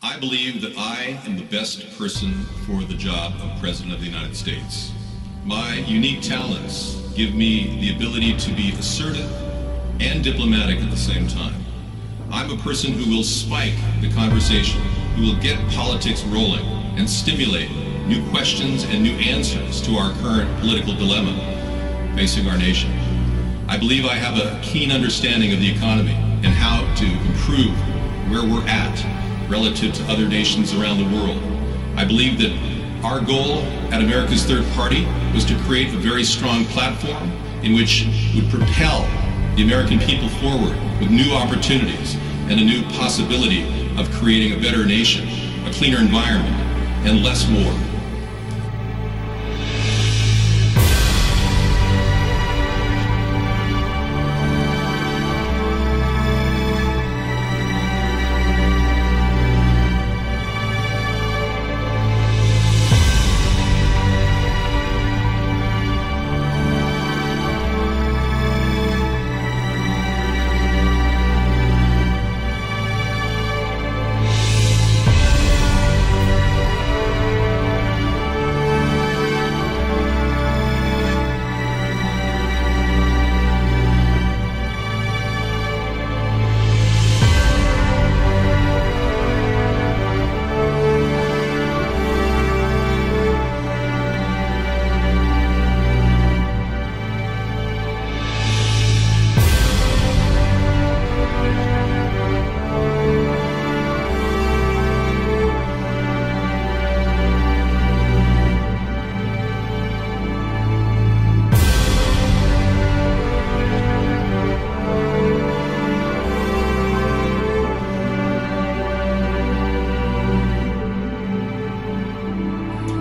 I believe that I am the best person for the job of President of the United States. My unique talents give me the ability to be assertive and diplomatic at the same time. I'm a person who will spike the conversation, who will get politics rolling and stimulate new questions and new answers to our current political dilemma facing our nation. I believe I have a keen understanding of the economy and how to improve where we're at relative to other nations around the world. I believe that our goal at America's Third Party was to create a very strong platform in which would propel the American people forward with new opportunities and a new possibility of creating a better nation, a cleaner environment, and less war.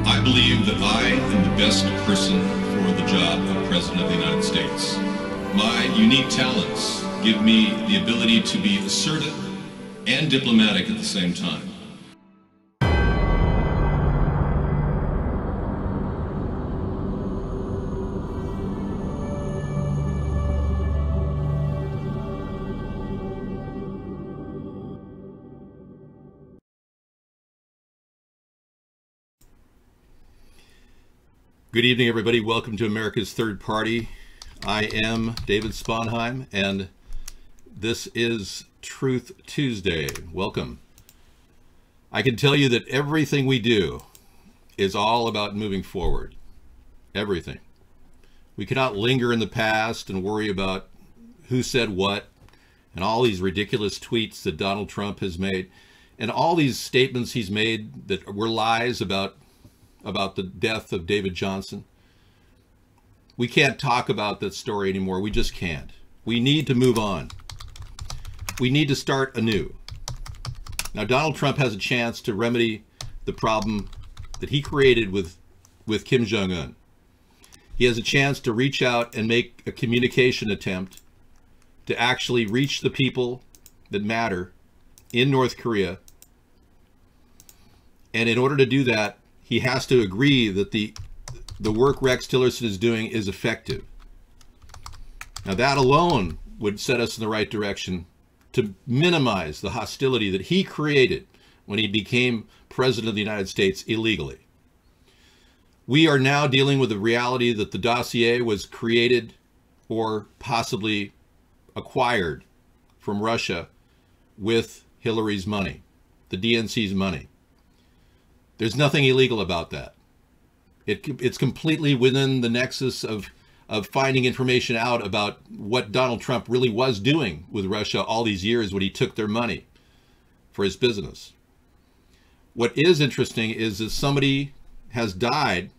I believe that I am the best person for the job of President of the United States. My unique talents give me the ability to be assertive and diplomatic at the same time. Good evening, everybody. Welcome to America's Third Party. I am David Sponheim, and this is Truth Tuesday. Welcome. I can tell you that everything we do is all about moving forward. Everything. We cannot linger in the past and worry about who said what and all these ridiculous tweets that Donald Trump has made and all these statements he's made that were lies about the death of David Johnson. We can't talk about that story anymore. We just can't. We need to move on. We need to start anew. Now, Donald Trump has a chance to remedy the problem that he created with Kim Jong-un. He has a chance to reach out and make a communication attempt to actually reach the people that matter in North Korea. And in order to do that, he has to agree that the work Rex Tillerson is doing is effective. Now, that alone would set us in the right direction to minimize the hostility that he created when he became president of the United States illegally. We are now dealing with the reality that the dossier was created or possibly acquired from Russia with Hillary's money, the DNC's money. There's nothing illegal about that. It's completely within the nexus of finding information out about what Donald Trump really was doing with Russia all these years when he took their money for his business. What is interesting is that somebody has died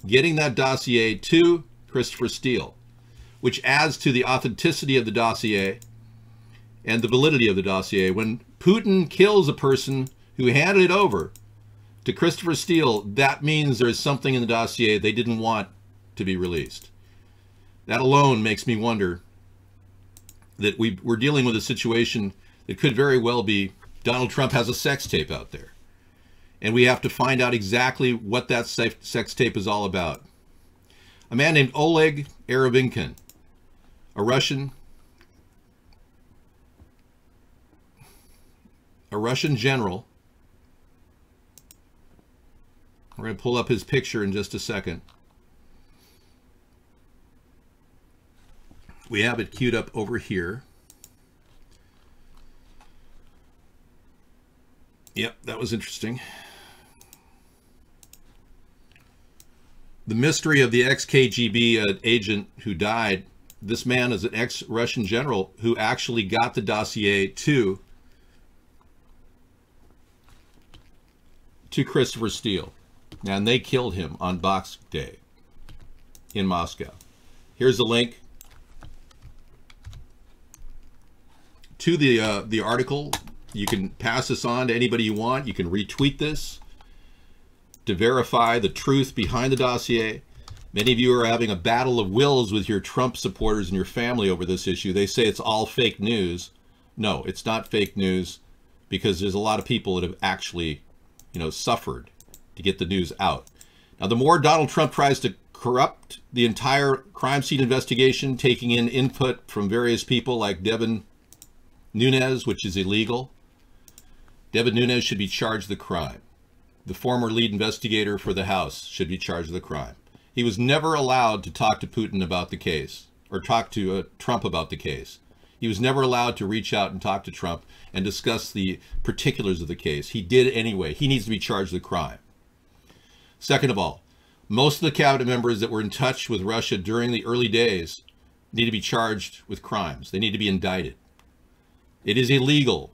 getting that dossier to Christopher Steele, which adds to the authenticity of the dossier and the validity of the dossier. When Putin kills a person who handed it over to Christopher Steele, that means there's something in the dossier they didn't want to be released. That alone makes me wonder that we're dealing with a situation that could very well be Donald Trump has a sex tape out there. And we have to find out exactly what that sex tape is all about. A man named Oleg Erevinkin, a Russian general going to pull up his picture in just a second. We have it queued up over here. Yep, that was interesting. The mystery of the ex-KGB agent who died. This man is an ex-Russian general who actually got the dossier to Christopher Steele. And they killed him on Boxing Day in Moscow. Here's a link to the article. You can pass this on to anybody you want. You can retweet this to verify the truth behind the dossier. Many of you are having a battle of wills with your Trump supporters and your family over this issue. They say it's all fake news. No, it's not fake news, because there's a lot of people that have actually, suffered to get the news out. Now, the more Donald Trump tries to corrupt the entire crime scene investigation, taking in input from various people like Devin Nunes, which is illegal. Devin Nunes should be charged with the crime. The former lead investigator for the House should be charged with the crime. He was never allowed to talk to Putin about the case, or talk to Trump about the case. He was never allowed to reach out and talk to Trump and discuss the particulars of the case. He did anyway. He needs to be charged with the crime. Second of all, most of the cabinet members that were in touch with Russia during the early days need to be charged with crimes. They need to be indicted. It is illegal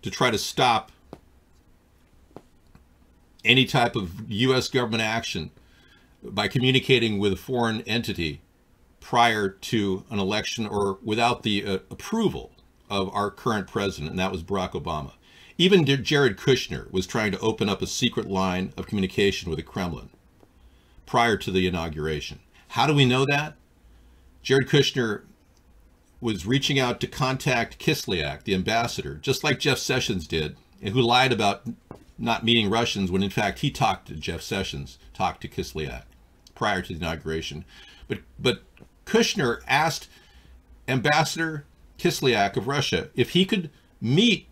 to try to stop any type of U.S. government action by communicating with a foreign entity prior to an election or without the approval of our current president, and that was Barack Obama. Even Jared Kushner was trying to open up a secret line of communication with the Kremlin prior to the inauguration. How do we know that? Jared Kushner was reaching out to contact Kislyak, the ambassador, just like Jeff Sessions did, and who lied about not meeting Russians when in fact he talked to Jeff Sessions, talked to Kislyak prior to the inauguration. But Kushner asked Ambassador Kislyak of Russia if he could meet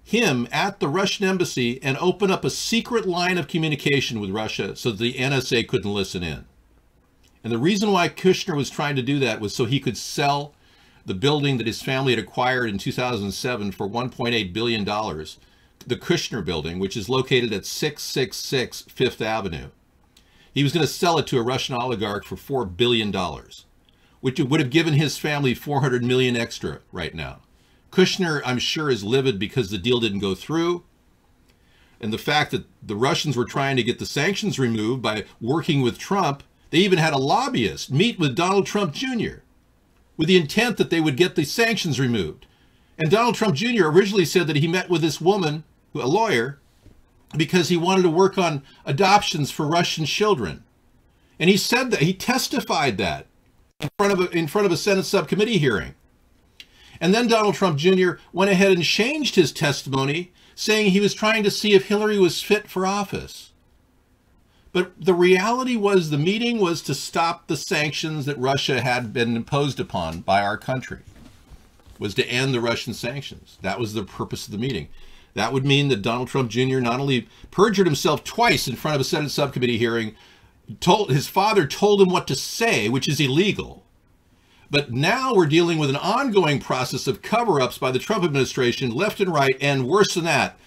him at the Russian embassy and open up a secret line of communication with Russia so that the NSA couldn't listen in. And the reason why Kushner was trying to do that was so he could sell the building that his family had acquired in 2007 for $1.8 billion, the Kushner building, which is located at 666 Fifth Avenue. He was going to sell it to a Russian oligarch for $4 billion, which would have given his family $400 million extra right now. Kushner, I'm sure, is livid because the deal didn't go through. And the fact that the Russians were trying to get the sanctions removed by working with Trump, they even had a lobbyist meet with Donald Trump Jr. with the intent that they would get the sanctions removed. And Donald Trump Jr. originally said that he met with this woman, a lawyer, because he wanted to work on adoptions for Russian children. And he said that, he testified that in front of a Senate subcommittee hearing. And then Donald Trump Jr. went ahead and changed his testimony, saying he was trying to see if Hillary was fit for office. But the reality was the meeting was to stop the sanctions that Russia had been imposed upon by our country, was to end the Russian sanctions. That was the purpose of the meeting. That would mean that Donald Trump Jr. not only perjured himself twice in front of a Senate subcommittee hearing, his father told him what to say, which is illegal. But now we're dealing with an ongoing process of cover-ups by the Trump administration, left and right, and worse than that,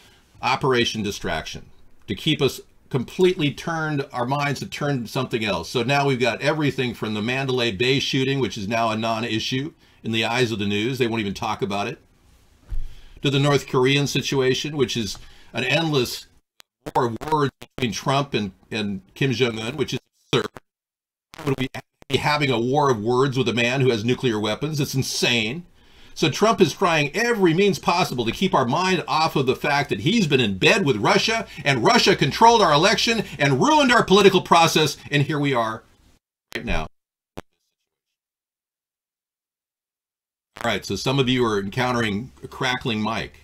Operation Distraction, to keep us completely turned, our minds have turned to something else. So now we've got everything from the Mandalay Bay shooting, which is now a non-issue in the eyes of the news. They won't even talk about it. To the North Korean situation, which is an endless war of words between Trump and Kim Jong-un, which is absurd. Would we be having a war of words with a man who has nuclear weapons? It's insane. So Trump is trying every means possible to keep our mind off of the fact that he's been in bed with Russia, and Russia controlled our election and ruined our political process, and here we are right now. All right, so some of you are encountering a crackling mic.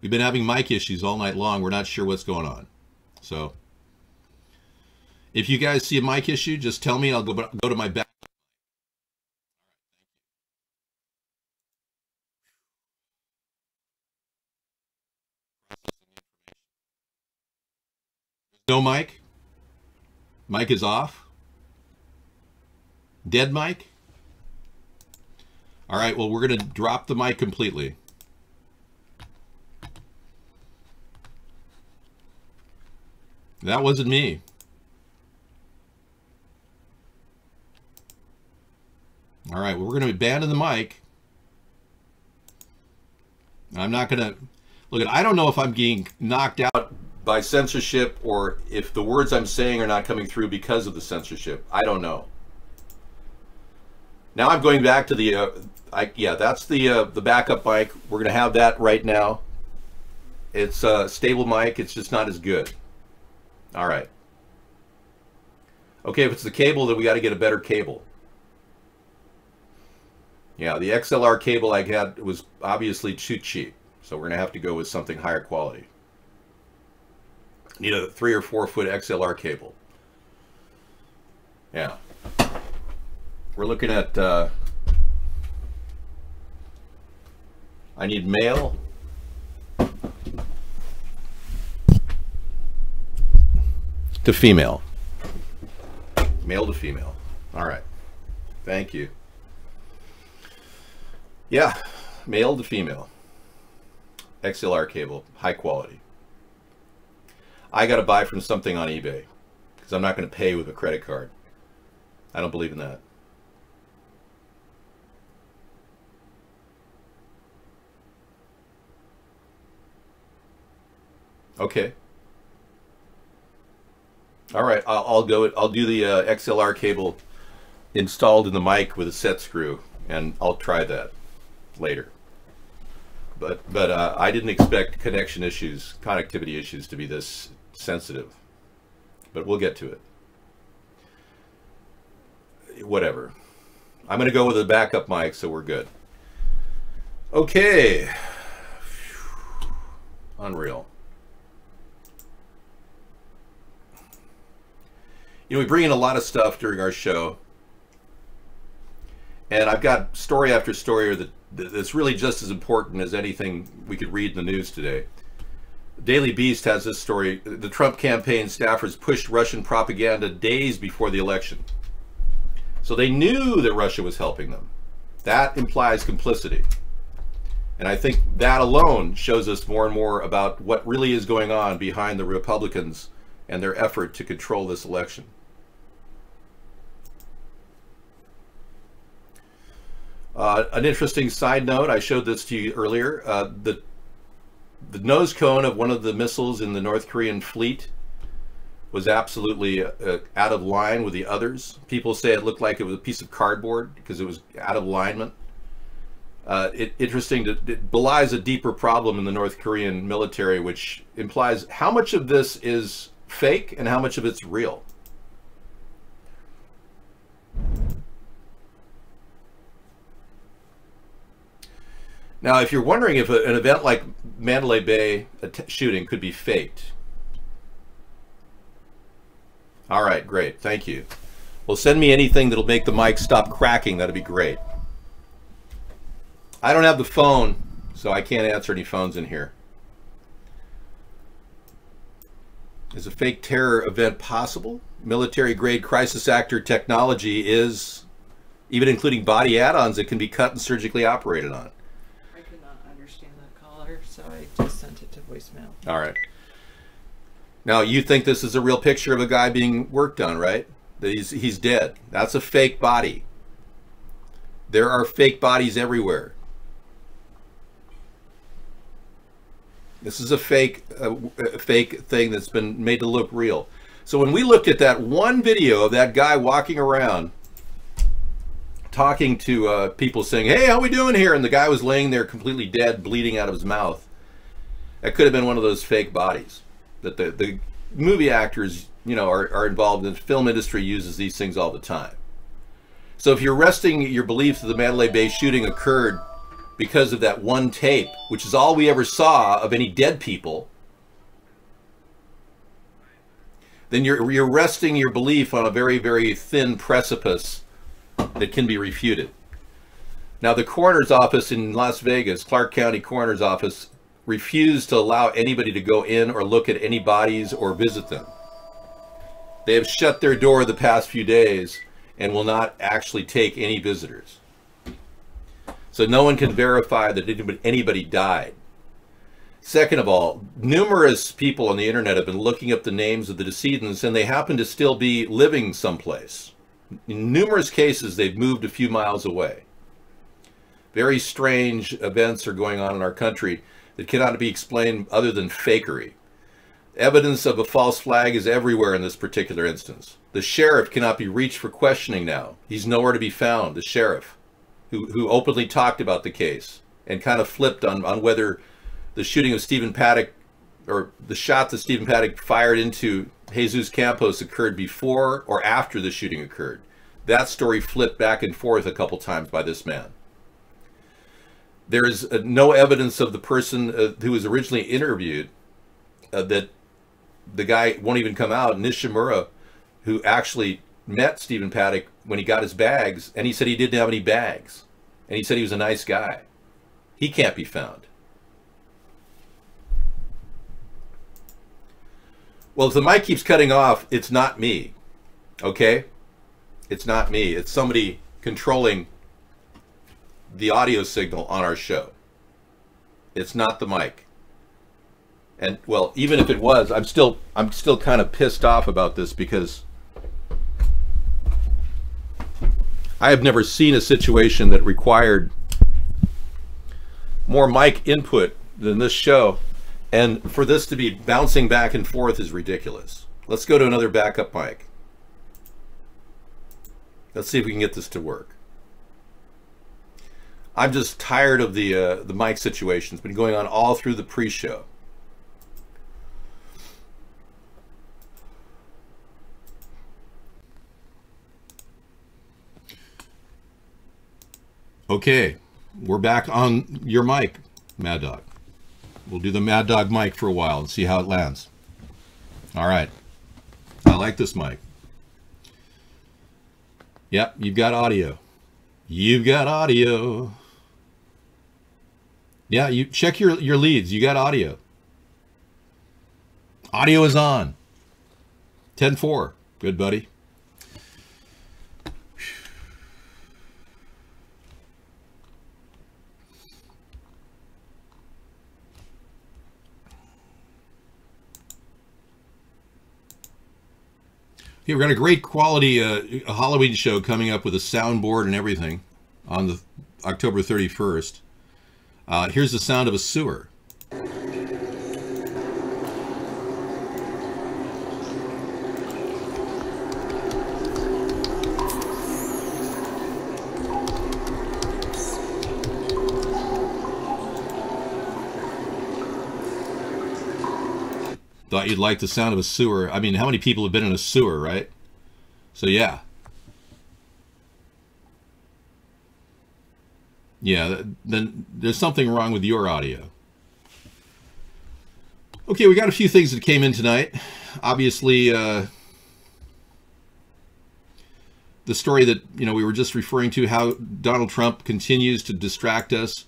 We've been having mic issues all night long. We're not sure what's going on. So if you guys see a mic issue, just tell me. I'll go to my back. No mic? Mic is off? Dead mic? All right, well, we're going to drop the mic completely. That wasn't me. All right, well, we're going to abandon the mic. I'm not going to... Look, I don't know if I'm getting knocked out by censorship or if the words I'm saying are not coming through because of the censorship. I don't know. Now I'm going back to the... yeah, that's the backup mic. We're going to have that right now. It's a stable mic. It's just not as good. All right. Okay, if it's the cable, then we got to get a better cable. Yeah, the XLR cable I had was obviously too cheap, so we're going to have to go with something higher quality. Need a 3 or 4 foot XLR cable. Yeah. We're looking at, I need male. To female. Male to female. All right. Thank you. Yeah, male to female. XLR cable, high quality. I got to buy from something on eBay because I'm not going to pay with a credit card. I don't believe in that. Okay. All right, I'll go. I'll do the XLR cable installed in the mic with a set screw, and I'll try that later. But I didn't expect connection issues, connectivity issues to be this sensitive. But we'll get to it. Whatever. I'm going to go with a backup mic, so we're good. Okay. Unreal. You know, we bring in a lot of stuff during our show, and I've got story after story that's really just as important as anything we could read in the news today. Daily Beast has this story. The Trump campaign staffers pushed Russian propaganda days before the election. So they knew that Russia was helping them. That implies complicity. And I think that alone shows us more and more about what really is going on behind the Republicans and their effort to control this election. An interesting side note, I showed this to you earlier. The nose cone of one of the missiles in the North Korean fleet was absolutely out of line with the others. People say it looked like it was a piece of cardboard because it was out of alignment. Interesting, it belies a deeper problem in the North Korean military, which implies how much of this is fake and how much of it's real. Now, if you're wondering if an event like Mandalay Bay shooting could be faked. All right, great, thank you. Well, send me anything that'll make the mic stop cracking. That'd be great. I don't have the phone, so I can't answer any phones in here. Is a fake terror event possible? Military-grade crisis actor technology is, even including body add-ons that can be cut and surgically operated on. I could not understand that caller, so I just sent it to voicemail. All right. Now, you think this is a real picture of a guy being worked on, right? That he's dead. That's a fake body. There are fake bodies everywhere. This is a fake thing that's been made to look real. So when we looked at that one video of that guy walking around talking to people saying, "Hey, how we doing here?" and the guy was laying there completely dead, bleeding out of his mouth, that could have been one of those fake bodies that the movie actors, you know, are involved in. The film industry uses these things all the time. So if you're resting your belief that the Mandalay Bay shooting occurred because of that one tape, which is all we ever saw of any dead people, then you're resting your belief on a very, very thin precipice that can be refuted. Now, the coroner's office in Las Vegas, Clark County Coroner's Office, refused to allow anybody to go in or look at any bodies or visit them. They have shut their door the past few days and will not actually take any visitors. So no one can verify that anybody died. Second of all, numerous people on the internet have been looking up the names of the decedents, and they happen to still be living someplace. In numerous cases, they've moved a few miles away. Very strange events are going on in our country that cannot be explained other than fakery. Evidence of a false flag is everywhere in this particular instance. The sheriff cannot be reached for questioning now. He's nowhere to be found, the sheriff, who openly talked about the case and kind of flipped on whether the shooting of Stephen Paddock, or the shot that Stephen Paddock fired into Jesus Campos, occurred before or after the shooting occurred. That story flipped back and forth a couple times by this man. There is no evidence of the person who was originally interviewed, that the guy won't even come out, Nishimura, who actually met Stephen Paddock when he got his bags, and he said he didn't have any bags. And he said he was a nice guy. He can't be found. Well, if the mic keeps cutting off, it's not me, okay? It's not me. It's somebody controlling the audio signal on our show. It's not the mic. And, well, even if it was, I'm still kind of pissed off about this, because I have never seen a situation that required more mic input than this show. And for this to be bouncing back and forth is ridiculous. Let's go to another backup mic. Let's see if we can get this to work. I'm just tired of the mic situation. It's been going on all through the pre-show. Okay, we're back on your mic, Mad Dog. We'll do the Mad Dog mic for a while and see how it lands. All right. I like this mic. Yep, you've got audio. You've got audio. Yeah, you check your leads. You got audio. Audio is on. 10-4. Good, buddy. Okay, we've got a great quality Halloween show coming up with a soundboard and everything on the October 31st. Here's the sound of a sewer. Thought you'd like the sound of a sewer. I mean, how many people have been in a sewer, right? So yeah. Yeah, then there's something wrong with your audio. Okay, we got a few things that came in tonight. Obviously, the story that, you know, we were just referring to, how Donald Trump continues to distract us.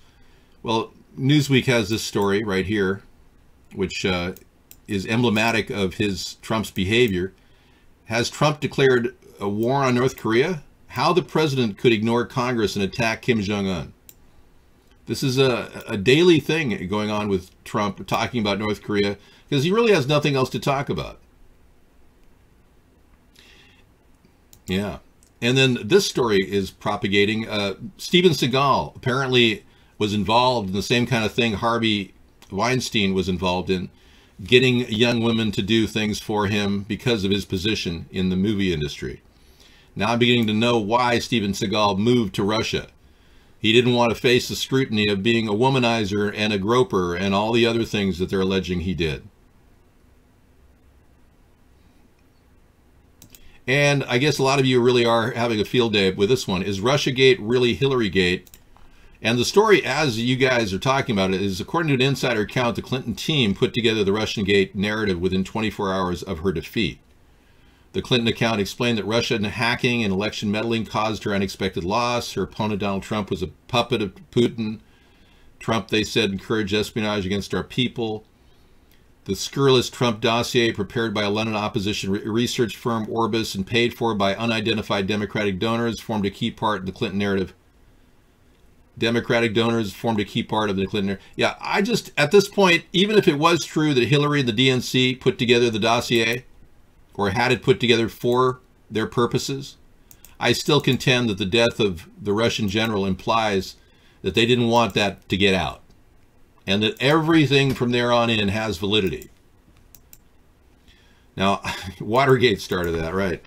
Well, Newsweek has this story right here, which is emblematic of Trump's behavior. Has Trump declared a war on North Korea? How the president could ignore Congress and attack Kim Jong-un. This is a daily thing going on with Trump talking about North Korea, because he really has nothing else to talk about. Yeah. And then this story is propagating. Steven Seagal apparently was involved in the same kind of thing Harvey Weinstein was involved in, getting young women to do things for him because of his position in the movie industry. Now I'm beginning to know why Steven Seagal moved to Russia. He didn't want to face the scrutiny of being a womanizer and a groper and all the other things that they're alleging he did. And I guess a lot of you really are having a field day with this one. Is Russiagate really Hillarygate? And the story, as you guys are talking about it, is according to an insider account, the Clinton team put together the Russiagate narrative within 24 hours of her defeat. The Clinton account explained that Russian hacking and election meddling caused her unexpected loss. Her opponent, Donald Trump, was a puppet of Putin. Trump, they said, encouraged espionage against our people. The scurrilous Trump dossier prepared by a London opposition research firm, Orbis, and paid for by unidentified Democratic donors formed a key part of the Clinton narrative. Democratic donors formed a key part of the Clinton narrative. Yeah, I just, at this point, even if it was true that Hillary and the DNC put together the dossier, or had it put together for their purposes, I still contend that the death of the Russian general implies that they didn't want that to get out, and that everything from there on in has validity. Now, Watergate started that, right?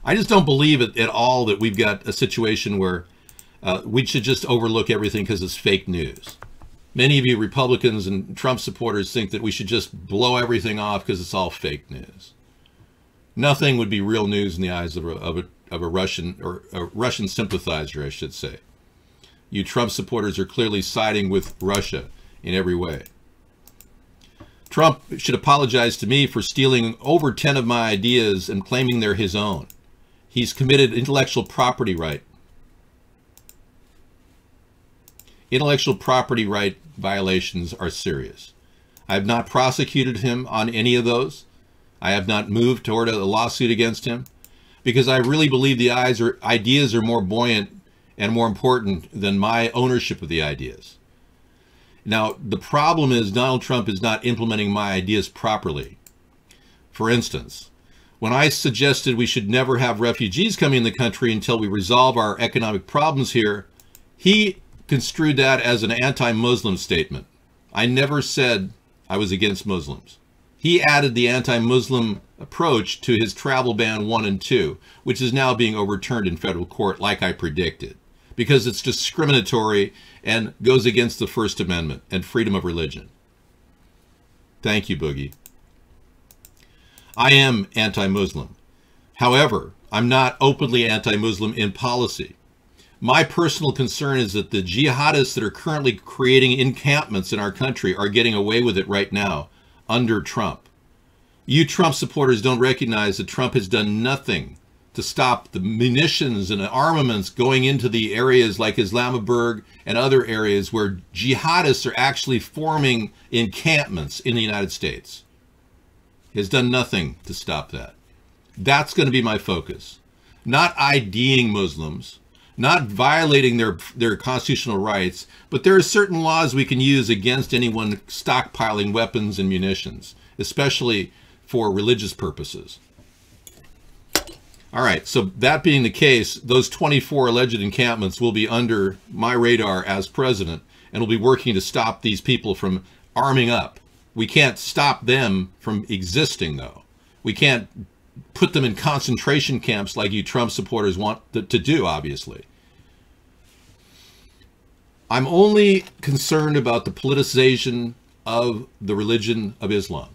I just don't believe it at all that we've got a situation where we should just overlook everything because it's fake news. Many of you Republicans and Trump supporters think that we should just blow everything off because it's all fake news. Nothing would be real news in the eyes of a Russian, or a Russian sympathizer, I should say. You Trump supporters are clearly siding with Russia in every way. Trump should apologize to me for stealing over 10 of my ideas and claiming they're his own. He's committed intellectual property right. Intellectual property right violations are serious. I have not prosecuted him on any of those. I have not moved toward a lawsuit against him because I really believe the ideas are more buoyant and more important than my ownership of the ideas. Now, the problem is Donald Trump is not implementing my ideas properly. For instance, when I suggested we should never have refugees coming in the country until we resolve our economic problems here, he construed that as an anti-Muslim statement. I never said I was against Muslims. He added the anti-Muslim approach to his travel ban 1 and 2, which is now being overturned in federal court like I predicted, because it's discriminatory and goes against the First Amendment and freedom of religion. Thank you, Boogie. I am anti-Muslim. However, I'm not openly anti-Muslim in policy. My personal concern is that the jihadists that are currently creating encampments in our country are getting away with it right now under Trump. You Trump supporters don't recognize that Trump has done nothing to stop the munitions and armaments going into the areas like Islamabad and other areas where jihadists are actually forming encampments in the United States. He has done nothing to stop that. That's going to be my focus. Not IDing Muslims, not violating their constitutional rights, but there are certain laws we can use against anyone stockpiling weapons and munitions, especially for religious purposes. All right, so that being the case, those 24 alleged encampments will be under my radar as president, and will be working to stop these people from arming up. We can't stop them from existing, though. We can't put them in concentration camps like you Trump supporters want to do, obviously. I'm only concerned about the politicization of the religion of Islam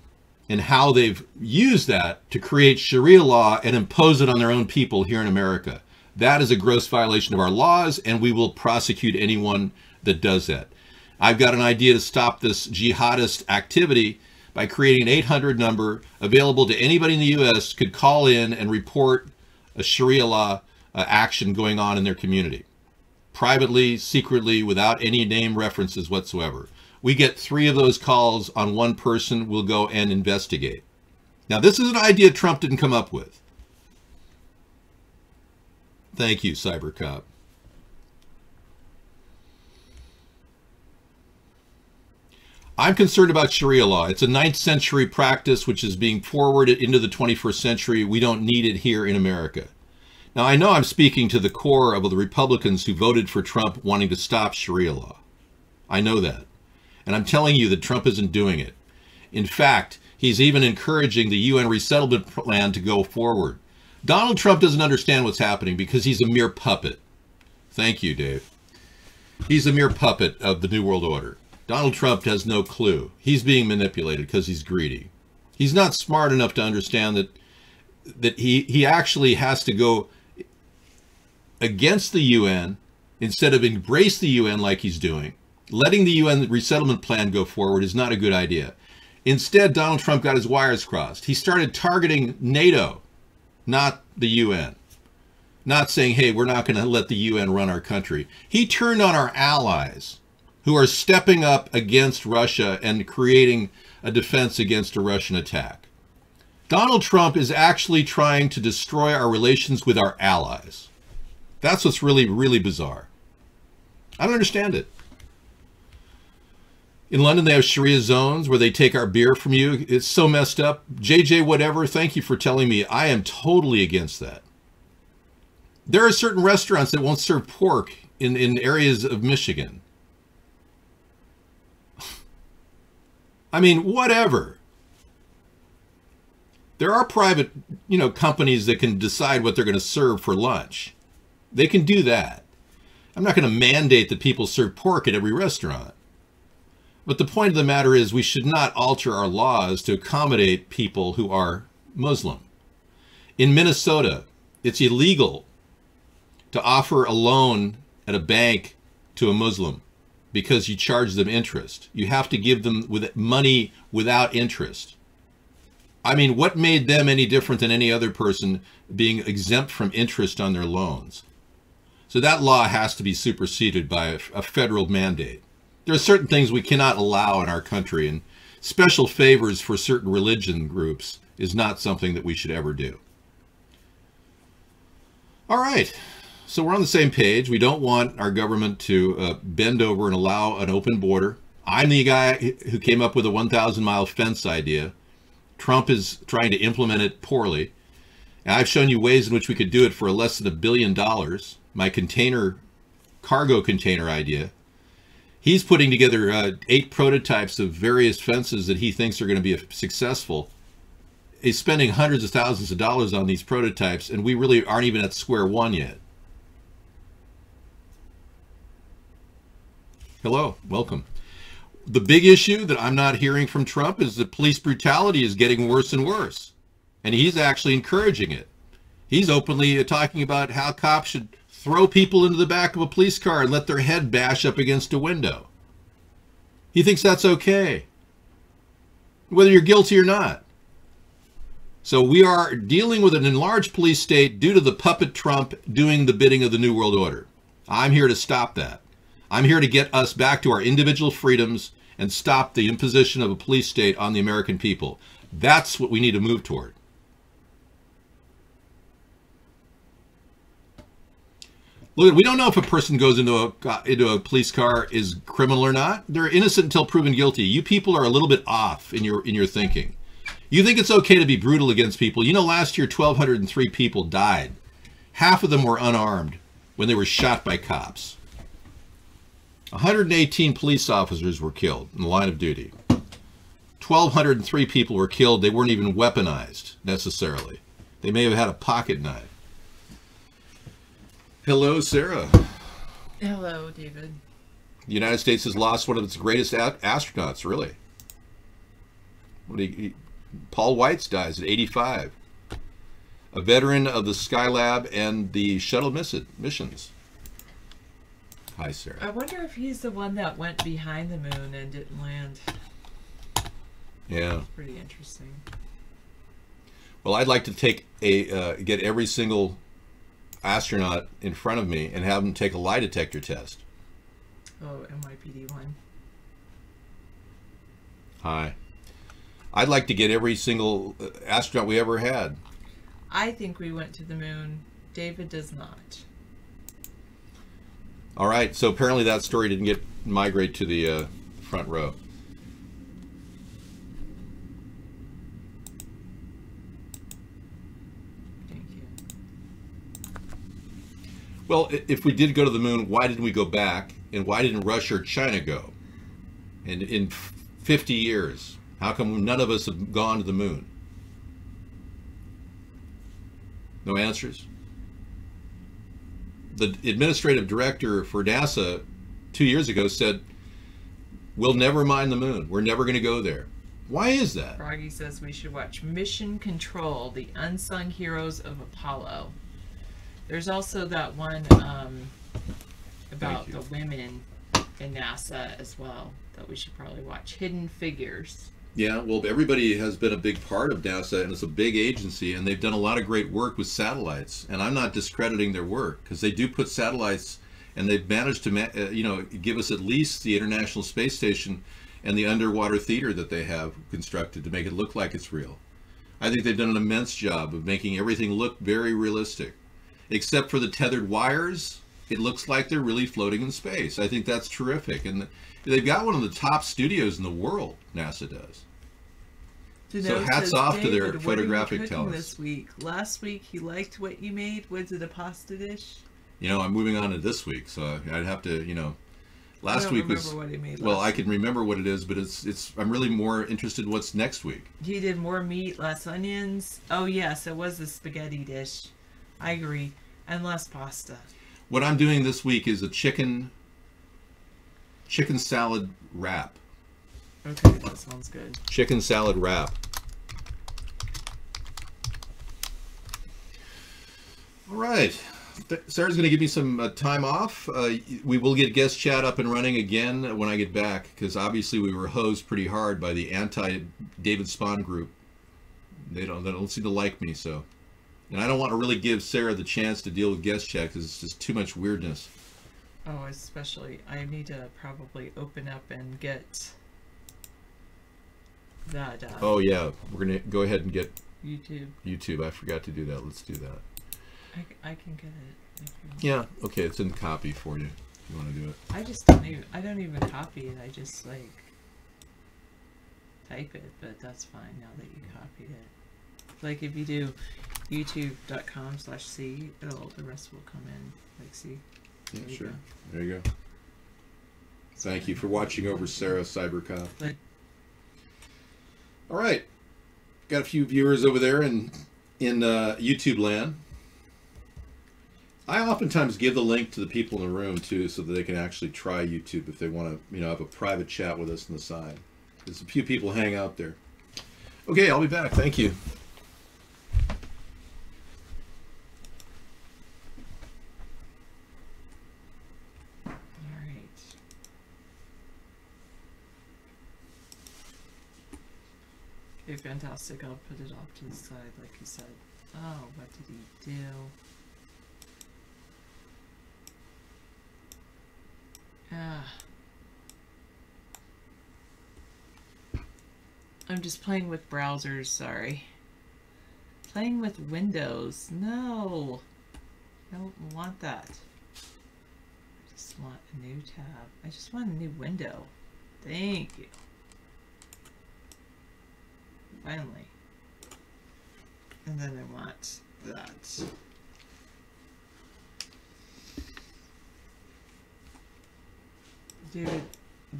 and how they've used that to create Sharia law and impose it on their own people here in America. That is a gross violation of our laws, and we will prosecute anyone that does that. I've got an idea to stop this jihadist activity by creating an 800 number available to anybody in the U.S. could call in and report a Sharia law action going on in their community. Privately, secretly, without any name references whatsoever. We get 3 of those calls on one person, we'll go and investigate. Now, this is an idea Trump didn't come up with. Thank you, CyberCop. I'm concerned about Sharia law. It's a 9th century practice which is being forwarded into the 21st century. We don't need it here in America. Now, I know I'm speaking to the core of the Republicans who voted for Trump wanting to stop Sharia law. I know that. And I'm telling you that Trump isn't doing it. In fact, he's even encouraging the UN resettlement plan to go forward. Donald Trump doesn't understand what's happening because he's a mere puppet. Thank you, Dave. He's a mere puppet of the New World Order. Donald Trump has no clue. He's being manipulated because he's greedy. He's not smart enough to understand that he actually has to go against the UN instead of embrace the UN like he's doing. Letting the UN resettlement plan go forward is not a good idea. Instead, Donald Trump got his wires crossed. He started targeting NATO, not the UN. Not saying, hey, we're not going to let the UN run our country. He turned on our allies who are stepping up against Russia and creating a defense against a Russian attack. Donald Trump is actually trying to destroy our relations with our allies. That's what's really, really bizarre. I don't understand it. In London, they have Sharia zones where they take our beer from you. It's so messed up. JJ, whatever, thank you for telling me. I am totally against that. There are certain restaurants that won't serve pork in areas of Michigan. I mean, whatever. There are private, companies that can decide what they're going to serve for lunch. They can do that. I'm not going to mandate that people serve pork at every restaurant. But the point of the matter is we should not alter our laws to accommodate people who are Muslim. In Minnesota, it's illegal to offer a loan at a bank to a Muslim because you charge them interest. You have to give them money without interest. I mean, what made them any different than any other person being exempt from interest on their loans? So that law has to be superseded by a federal mandate. There are certain things we cannot allow in our country, and special favors for certain religion groups is not something that we should ever do. All right, so we're on the same page. We don't want our government to bend over and allow an open border. I'm the guy who came up with a 1,000-mile fence idea. Trump is trying to implement it poorly. And I've shown you ways in which we could do it for less than $1 billion. My cargo container idea. He's putting together 8 prototypes of various fences that he thinks are going to be successful. He's spending hundreds of thousands of dollars on these prototypes, and we really aren't even at square one yet. Hello, welcome. The big issue that I'm not hearing from Trump is that police brutality is getting worse and worse. And he's actually encouraging it. He's openly talking about how cops should throw people into the back of a police car and let their head bash up against a window. He thinks that's okay, whether you're guilty or not. So we are dealing with an enlarged police state due to the puppet Trump doing the bidding of the New World Order. I'm here to stop that. I'm here to get us back to our individual freedoms and stop the imposition of a police state on the American people. That's what we need to move toward. Look, we don't know if a person goes into a police car is criminal or not. They're innocent until proven guilty. You people are a little bit off in your thinking. You think it's okay to be brutal against people. You know, last year 1,203 people died. Half of them were unarmed when they were shot by cops. 118 police officers were killed in the line of duty. 1,203 people were killed. They weren't even weaponized necessarily. They may have had a pocket knife. Hello, Sarah. Hello, David. The United States has lost one of its greatest astronauts, really. Paul Weitz dies at 85. A veteran of the Skylab and the shuttle missions. Hi, Sarah. I wonder if he's the one that went behind the moon and didn't land. Yeah. That's pretty interesting. Well, I'd like to get every single astronaut in front of me and have them take a lie detector test. Oh, NYPD 1. Hi. I'd like to get every single astronaut we ever had. I think we went to the moon. David does not. All right, so apparently that story didn't migrate to the front row. Thank you. Well, if we did go to the moon, why didn't we go back? And why didn't Russia or China go? And in 50 years, how come none of us have gone to the moon? No answers? The administrative director for NASA 2 years ago said, we'll never mine the moon. We're never going to go there. Why is that? Froggy says we should watch Mission Control, the Unsung Heroes of Apollo. There's also that one about the women in NASA as well that we should probably watch. Hidden Figures. Yeah, well, everybody has been a big part of NASA, and it's a big agency, and they've done a lot of great work with satellites. And I'm not discrediting their work, because they do put satellites and they've managed to give us at least the International Space Station and the underwater theater that they have constructed to make it look like it's real. I think they've done an immense job of making everything look very realistic. Except for the tethered wires, it looks like they're really floating in space. I think that's terrific. And they've got one of the top studios in the world, NASA does. So hats off to their photographic talents. This week. Last week he liked what you made. Was it a pasta dish? I'm moving on to this week, so I'd have to, last week was, what he made well, I can remember what it is, but I'm really more interested in what's next week. He did more meat, less onions. Oh yes, it was the spaghetti dish. I agree. And less pasta. What I'm doing this week is a chicken salad wrap. Okay, that sounds good. Chicken salad wrap. All right. Sarah's going to give me some time off. We will get guest chat up and running again when I get back, because obviously we were hosed pretty hard by the anti-David Spawn group. They don't seem to like me, so. And I don't want to really give Sarah the chance to deal with guest chat because it's just too much weirdness. Oh, especially, I need to probably open up and get that. Oh yeah, we're gonna go ahead and get YouTube. I forgot to do that. Let's do that. I can get it. If you want. Yeah. Okay, it's in copy for you. If you want to do it. I don't even copy it. I just like type it, but that's fine now that you copied it. Like if you do youtube.com/C, the rest will come in. Like see. Yeah, sure. There you go. Thank you for watching over Sarah Cybercop. All right, got a few viewers over there in YouTube land. I oftentimes give the link to the people in the room too, so that they can actually try YouTube if they want to, have a private chat with us on the side. There's a few people hang out there. Okay, I'll be back. Thank you. Okay, fantastic. I'll put it off to the side like you said. Oh, what did he do? I'm just playing with browsers, sorry. Playing with Windows. No. I don't want that. I just want a new tab. I just want a new window. Thank you. Finally. And then I want that.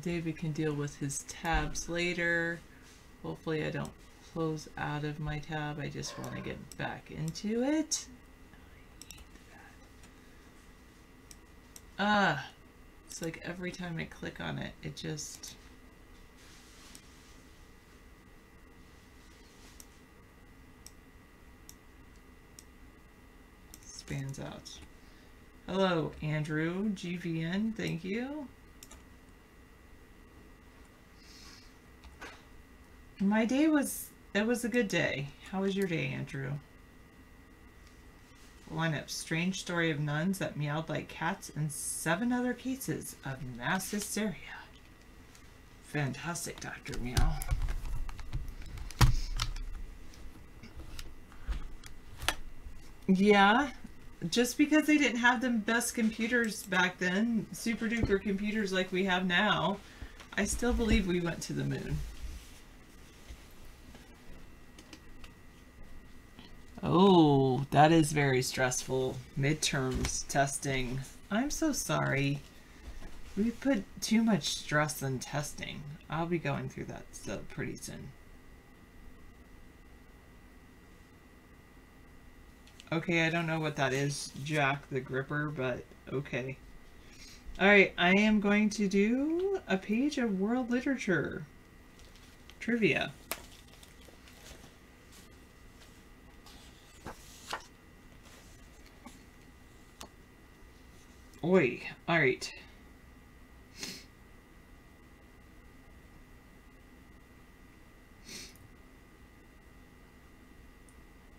David can deal with his tabs later. Hopefully I don't close out of my tab. I just want to get back into it. It's like every time I click on it, it just... spans out. Hello, Andrew, GVN, thank you. My day it was a good day. How was your day, Andrew? Lineup, strange story of nuns that meowed like cats and 7 other cases of mass hysteria. Fantastic, Dr. Meow. Yeah, just because they didn't have the best computers back then, super duper computers like we have now, I still believe we went to the moon. Oh, that is very stressful. Midterms, testing. I'm so sorry. We put too much stress on testing. I'll be going through that pretty soon. Okay, I don't know what that is, Jack the Gripper, but okay. Alright, I am going to do a page of world literature. Trivia. Oi, alright.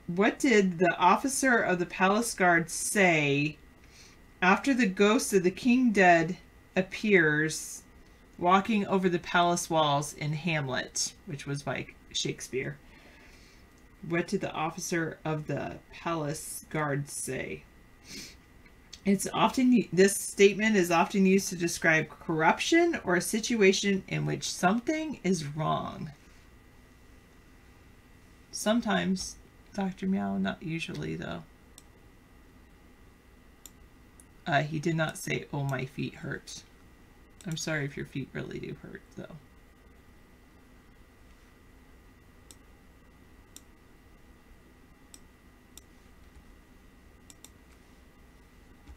What did the officer of the palace guard say After the ghost of the king dead appears walking over the palace walls in Hamlet, which was by Shakespeare, what did the officer of the palace guard say? This statement is often used to describe corruption or a situation in which something is wrong. Sometimes, Dr. Meow, not usually though. He did not say, "Oh, my feet hurt." I'm sorry if your feet really do hurt though.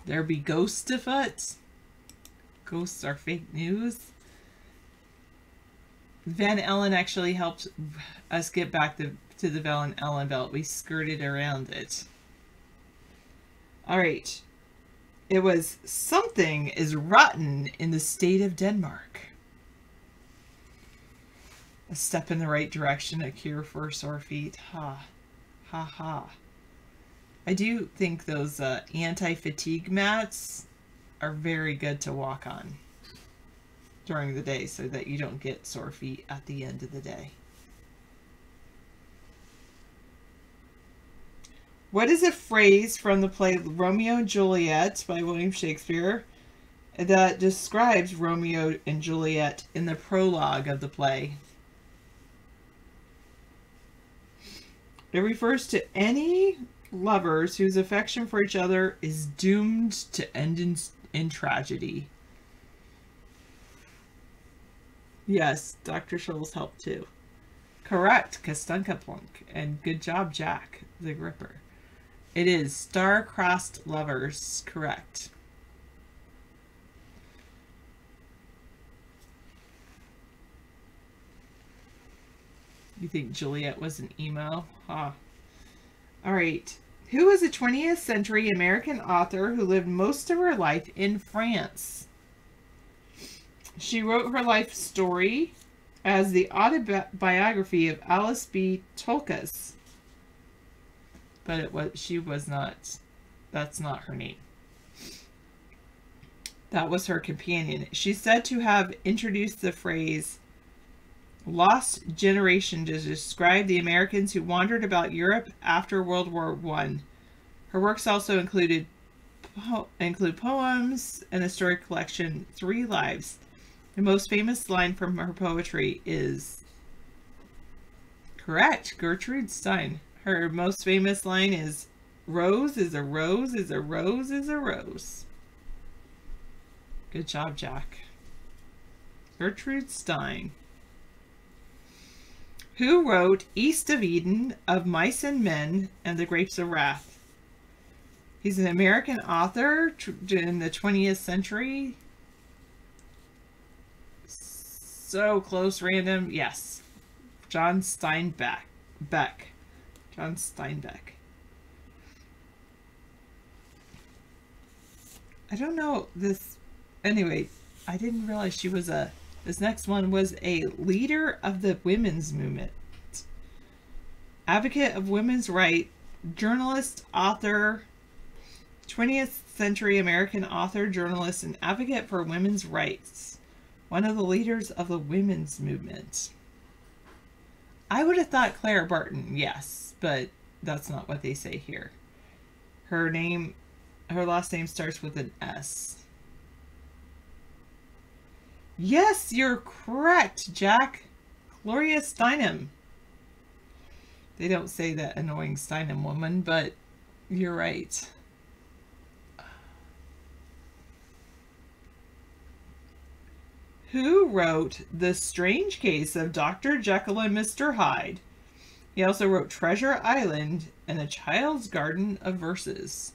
There be ghosts afoot. Ghosts are fake news. Van Ellen actually helped us get back to the Van Ellen belt. We skirted around it. Alright. It was something is rotten in the state of Denmark. A step in the right direction, a cure for sore feet. Ha. Ha ha. I do think those anti-fatigue mats are very good to walk on during the day so that you don't get sore feet at the end of the day. What is a phrase from the play Romeo and Juliet by William Shakespeare that describes Romeo and Juliet in the prologue of the play? It refers to any lovers whose affection for each other is doomed to end in tragedy. Yes, Dr. Scholl's helped too. Correct, Kastunkaplunk. And good job, Jack the Gripper. It is star-crossed lovers. Correct. You think Juliet was an emo? Huh. Alright. Who was a 20th century American author who lived most of her life in France? She wrote her life story as the autobiography of Alice B. Tolkien. But she was not, that's not her name. That was her companion. She's said to have introduced the phrase lost generation to describe the Americans who wandered about Europe after World War I. Her works also include poems and the story collection Three Lives. The most famous line from her poetry is correct, Gertrude Stein. Her most famous line is "Rose is a rose is a rose is a rose." Good job, Jack. Gertrude Stein. Who wrote East of Eden, Of Mice and Men, and The Grapes of Wrath? He's an American author in the 20th century. So close, random. Yes. John Steinbeck. John Steinbeck. I don't know this. Anyway, I didn't realize she was a... This next one was a leader of the women's movement. Advocate of women's rights, journalist, author, 20th century American author, journalist, and advocate for women's rights. One of the leaders of the women's movement. I would have thought Clara Barton, yes, but that's not what they say here. Her last name starts with an S. Yes, you're correct, Jack. Gloria Steinem. They don't say that annoying Steinem woman, but you're right. Who wrote The Strange Case of Dr. Jekyll and Mr. Hyde? He also wrote Treasure Island and A Child's Garden of Verses.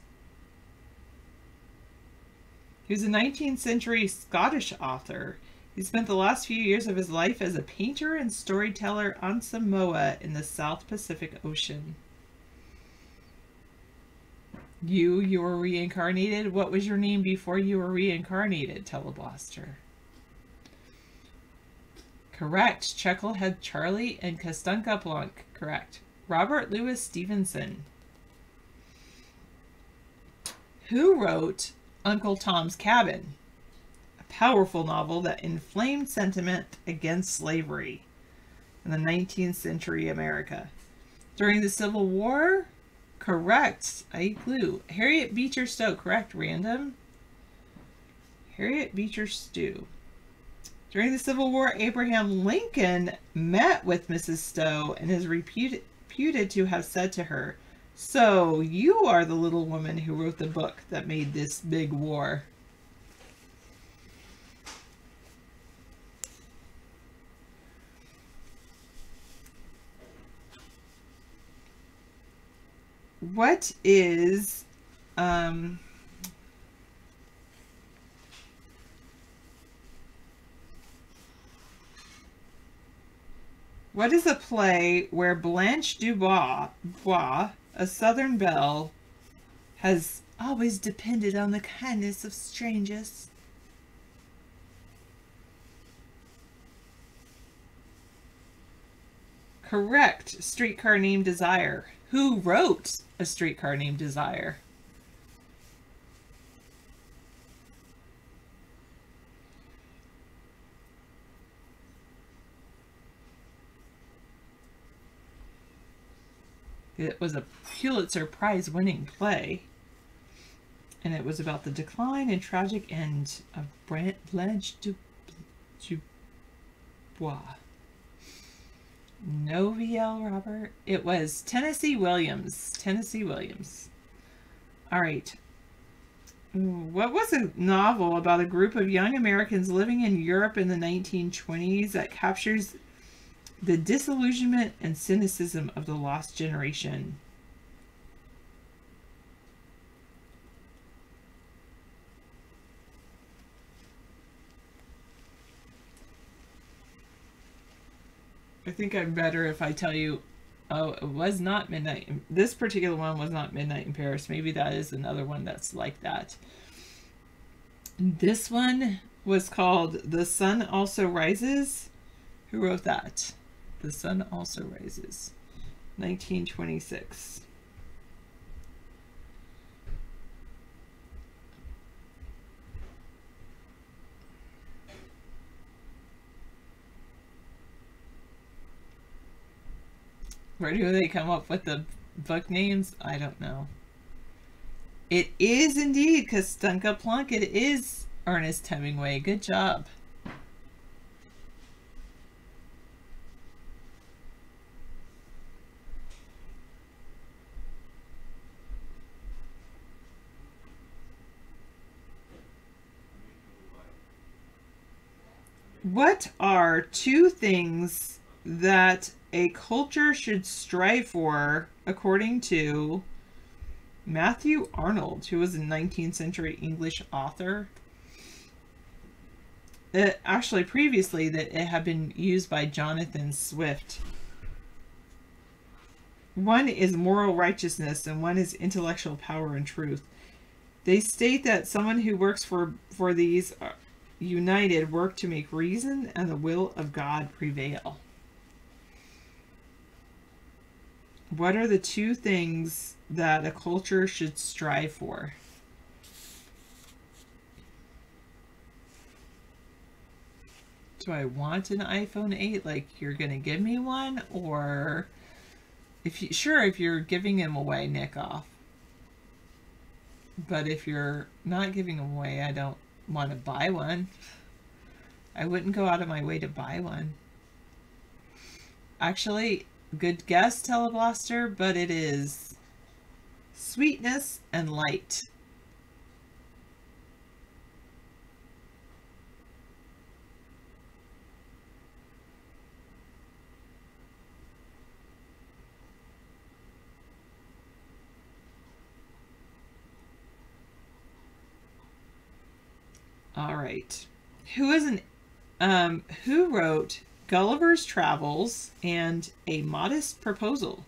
He was a 19th century Scottish author. He spent the last few years of his life as a painter and storyteller on Samoa in the South Pacific Ocean. You were reincarnated? What was your name before you were reincarnated, Teleblaster? Correct. Chucklehead Charlie and Kastunka Plunk. Correct. Robert Louis Stevenson. Who wrote Uncle Tom's Cabin, a powerful novel that inflamed sentiment against slavery in the 19th century America. During the Civil War? Correct. I clue. Harriet Beecher Stowe. Correct. Random. Harriet Beecher Stowe. During the Civil War, Abraham Lincoln met with Mrs. Stowe and is reputed to have said to her, "So you are the little woman who wrote the book that made this big war." What is what is a play where Blanche Dubois, a Southern belle, has always depended on the kindness of strangers? Correct. Streetcar Named Desire. Who wrote A Streetcar Named Desire? It was a Pulitzer Prize winning play, and it was about the decline and tragic end of Blanche Dubois. No VL, Robert. It was Tennessee Williams. Tennessee Williams. All right. What was a novel about a group of young Americans living in Europe in the 1920s that captures the disillusionment and cynicism of the lost generation? I think I'm better if I tell you, oh, it was not Midnight. This particular one was not Midnight in Paris. Maybe that is another one that's like that. This one was called The Sun Also Rises. Who wrote that? The Sun Also Rises. 1926. Where do they come up with the book names? I don't know. It is indeed, because Stunka Plunkett is Ernest Hemingway. Good job. What are two things that a culture should strive for, according to Matthew Arnold, who was a 19th century English author? Actually, previously, that it had been used by Jonathan Swift. One is moral righteousness, and one is intellectual power and truth. They state that someone who works for these united work to make reason and the will of God prevail. What are the two things that a culture should strive for? Do I want an iPhone 8? Like, you're going to give me one? Or, if you're giving them away, nick off. But if you're not giving them away, I don't want to buy one. I wouldn't go out of my way to buy one. Actually, good guess, Teleblaster, but it is sweetness and light. All right. Who wrote Gulliver's Travels and A Modest Proposal?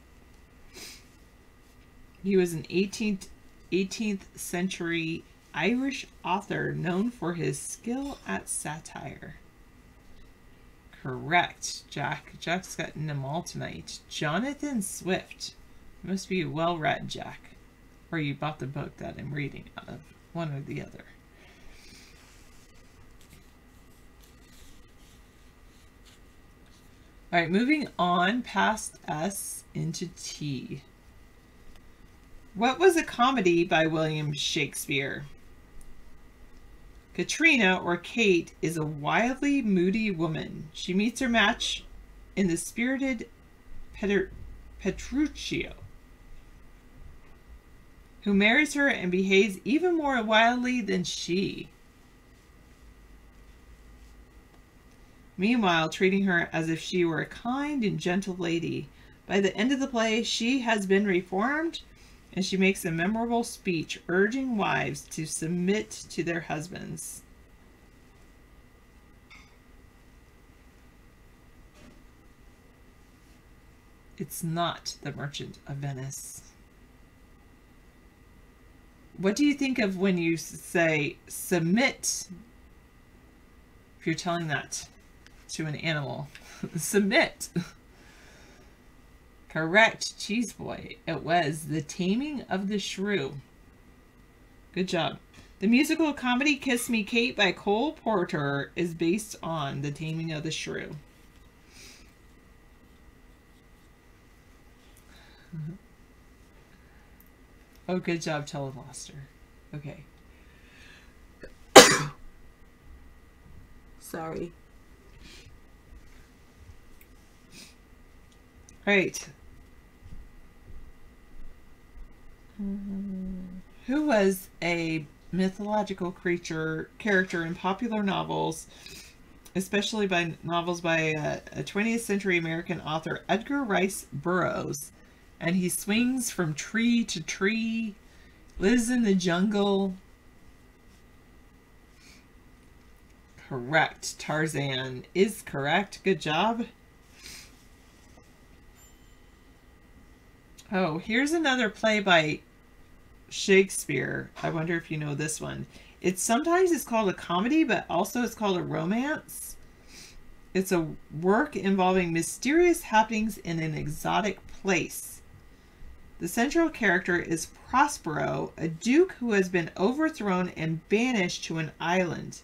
He was an 18th century Irish author known for his skill at satire. Correct, Jack. Jack's gotten them all tonight. Jonathan Swift. You must be well read, Jack. Or you bought the book that I'm reading out of. One or the other. All right, moving on past S into T. What was a comedy by William Shakespeare? Katrina, or Kate, is a wildly moody woman. She meets her match in the spirited Petruchio, who marries her and behaves even more wildly than she. Meanwhile, treating her as if she were a kind and gentle lady. By the end of the play, she has been reformed, and she makes a memorable speech urging wives to submit to their husbands. It's not The Merchant of Venice. What do you think of when you say submit? If you're telling that to an animal. Submit. Correct, Cheese Boy. It was The Taming of the Shrew. Good job. The musical comedy Kiss Me Kate by Cole Porter is based on The Taming of the Shrew. Oh, good job, Teleloster. Okay. Sorry. All right. Who was a mythological character in popular novels, especially by novels by a 20th century American author, Edgar Rice Burroughs? And he swings from tree to tree, lives in the jungle. Correct. Tarzan is correct. Good job. Oh, here's another play by Shakespeare. I wonder if you know this one. Sometimes it's called a comedy, but also it's called a romance. It's a work involving mysterious happenings in an exotic place. The central character is Prospero, a duke who has been overthrown and banished to an island.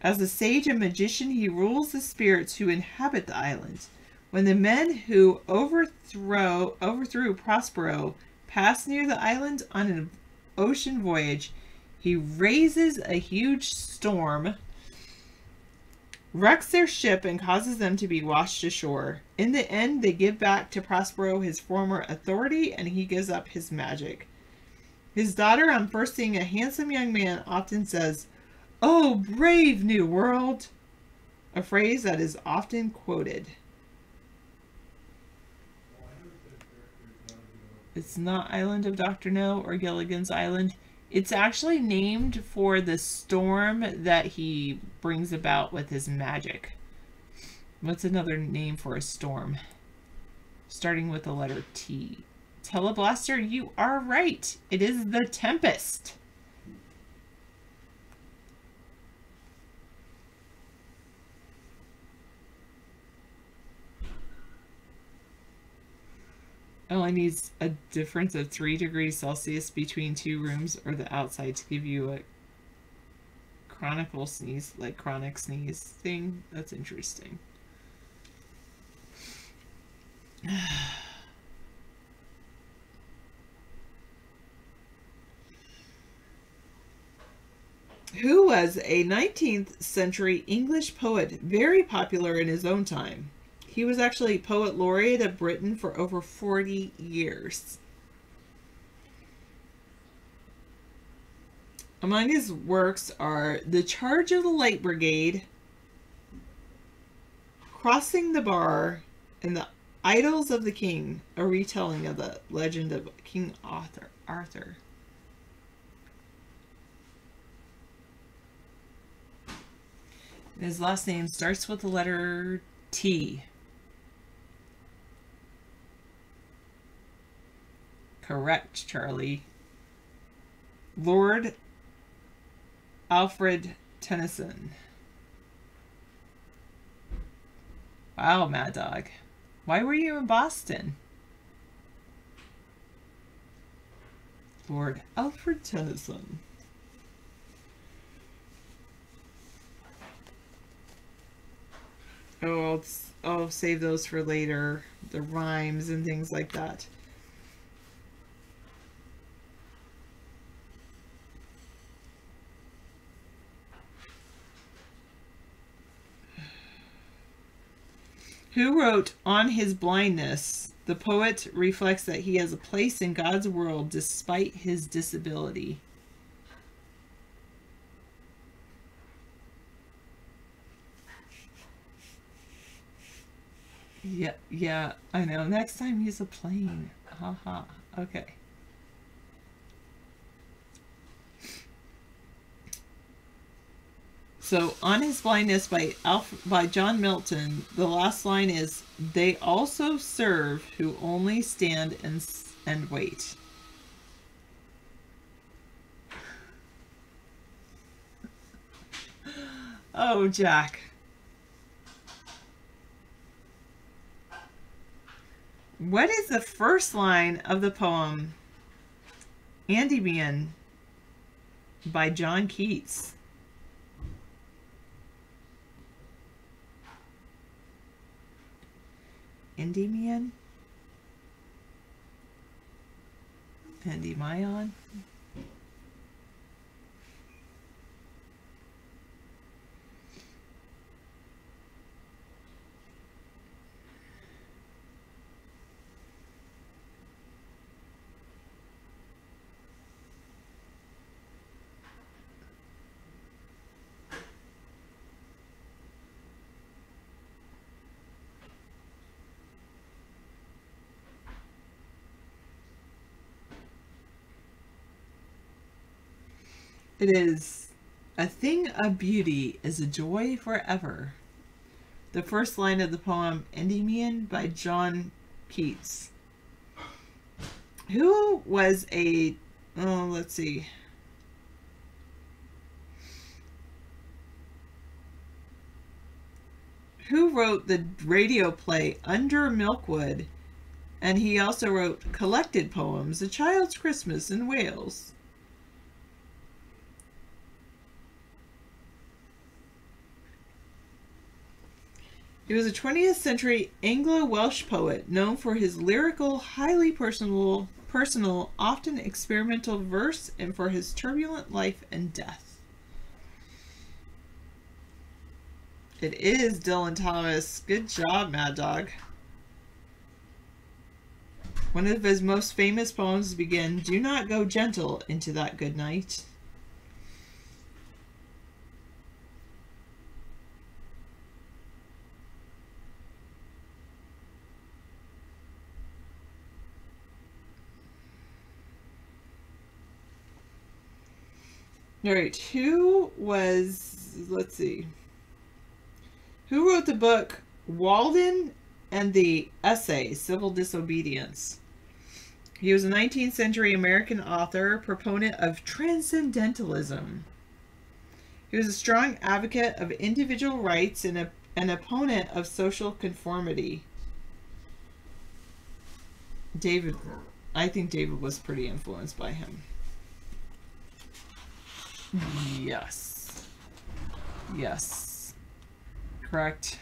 As a sage and magician, he rules the spirits who inhabit the island. When the men who overthrew Prospero pass near the island on an ocean voyage, he raises a huge storm, wrecks their ship, and causes them to be washed ashore. In the end, they give back to Prospero his former authority, and he gives up his magic. His daughter, on first seeing a handsome young man, often says, "Oh, brave new world," a phrase that is often quoted. It's not Island of Dr. No or Gilligan's Island. It's actually named for the storm that he brings about with his magic. What's another name for a storm? Starting with the letter T. Teleblaster, you are right. It is the Tempest. It only needs a difference of 3 degrees Celsius between 2 rooms or the outside to give you a chronic sneeze thing. That's interesting. Who was a 19th century English poet, very popular in his own time? He was actually Poet Laureate of Britain for over 40 years. Among his works are The Charge of the Light Brigade, Crossing the Bar, and The Idylls of the King, a retelling of the legend of King Arthur. His last name starts with the letter T. Correct, Charlie. Lord Alfred Tennyson. Wow, Mad Dog. Why were you in Boston? Lord Alfred Tennyson. Oh, I'll save those for later. The rhymes and things like that. Who wrote On His Blindness? The poet reflects that he has a place in God's world despite his disability. Yeah, I know. Next time use a plane. Haha. Okay. So, On His Blindness by John Milton, the last line is, "They also serve who only stand and wait." Oh, Jack. What is the first line of the poem Endymion by John Keats? Endymion? Endymion? It is, "A thing of beauty is a joy forever." The first line of the poem Endymion by John Keats. Who was a, oh, let's see. Who wrote the radio play Under Milkwood? And he also wrote collected poems, A Child's Christmas in Wales. He was a 20th century Anglo-Welsh poet known for his lyrical, highly personal, often experimental verse and for his turbulent life and death. It is Dylan Thomas. Good job, Mad Dog. One of his most famous poems begin, "Do not go gentle into that good night." All right, let's see. Who wrote the book Walden and the Essay, Civil Disobedience? He was a 19th century American author, proponent of transcendentalism. He was a strong advocate of individual rights and an opponent of social conformity. I think David was pretty influenced by him. Yes. Correct.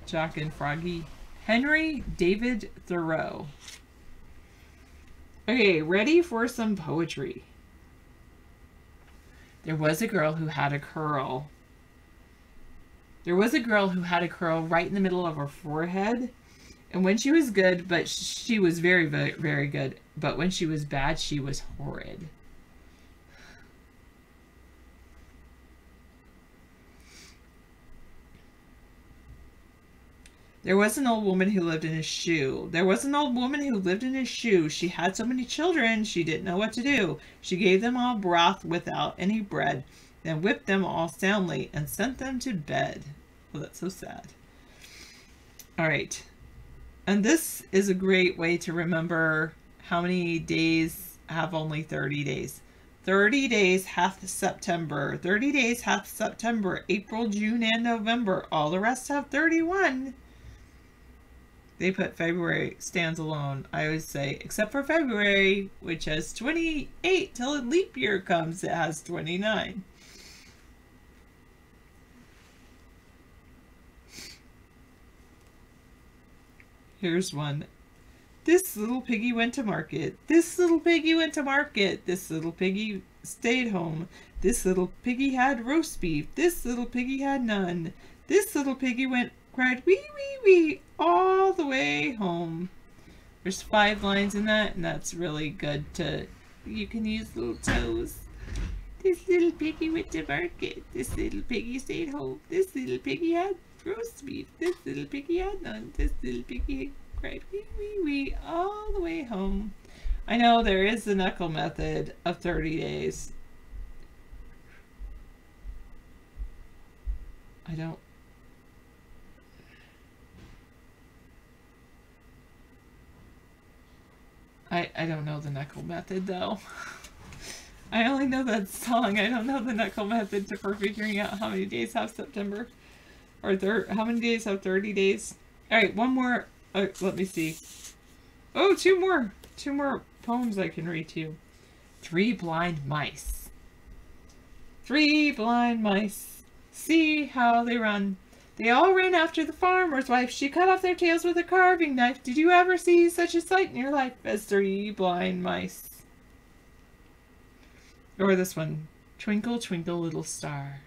Jack and Froggy. Henry David Thoreau. Okay, ready for some poetry. There was a girl who had a curl. There was a girl who had a curl right in the middle of her forehead. And when she was good, but she was very, very, very good. But when she was bad, she was horrid. There was an old woman who lived in a shoe. There was an old woman who lived in a shoe. She had so many children, she didn't know what to do. She gave them all broth without any bread, then whipped them all soundly and sent them to bed. Oh, that's so sad. All right. And this is a great way to remember how many days have only 30 days. 30 days hath September. 30 days hath September, April, June, and November. All the rest have 31. They put February stands alone. I always say, except for February, which has 28 till a leap year comes, it has 29. Here's one. This little piggy went to market. This little piggy went to market. This little piggy stayed home. This little piggy had roast beef. This little piggy had none. This little piggy cried wee wee wee all the way home. There's 5 lines in that, and that's really good to, you can use little toes. This little piggy went to market. This little piggy stayed home. This little piggy had roast beef. This little piggy had none. This little piggy cried wee wee wee all the way home. I know there is the knuckle method of 30 days. I don't know the knuckle method though. I only know that song. I don't know the knuckle method for figuring out how many days have September. Or how many days have 30 days. Alright, one more. Let me see. Oh, 2 more. 2 more poems I can read to you. 3 blind mice. 3 blind mice. See how they run. They all ran after the farmer's wife. She cut off their tails with a carving knife. Did you ever see such a sight in your life as 3 blind mice? Or this one. Twinkle, twinkle, little star.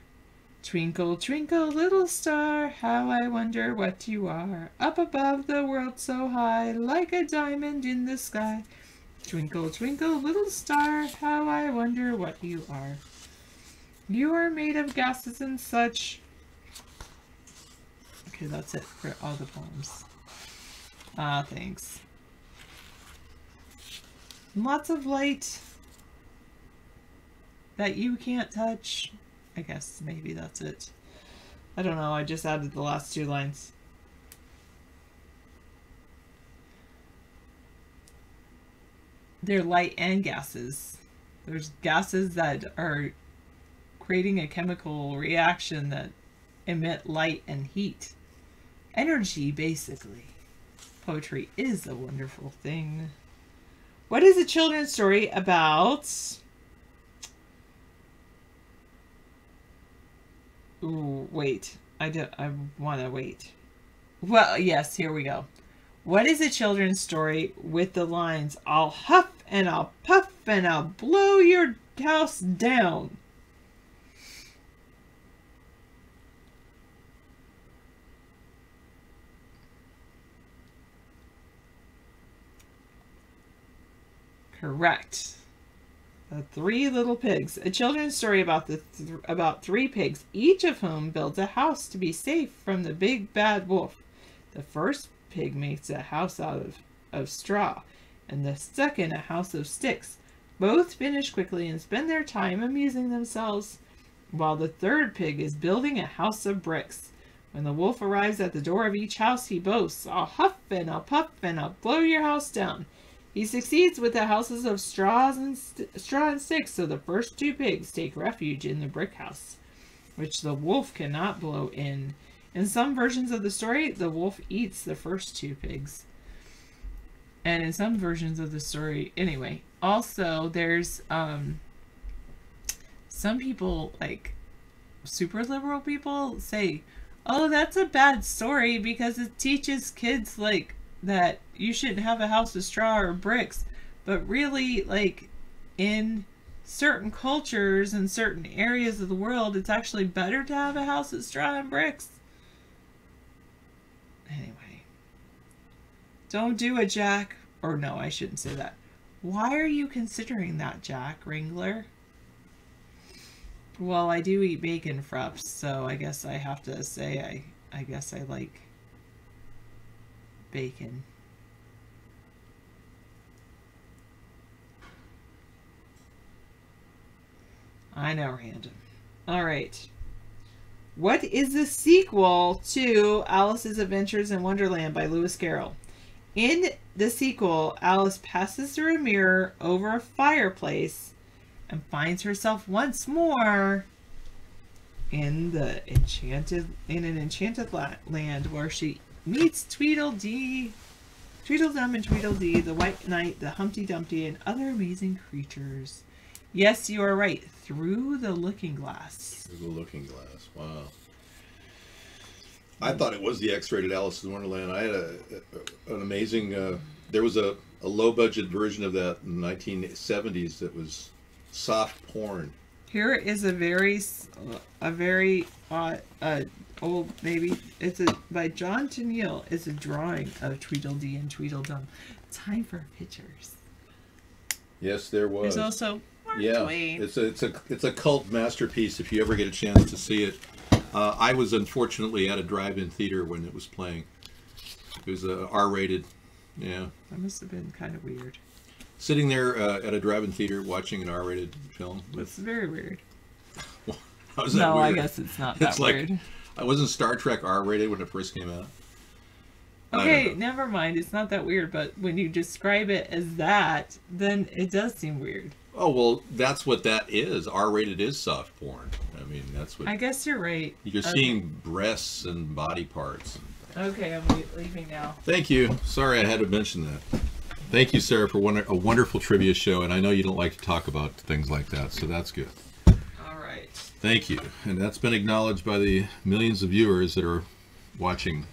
Twinkle, twinkle, little star, how I wonder what you are. Up above the world so high, like a diamond in the sky. Twinkle, twinkle, little star, how I wonder what you are. You are made of gases and such. Okay, that's it for all the poems. Thanks. Lots of light that you can't touch. I guess maybe that's it. I don't know, I just added the last 2 lines. They're light and gases. There's gases that are creating a chemical reaction that emit light and heat. Energy, basically. Poetry is a wonderful thing. What is a children's story about? Ooh, wait. I want to wait. Well, yes, here we go. What is a children's story with the lines, I'll huff and I'll puff and I'll blow your house down? Correct. The 3 Little Pigs. A children's story about about 3 pigs, each of whom builds a house to be safe from the big bad wolf. The first pig makes a house out of straw, and the second a house of sticks. Both finish quickly and spend their time amusing themselves, while the third pig is building a house of bricks. When the wolf arrives at the door of each house, he boasts, I'll huff and I'll puff and I'll blow your house down. He succeeds with the houses of straw and sticks, so the first 2 pigs take refuge in the brick house, which the wolf cannot blow in. In some versions of the story, the wolf eats the first 2 pigs. And in some versions of the story, anyway. Also, there's some people, like super liberal people, say, oh, that's a bad story because it teaches kids, like, that you shouldn't have a house of straw or bricks. But really, like, in certain cultures and certain areas of the world, it's actually better to have a house of straw and bricks. Anyway. Don't do it, Jack. Or no, I shouldn't say that. Why are you considering that, Jack Wrangler? Well, I do eat bacon frups, so I guess I have to say I guess I like bacon. I know, random. Alright. What is the sequel to Alice's Adventures in Wonderland by Lewis Carroll? In the sequel, Alice passes through a mirror over a fireplace and finds herself once more in an enchanted land where she meets Tweedledum and Tweedledee, the White Knight, the Humpty Dumpty, and other amazing creatures. Yes, you are right. Through the Looking Glass. Through the Looking Glass. Wow. I thought it was the X-rated Alice in Wonderland. I had an amazing. There was a low-budget version of that in the 1970s that was soft porn. Here is a very old, maybe it's by John Tenniel. It's a drawing of Tweedledee and Tweedledum. Time for pictures. Yes, there was. There's also Mark Twain. It's a cult masterpiece. If you ever get a chance to see it, I was unfortunately at a drive-in theater when it was playing. It was R-rated. Yeah. That must have been kind of weird. Sitting there at a drive-in theater watching an R-rated film. It's very weird. How is that weird? I guess it's not that weird. I wasn't Star Trek R-rated when it first came out. Okay, never mind. It's not that weird, but when you describe it as that, then it does seem weird. Oh, well, that's what that is. R-rated is soft porn. I mean, that's what... I guess you're right. You're seeing breasts and body parts. Okay, I'm leaving now. Thank you. Sorry I had to mention that. Thank you, Sarah, for a wonderful trivia show, and I know you don't like to talk about things like that, so that's good. All right. Thank you. And that's been acknowledged by the millions of viewers that are watching,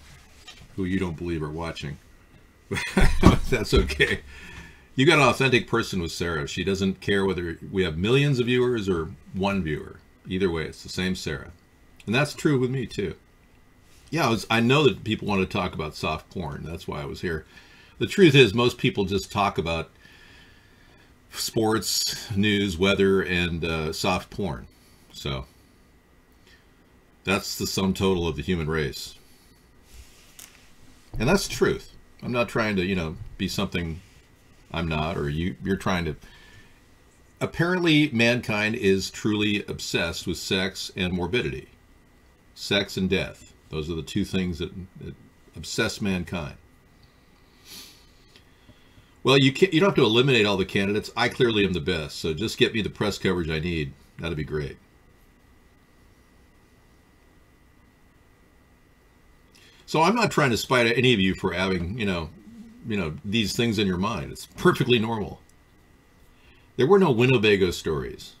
who you don't believe are watching. That's okay. You got an authentic person with Sarah. She doesn't care whether we have millions of viewers or one viewer. Either way, it's the same Sarah. And that's true with me, too. Yeah, I know that people want to talk about soft porn. That's why I was here. The truth is, most people just talk about sports, news, weather, and soft porn. So that's the sum total of the human race. And that's the truth. I'm not trying to, be something I'm not, or you're trying to. Apparently, mankind is truly obsessed with sex and morbidity. Sex and death. Those are the two things that obsess mankind. Well, you don't have to eliminate all the candidates. I clearly am the best, so just get me the press coverage I need. That'd be great. So I'm not trying to spite any of you for having, these things in your mind. It's perfectly normal. There were no Winnebago stories.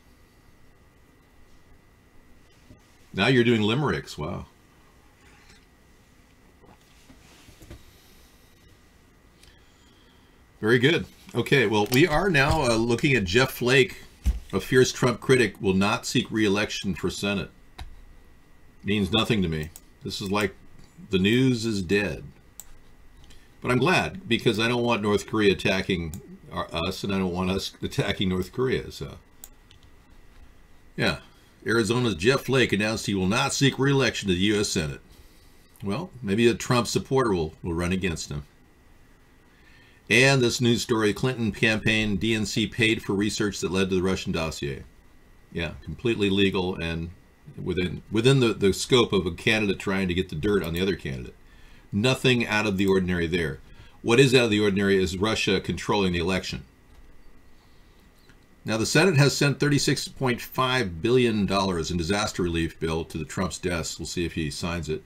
Now you're doing limericks. Wow. Very good. Okay, well, we are now looking at Jeff Flake, a fierce Trump critic, will not seek re-election for Senate. Means nothing to me. This is like the news is dead. But I'm glad, because I don't want North Korea attacking us, and I don't want us attacking North Korea. So, yeah. Arizona's Jeff Flake announced he will not seek re-election to the U.S. Senate. Well, maybe a Trump supporter will run against him. And this news story, Clinton campaign, DNC paid for research that led to the Russian dossier. Yeah, completely legal and within the scope of a candidate trying to get the dirt on the other candidate. Nothing out of the ordinary there. What is out of the ordinary is Russia controlling the election. Now, the Senate has sent $36.5 billion in disaster relief bill to the Trump's desk. We'll see if he signs it.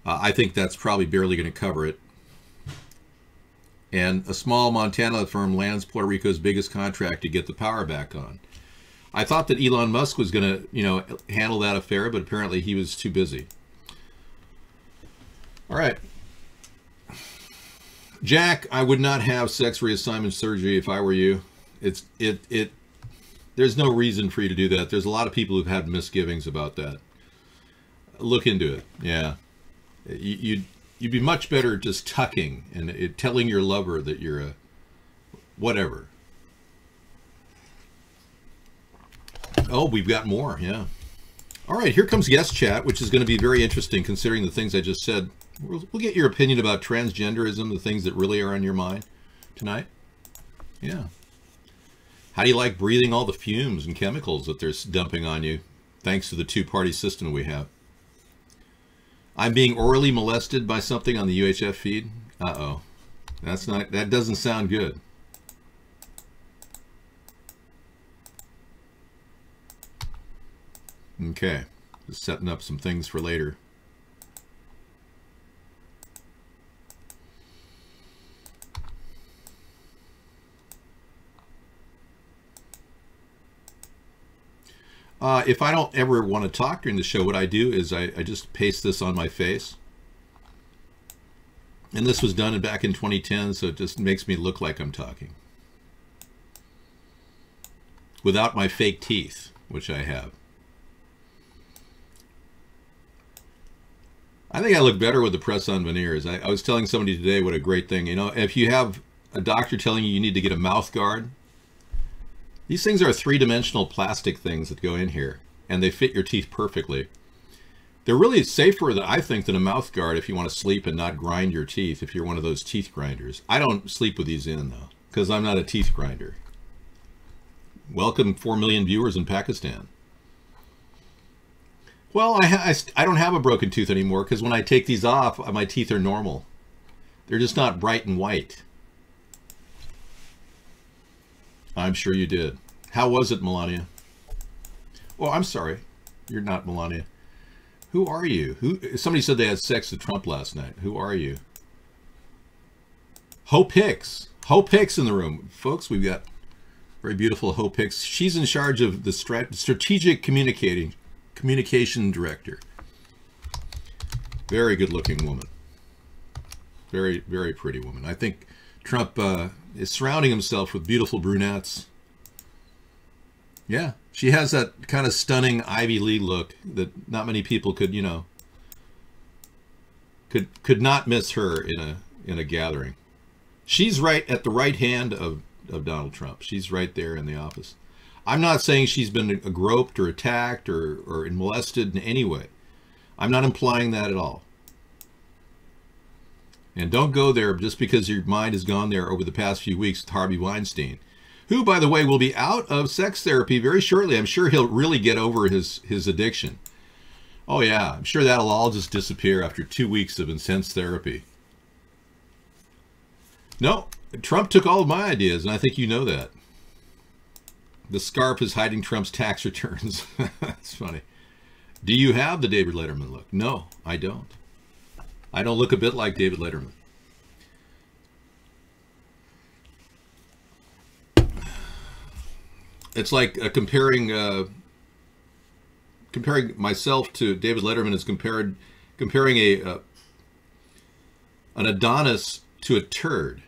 I think that's probably barely going to cover it. And a small Montana firm lands Puerto Rico's biggest contract to get the power back on. I thought that Elon Musk was going to, handle that affair, but apparently he was too busy. All right. Jack, I would not have sex reassignment surgery if I were you. There's no reason for you to do that. There's a lot of people who've had misgivings about that. Look into it. Yeah. You'd be much better just tucking and telling your lover that you're a whatever. Oh, we've got more. Yeah. All right. Here comes guest chat, which is going to be very interesting considering the things I just said. We'll get your opinion about transgenderism, the things that really are on your mind tonight. Yeah. How do you like breathing all the fumes and chemicals that they're dumping on you thanks to the two-party system we have? I'm being orally molested by something on the UHF feed. Uh-oh. That doesn't sound good. Okay. Just setting up some things for later. If I don't ever want to talk during the show, what I do is I just paste this on my face And this was done back in 2010, so it just makes me look like I'm talking. Without my fake teeth, which I have. I think I look better with the press-on veneers. I was telling somebody today what a great thing. You know, if you have a doctor telling you need to get a mouth guard, these things are three-dimensional plastic things that go in here, and they fit your teeth perfectly. They're really safer, I think, than a mouth guard if you want to sleep and not grind your teeth, if you're one of those teeth grinders. I don't sleep with these in, though, because I'm not a teeth grinder. Welcome 4 million viewers in Pakistan. Well, I don't have a broken tooth anymore, because when I take these off, my teeth are normal. They're just not bright and white. I'm sure you did. How was it, Melania? Oh, I'm sorry. You're not Melania. Who are you? Somebody said they had sex with Trump last night. Who are you? Hope Hicks. Hope Hicks in the room. Folks, we've got very beautiful Hope Hicks. She's in charge of the strategic communication director. Very good looking woman. Very, very pretty woman. I think Trump is surrounding himself with beautiful brunettes. Yeah, she has that kind of stunning Ivy League look that not many people could, you know, could not miss her in a gathering. She's right at the right hand of Donald Trump. She's right there in the office. I'm not saying she's been groped or attacked or molested in any way. I'm not implying that at all. And don't go there just because your mind has gone there over the past few weeks with Harvey Weinstein, who, by the way, will be out of sex therapy very shortly. I'm sure he'll really get over his addiction. Oh, yeah, I'm sure that'll all just disappear after 2 weeks of intense therapy. No, Trump took all of my ideas, and I think you know that. The scarf is hiding Trump's tax returns. That's funny. Do you have the David Letterman look? No, I don't. I don't look a bit like David Letterman. It's like comparing myself to David Letterman is comparing an Adonis to a turd.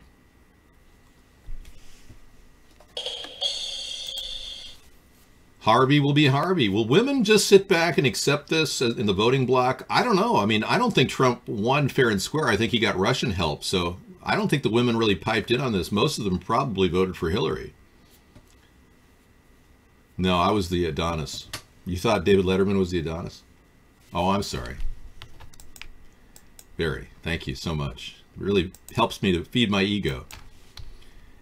Harvey will be Harvey. Will women just sit back and accept this in the voting bloc? I don't know. I mean, I don't think Trump won fair and square. I think he got Russian help. So I don't think the women really piped in on this. Most of them probably voted for Hillary. No, I was the Adonis. You thought David Letterman was the Adonis? Oh, I'm sorry. Barry, thank you so much. It really helps me to feed my ego.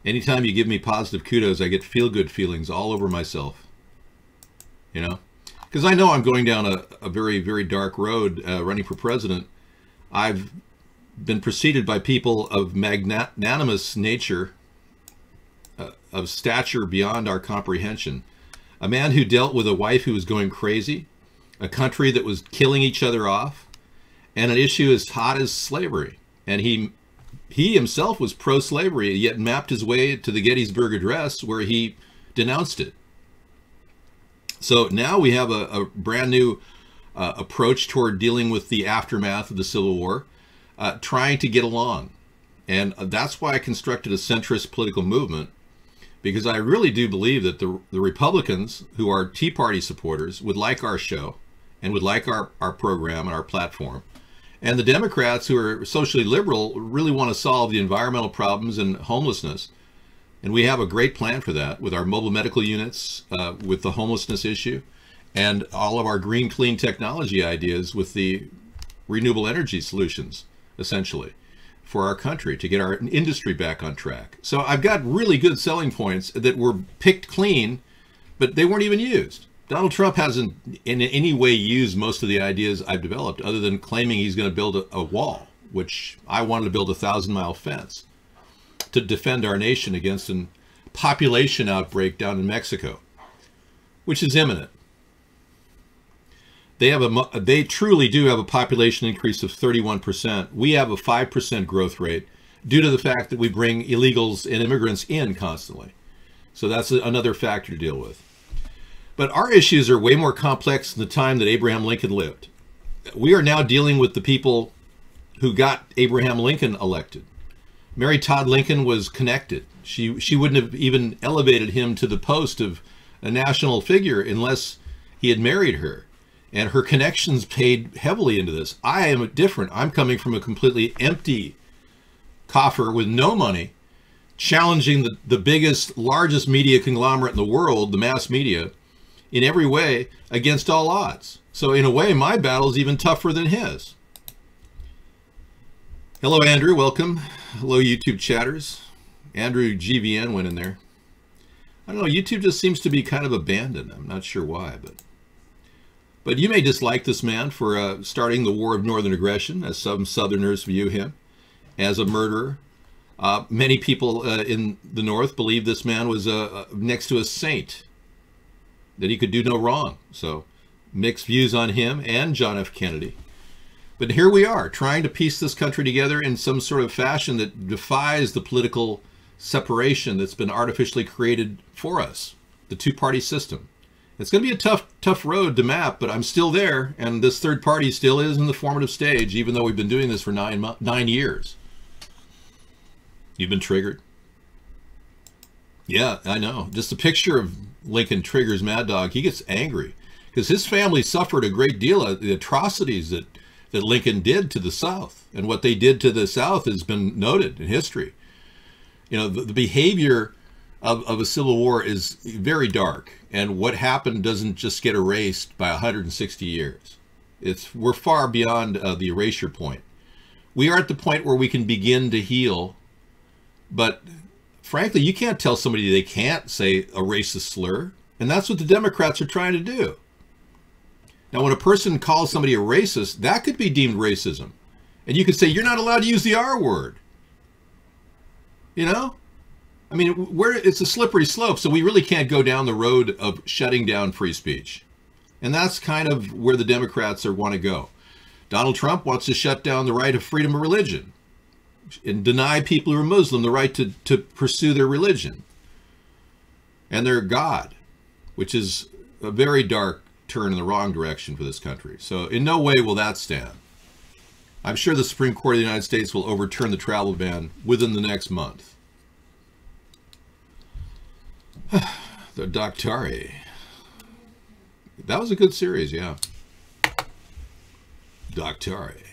Anytime you give me positive kudos, I get feel-good feelings all over myself. You know? Because I know I'm going down a very, very dark road running for president. I've been preceded by people of magnanimous nature, of stature beyond our comprehension. A man who dealt with a wife who was going crazy, a country that was killing each other off, and an issue as hot as slavery. And he himself was pro-slavery, yet mapped his way to the Gettysburg Address where he denounced it. So now we have a brand new approach toward dealing with the aftermath of the Civil War, trying to get along. And that's why I constructed a centrist political movement, because I really do believe that the Republicans, who are Tea Party supporters, would like our show and would like our program and our platform. And the Democrats, who are socially liberal, really want to solve the environmental problems and homelessness. And we have a great plan for that with our mobile medical units, with the homelessness issue, and all of our green, clean technology ideas with the renewable energy solutions, essentially, for our country to get our industry back on track. So I've got really good selling points that were picked clean, but they weren't even used. Donald Trump hasn't in any way used most of the ideas I've developed, other than claiming he's going to build a wall, which I wanted to build a 1,000-mile fence to defend our nation against a population outbreak down in Mexico, which is imminent. They truly do have a population increase of 31%. We have a 5% growth rate due to the fact that we bring illegals and immigrants in constantly. So that's another factor to deal with. But our issues are way more complex than the time that Abraham Lincoln lived. We are now dealing with the people who got Abraham Lincoln elected. Mary Todd Lincoln was connected. She wouldn't have even elevated him to the post of a national figure unless he had married her. And her connections paid heavily into this. I am different. I'm coming from a completely empty coffer with no money, challenging the biggest, largest media conglomerate in the world, the mass media, in every way against all odds. So in a way, my battle is even tougher than his. Hello, Andrew. Welcome. Hello, YouTube chatters. Andrew GVN went in there. I don't know. YouTube just seems to be kind of abandoned. I'm not sure why, but you may dislike this man for starting the War of Northern Aggression, as some Southerners view him, as a murderer. Many people in the North believe this man was next to a saint, that he could do no wrong. So mixed views on him and John F. Kennedy. But here we are, trying to piece this country together in some sort of fashion that defies the political separation that's been artificially created for us, the two-party system. It's going to be a tough road to map, but I'm still there, and this third party still is in the formative stage, even though we've been doing this for 9 years. You've been triggered? Yeah, I know. Just a picture of Lincoln triggers Mad Dog. He gets angry because his family suffered a great deal of the atrocities that Lincoln did to the South, and what they did to the South has been noted in history. You know, the behavior of a civil war is very dark, and what happened doesn't just get erased by 160 years. We're far beyond the erasure point. We are at the point where we can begin to heal, but frankly, you can't tell somebody they can't say a racist slur, and that's what the Democrats are trying to do. Now, when a person calls somebody a racist, that could be deemed racism, and you could say, you're not allowed to use the R word. You know? I mean, it's a slippery slope, so we really can't go down the road of shutting down free speech. And that's kind of where the Democrats want to go. Donald Trump wants to shut down the right of freedom of religion and deny people who are Muslim the right to pursue their religion and their God, which is a very dark turn in the wrong direction for this country. So in no way will that stand. I'm sure the Supreme Court of the United States will overturn the travel ban within the next month. The Doctari. That was a good series, yeah. Doctari.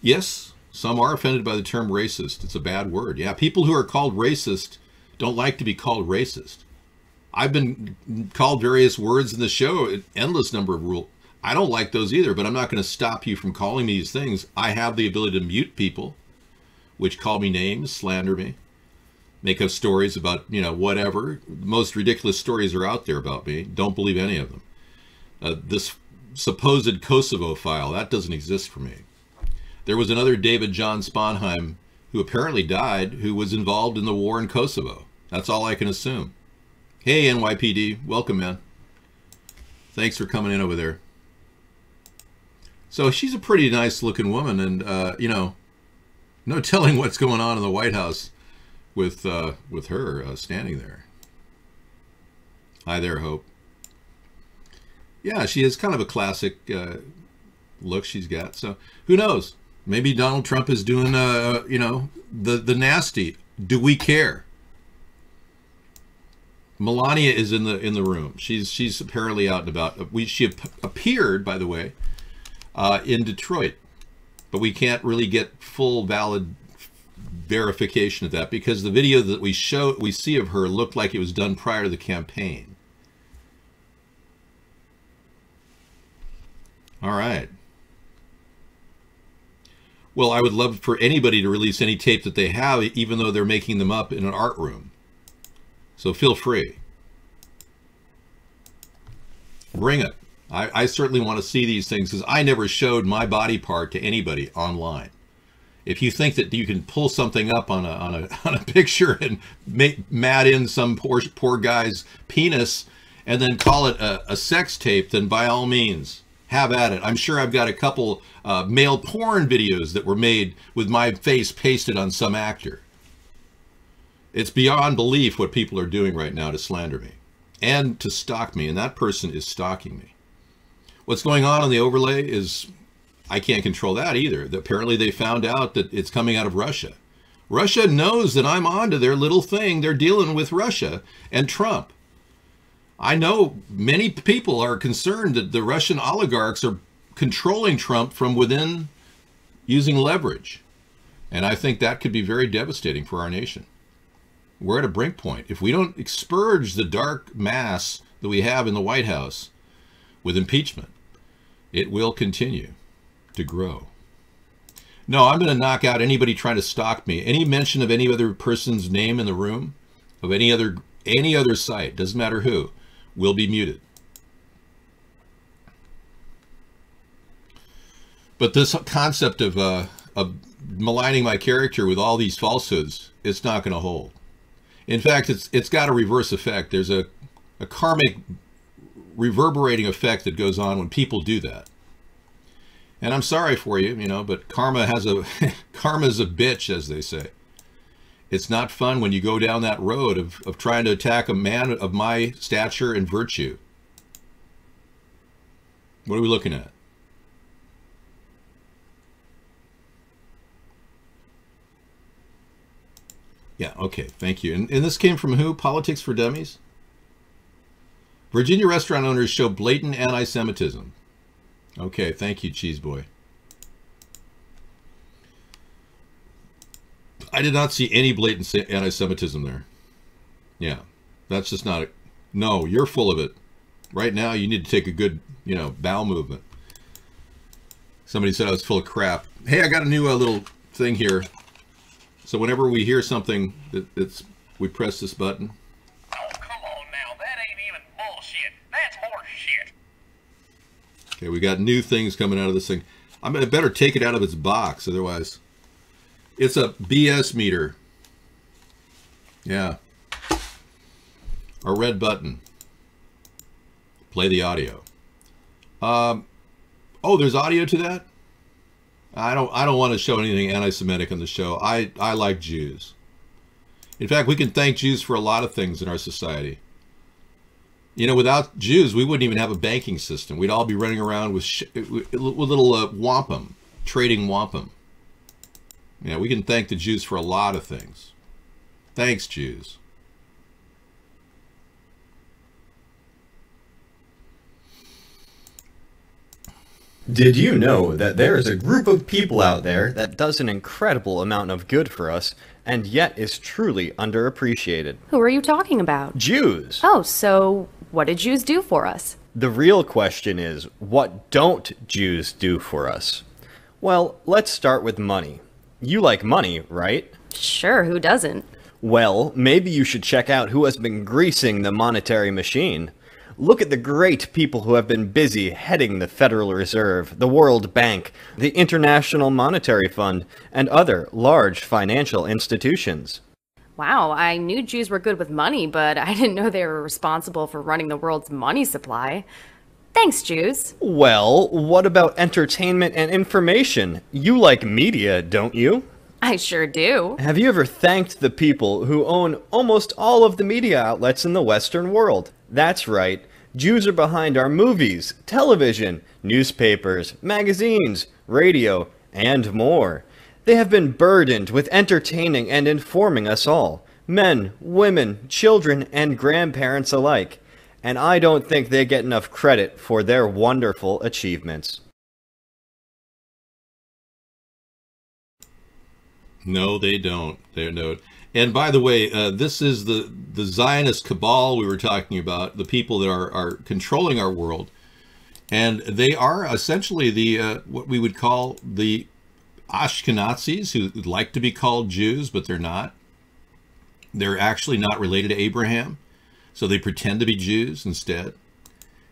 Yes, some are offended by the term racist. It's a bad word. Yeah, people who are called racist don't like to be called racist. I've been called various words in the show, an endless number of rules. I don't like those either, but I'm not going to stop you from calling me these things. I have the ability to mute people, which call me names, slander me, make up stories about, you know, whatever. The most ridiculous stories are out there about me. Don't believe any of them. This supposed Kosovo file, that doesn't exist for me. There was another David John Sponheim who apparently died, who was involved in the war in Kosovo. That's all I can assume. Hey, NYPD. Welcome, man. Thanks for coming in over there. So she's a pretty nice looking woman, and, you know, no telling what's going on in the White House with her standing there. Hi there, Hope. Yeah, she is kind of a classic look she's got. So who knows? Maybe Donald Trump is doing, you know, the nasty. Do we care? Melania is in the room. She's apparently out and about. She appeared, by the way, in Detroit, but we can't really get full valid verification of that because the video that we see of her looked like it was done prior to the campaign. All right. Well, I would love for anybody to release any tape that they have, even though they're making them up in an art room. So feel free. Bring it. I certainly want to see these things because I never showed my body part to anybody online. If you think that you can pull something up on a picture and mad in some poor guy's penis and then call it a sex tape, then by all means, have at it. I'm sure I've got a couple male porn videos that were made with my face pasted on some actor. It's beyond belief what people are doing right now to slander me and to stalk me, and that person is stalking me. What's going on the overlay is, I can't control that either. Apparently they found out that it's coming out of Russia. Russia knows that I'm onto their little thing. They're dealing with Russia and Trump. I know many people are concerned that the Russian oligarchs are controlling Trump from within using leverage. And I think that could be very devastating for our nation. We're at a brink point. If we don't expurge the dark mass that we have in the White House with impeachment, it will continue to grow. No, I'm going to knock out anybody trying to stalk me. Any mention of any other person's name in the room, of any other site, doesn't matter who, will be muted. But this concept of maligning my character with all these falsehoods, it's not going to hold. In fact, it's got a reverse effect. There's a karmic reverberating effect that goes on when people do that. And I'm sorry for you, but karma's a bitch, as they say. It's not fun when you go down that road of trying to attack a man of my stature and virtue. What are we looking at? Yeah, okay, thank you. And this came from who? Politics for Dummies? Virginia restaurant owners show blatant anti-Semitism. Okay, thank you, Cheese Boy. I did not see any blatant anti-Semitism there. Yeah, that's just not it. No, you're full of it. Right now, you need to take a good, bowel movement. Somebody said I was full of crap. Hey, I got a new little thing here. So whenever we hear something, we press this button. Oh, come on now. That ain't even bullshit. That's horse shit. Okay, we got new things coming out of this thing. I better take it out of its box, otherwise. It's a BS meter. Yeah. A red button. Play the audio. Oh, there's audio to that? I don't want to show anything anti-Semitic on the show. I like Jews. In fact, we can thank Jews for a lot of things in our society. Without Jews, we wouldn't even have a banking system. We'd all be running around with little wampum, trading wampum. Yeah, we can thank the Jews for a lot of things. Thanks, Jews. Did you know that there is a group of people out there that does an incredible amount of good for us, and yet is truly underappreciated? Who are you talking about? Jews! Oh, so what did Jews do for us? The real question is, what don't Jews do for us? Well, let's start with money. You like money, right? Sure, who doesn't? Well, maybe you should check out who has been greasing the monetary machine. Look at the great people who have been busy heading the Federal Reserve, the World Bank, the International Monetary Fund, and other large financial institutions. Wow, I knew Jews were good with money, but I didn't know they were responsible for running the world's money supply. Thanks, Jews. Well, what about entertainment and information? You like media, don't you? I sure do. Have you ever thanked the people who own almost all of the media outlets in the Western world? That's right. Jews are behind our movies, television, newspapers, magazines, radio, and more. They have been burdened with entertaining and informing us all, men, women, children, and grandparents alike. And I don't think they get enough credit for their wonderful achievements. No, they don't. They don't. And by the way, this is the Zionist cabal we were talking about, the people that are controlling our world. And they are essentially the what we would call the Ashkenazis, who like to be called Jews, but they're not. They're actually not related to Abraham, so they pretend to be Jews instead.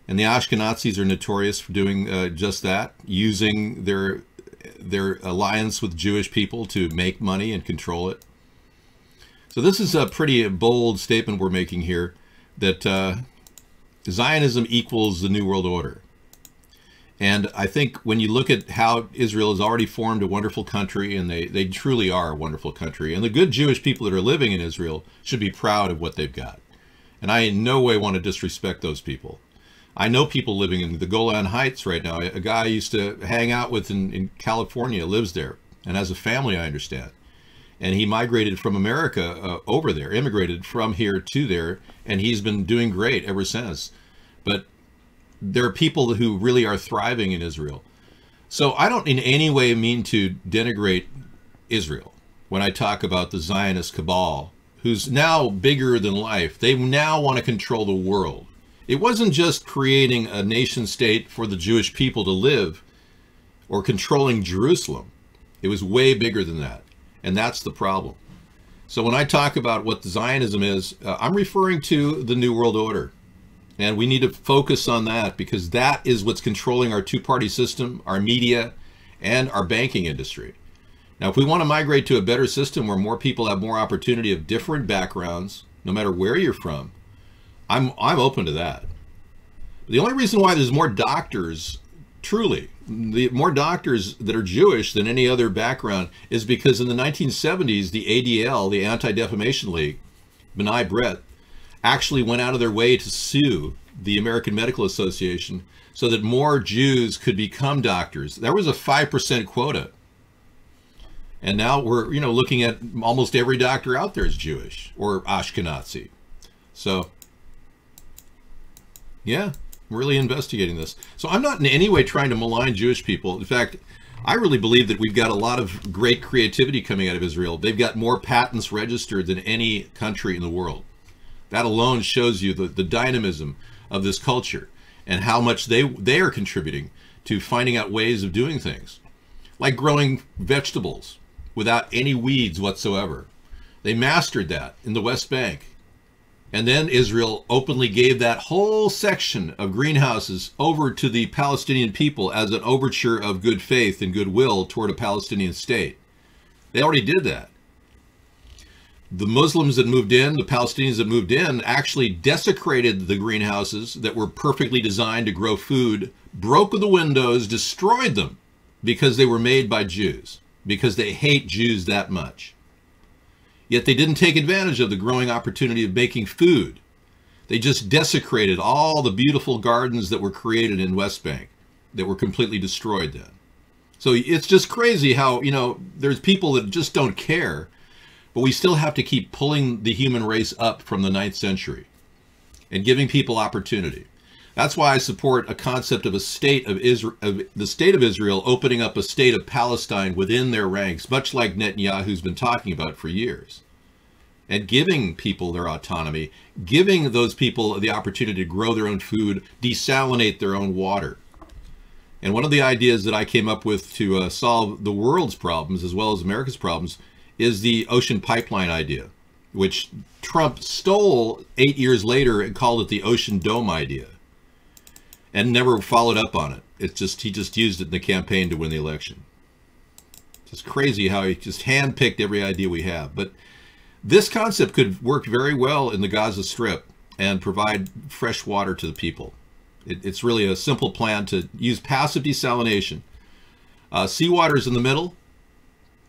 And the Ashkenazis are notorious for doing just that, using their alliance with Jewish people to make money and control it. So this is a pretty bold statement we're making here, that Zionism equals the New World Order. And I think when you look at how Israel has already formed a wonderful country, and they truly are a wonderful country, and the good Jewish people that are living in Israel should be proud of what they've got. And I in no way want to disrespect those people. I know people living in the Golan Heights right now. A guy I used to hang out with in California lives there and has a family, I understand. And he migrated from America over there, immigrated from here to there, and he's been doing great ever since. But there are people who really are thriving in Israel. So I don't in any way mean to denigrate Israel when I talk about the Zionist cabal, who's now bigger than life. They now want to control the world. It wasn't just creating a nation state for the Jewish people to live or controlling Jerusalem. It was way bigger than that. And that's the problem. So when I talk about what Zionism is, I'm referring to the New World Order. And we need to focus on that because that is what's controlling our two-party system, our media, and our banking industry. Now, if we want to migrate to a better system where more people have more opportunity of different backgrounds, no matter where you're from, I'm open to that. The only reason why there's more doctors, truly, more doctors that are Jewish than any other background is because in the 1970s, the ADL, the Anti-Defamation League, B'nai B'rith, actually went out of their way to sue the American Medical Association so that more Jews could become doctors. There was a 5% quota. And now we're, looking at almost every doctor out there is Jewish or Ashkenazi. So, yeah, I'm really investigating this. So I'm not in any way trying to malign Jewish people. In fact, I really believe that we've got a lot of great creativity coming out of Israel. They've got more patents registered than any country in the world. That alone shows you the dynamism of this culture and how much they are contributing to finding out ways of doing things, like growing vegetables without any weeds whatsoever. They mastered that in the West Bank. And then Israel openly gave that whole section of greenhouses over to the Palestinian people as an overture of good faith and goodwill toward a Palestinian state. They already did that. The Muslims that moved in, the Palestinians that moved in, actually desecrated the greenhouses that were perfectly designed to grow food, broke the windows, destroyed them because they were made by Jews, because they hate Jews that much. Yet they didn't take advantage of the growing opportunity of making food. They just desecrated all the beautiful gardens that were created in West Bank that were completely destroyed then. So it's just crazy how, there's people that just don't care, but we still have to keep pulling the human race up from the 9th century and giving people opportunity. That's why I support a concept of a state of Israel, the state of Israel opening up a state of Palestine within their ranks, much like Netanyahu's been talking about for years, and giving people their autonomy, giving those people the opportunity to grow their own food, desalinate their own water. And one of the ideas that I came up with to solve the world's problems as well as America's problems is the ocean pipeline idea, which Trump stole 8 years later and called it the ocean dome idea, and never followed up on it. He just used it in the campaign to win the election. It's just crazy how he just handpicked every idea we have. But this concept could work very well in the Gaza Strip and provide fresh water to the people. It's really a simple plan to use passive desalination. Seawater is in the middle,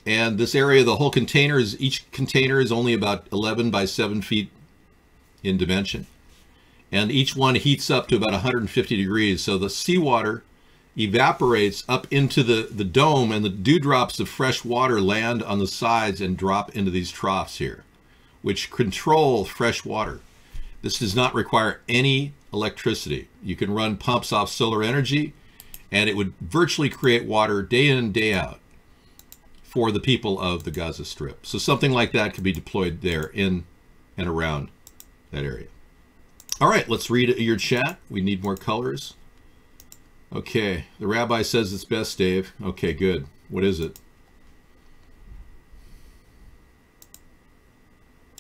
and this area, the whole container each container is only about 11 by 7 feet in dimension. And each one heats up to about 150 degrees. So the seawater evaporates up into the dome, and the dewdrops of fresh water land on the sides and drop into these troughs here, which control fresh water. This does not require any electricity. You can run pumps off solar energy, and it would virtually create water day in and day out for the people of the Gaza Strip. So something like that could be deployed there in and around that area. All right, let's read your chat. We need more colors. Okay, the rabbi says it's best, Dave. Okay, good. What is it?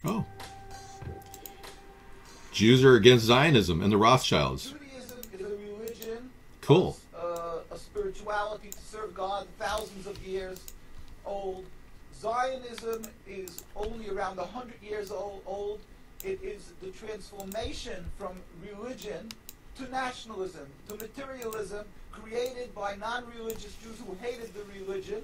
Oh. Jews are against Zionism and the Rothschilds. Judaism is a religion. Cool. A spirituality to serve God thousands of years old. Zionism is only around 100 years old. It is the transformation from religion to nationalism, to materialism, created by non-religious Jews who hated the religion,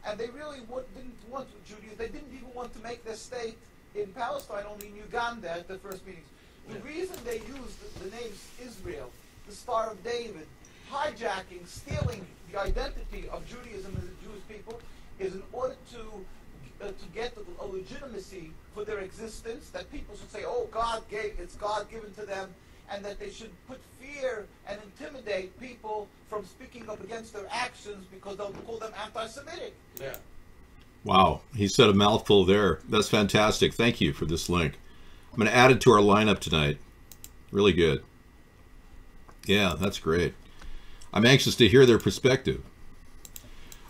and they really didn't want Judaism. They didn't even want to make their state in Palestine, only in Uganda at the first meetings. The reason they used the name Israel the Star of David. Hijacking, stealing the identity of Judaism and the Jewish people is in order to get a legitimacy for their existence, that people should say, oh, it's God given to them, and that they should put fear and intimidate people from speaking up against their actions because they'll call them anti-Semitic. Yeah. Wow, he said a mouthful there. That's fantastic. Thank you for this link. I'm going to add it to our lineup tonight. Really good. Yeah, that's great. I'm anxious to hear their perspective.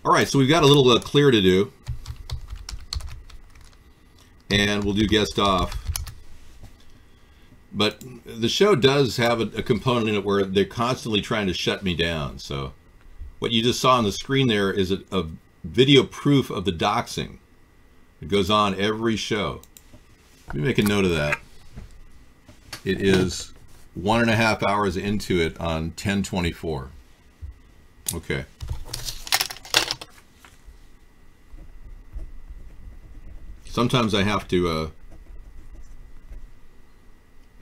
All right, so we've got a little clear to do. And we'll do guest off. But the show does have a component in it where they're constantly trying to shut me down. So what you just saw on the screen there is a video proof of the doxing. It goes on every show. Let me make a note of that. It is 1.5 hours into it on 10/24. Okay. Sometimes I have to,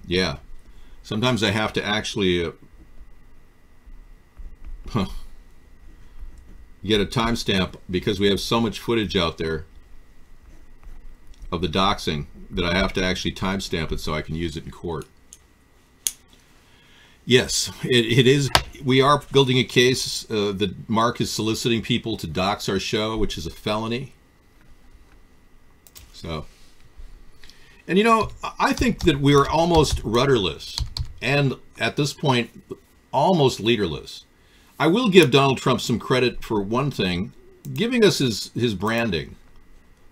yeah. Sometimes I have to actually get a timestamp because we have so much footage out there of the doxing that I have to actually timestamp it so I can use it in court. Yes, it is. We are building a case that Mark is soliciting people to dox our show, which is a felony. So, and you know, I think that we're almost rudderless and at this point, almost leaderless. I will give Donald Trump some credit for one thing, giving us his branding.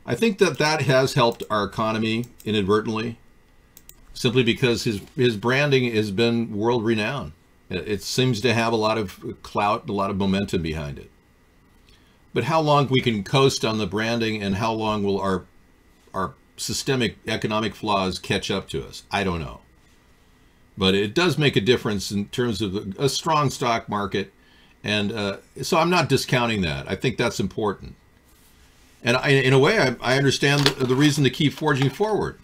I think that has helped our economy inadvertently, simply because his branding has been world renowned. It seems to have a lot of clout, a lot of momentum behind it. But how long we can coast on the branding and how long will our systemic economic flaws catch up to us? I don't know. But it does make a difference in terms of a strong stock market. And so I'm not discounting that. I think that's important. And in a way, I understand the reason to keep forging forward.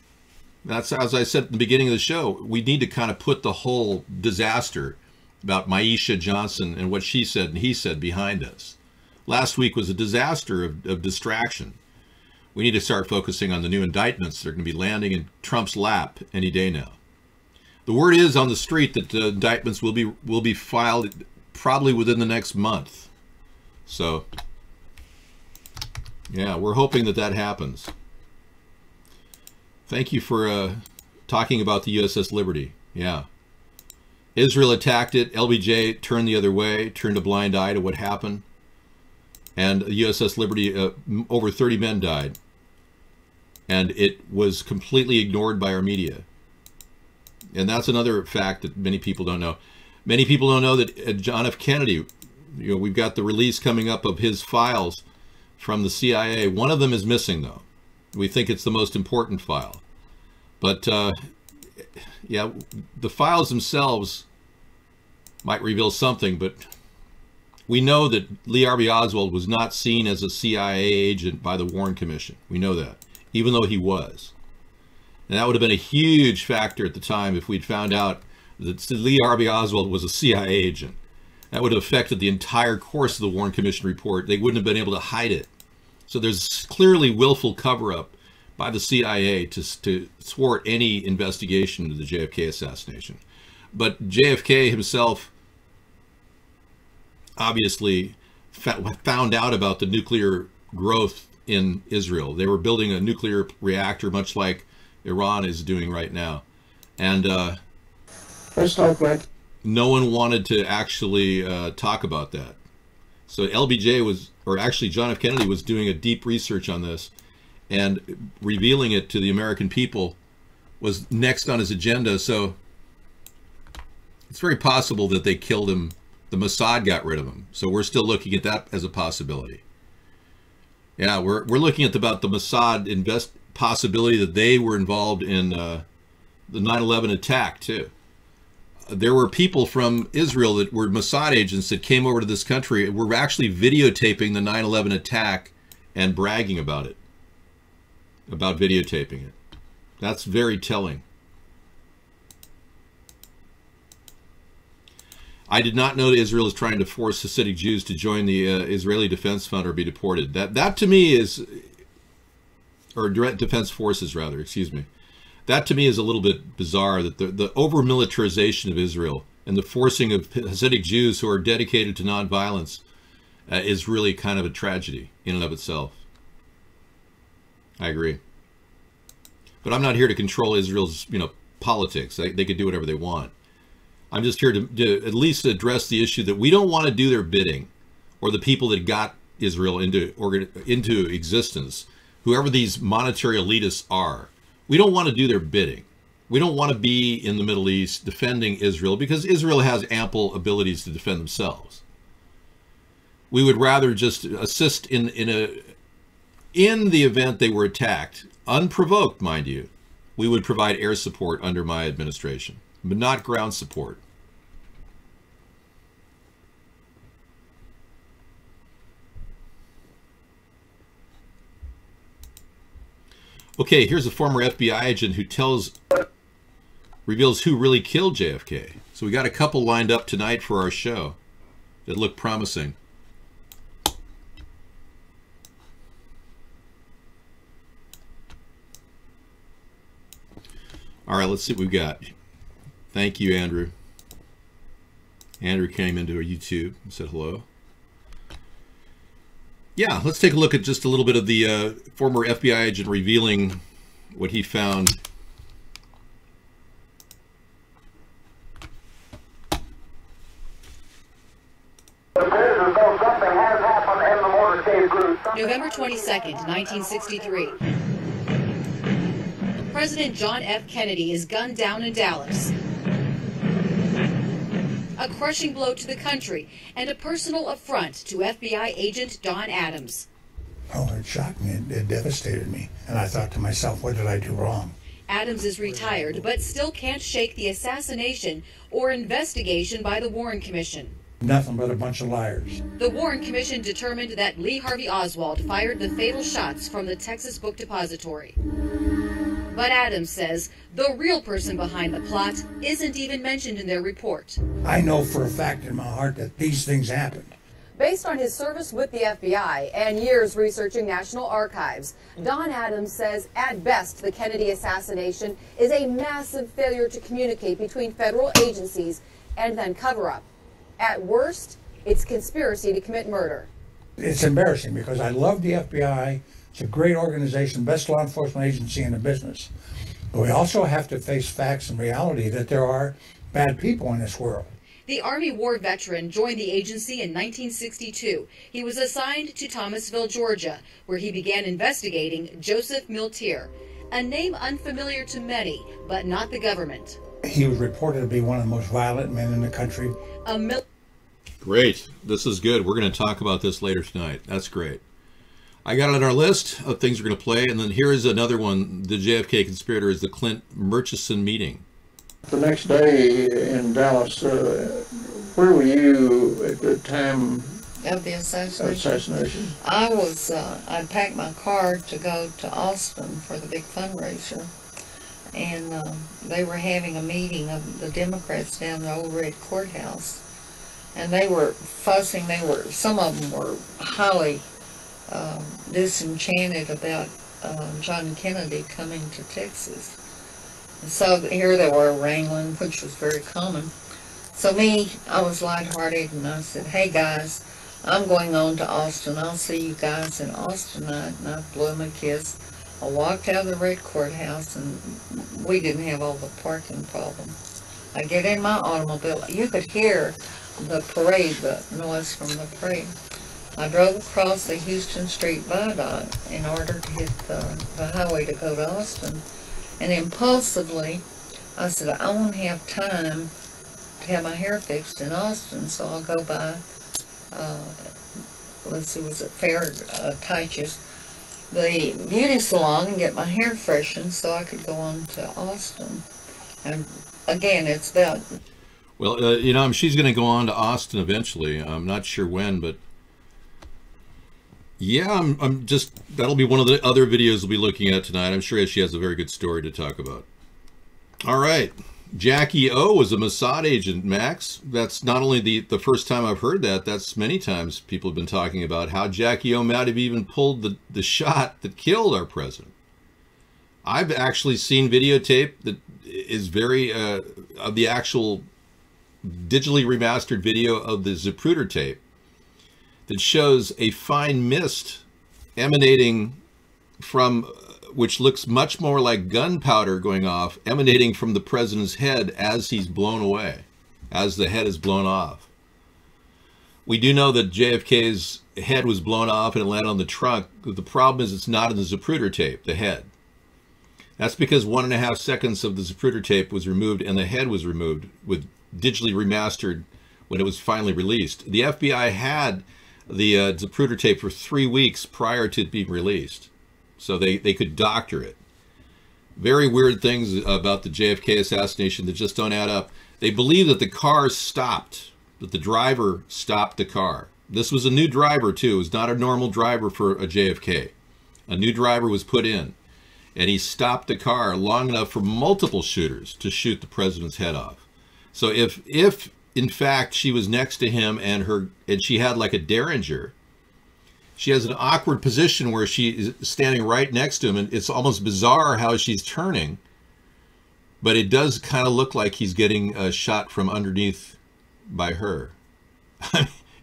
That's, as I said at the beginning of the show, we need to kind of put the whole disaster about Maisha Johnson and what she said and he said behind us. Last week was a disaster of distraction. We need to start focusing on the new indictments that are going to be landing in Trump's lap any day now. The word is on the street that the indictments will be filed probably within the next month. So, yeah, we're hoping that happens. Thank you for talking about the USS Liberty. Yeah. Israel attacked it. LBJ turned the other way, turned a blind eye to what happened. And the USS Liberty, over 30 men died. And it was completely ignored by our media. And that's another fact that many people don't know. Many people don't know that John F. Kennedy, you know, we've got the release coming up of his files from the CIA. One of them is missing, though. We think it's the most important file. But, yeah, the files themselves might reveal something, but we know that Lee Harvey Oswald was not seen as a CIA agent by the Warren Commission. We know that, even though he was. And that would have been a huge factor at the time if we'd found out that Lee Harvey Oswald was a CIA agent. That would have affected the entire course of the Warren Commission report. They wouldn't have been able to hide it. So there's clearly willful cover-up by the CIA to thwart any investigation into the JFK assassination. But JFK himself obviously found out about the nuclear growth in Israel. They were building a nuclear reactor much like Iran is doing right now. And no one wanted to actually talk about that. So LBJ was, or actually John F. Kennedy was doing a deep research on this, and revealing it to the American people was next on his agenda. So it's very possible that they killed him. The Mossad got rid of him. So we're still looking at that as a possibility. Yeah, we're looking at about the Mossad possibility that they were involved in the 9/11 attack too. There were people from Israel that were Mossad agents that came over to this country and were actually videotaping the 9/11 attack and bragging about it, about videotaping it. That's very telling. I did not know that Israel is trying to force Hasidic Jews to join the Israeli Defense Fund or be deported. That to me is, or Direct Defense Forces rather, excuse me. That to me is a little bit bizarre, that the over-militarization of Israel and the forcing of Hasidic Jews who are dedicated to nonviolence is really kind of a tragedy in and of itself. I agree. But I'm not here to control Israel's, politics. They can do whatever they want. I'm just here to at least address the issue that we don't want to do their bidding, or the people that got Israel into existence, whoever these monetary elitists are. We don't want to do their bidding. We don't want to be in the Middle East defending Israel, because Israel has ample abilities to defend themselves. We would rather just assist in the event they were attacked, unprovoked, mind you. We would provide air support under my administration, but not ground support. Okay, here's a former FBI agent who reveals who really killed JFK. So we got a couple lined up tonight for our show that look promising. All right, let's see what we've got. Thank you, Andrew. Andrew came into our YouTube and said hello. Yeah, let's take a look at just a little bit of the former FBI agent revealing what he found. November 22nd, 1963. President John F. Kennedy is gunned down in Dallas. A crushing blow to the country and a personal affront to FBI agent Don Adams. Oh, it shocked me. It devastated me. And I thought to myself, what did I do wrong? Adams is retired, but still can't shake the assassination or investigation by the Warren Commission. Nothing but a bunch of liars. The Warren Commission determined that Lee Harvey Oswald fired the fatal shots from the Texas Book Depository. But Adams says the real person behind the plot isn't even mentioned in their report. I know for a fact in my heart that these things happened. Based on his service with the FBI and years researching National Archives, Don Adams says at best the Kennedy assassination is a massive failure to communicate between federal agencies and then cover up. At worst, it's conspiracy to commit murder. It's embarrassing because I love the FBI. It's a great organization, best law enforcement agency in the business. But we also have to face facts and reality that there are bad people in this world. The Army War veteran joined the agency in 1962. He was assigned to Thomasville, Georgia, where he began investigating Joseph Miltier, a name unfamiliar to many, but not the government. He was reported to be one of the most violent men in the country. Great. This is good. We're going to talk about this later tonight. That's great. I got it on our list of things we're going to play, and then here is another one. The JFK conspirator is the Clint Murchison meeting. The next day in Dallas, where were you at the time of the assassination? I packed my car to go to Austin for the big fundraiser, and they were having a meeting of the Democrats down the old Red Courthouse, and they were fussing. Some of them were highly disenchanted about John Kennedy coming to Texas. And so here they were wrangling, which was very common. So I was lighthearted, and I said, hey guys, I'm going on to Austin. I'll see you guys in Austin tonight. And I blew them a kiss. I walked out of the Red Courthouse, and we didn't have all the parking problem. I get in my automobile. You could hear the parade, the noise from the parade. I drove across the Houston Street Viaduct in order to hit the highway to go to Austin. And impulsively, I said, I won't have time to have my hair fixed in Austin, so I'll go by, let's see, was it Fair Teich's, the beauty salon, and get my hair freshened so I could go on to Austin. And again, it's about... Well, she's going to go on to Austin eventually. I'm not sure when, but yeah, that'll be one of the other videos we'll be looking at tonight. I'm sure she has a very good story to talk about. All right, Jackie O was a Mossad agent, Max. That's not only the first time I've heard that, that's many times people have been talking about how Jackie O might have even pulled the shot that killed our president. I've actually seen videotape that is very, of the actual digitally remastered video of the Zapruder tape that shows a fine mist emanating from, which looks much more like gunpowder going off, emanating from the president's head as he's blown away, as the head is blown off. We do know that JFK's head was blown off and it landed on the trunk. The problem is it's not in the Zapruder tape, the head. That's because 1.5 seconds of the Zapruder tape was removed and the head was removed with digitally remastered when it was finally released. The FBI had the Zapruder tape for 3 weeks prior to it being released, so they could doctor it. Very weird things about the JFK assassination that just don't add up. They believe that the car stopped, that the driver stopped the car. This was a new driver too. It was not a normal driver for a JFK. A new driver was put in, and he stopped the car long enough for multiple shooters to shoot the president's head off. So if in fact she was next to him and she had like a Derringer, she has an awkward position where she is standing right next to him, and it's almost bizarre how she's turning, but it does kind of look like he's getting a shot from underneath by her.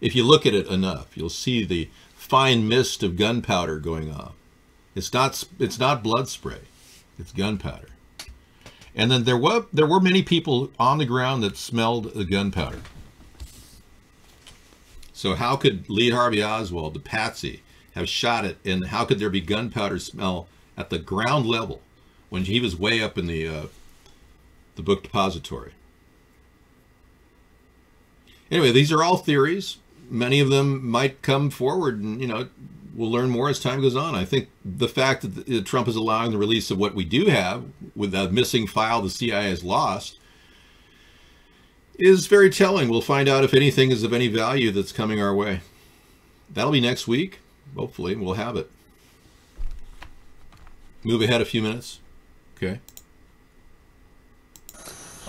If you look at it enough, you'll see the fine mist of gunpowder going off. It's not blood spray, it's gunpowder. And then there were many people on the ground that smelled the gunpowder. So how could Lee Harvey Oswald, the patsy, have shot it, and how could there be gunpowder smell at the ground level when he was way up in the book depository? Anyway, these are all theories. Many of them might come forward, and we'll learn more as time goes on. I think the fact that Trump is allowing the release of what we do have with a missing file the CIA has lost is very telling. We'll find out if anything is of any value that's coming our way. That'll be next week. Hopefully, we'll have it. Move ahead a few minutes. Okay.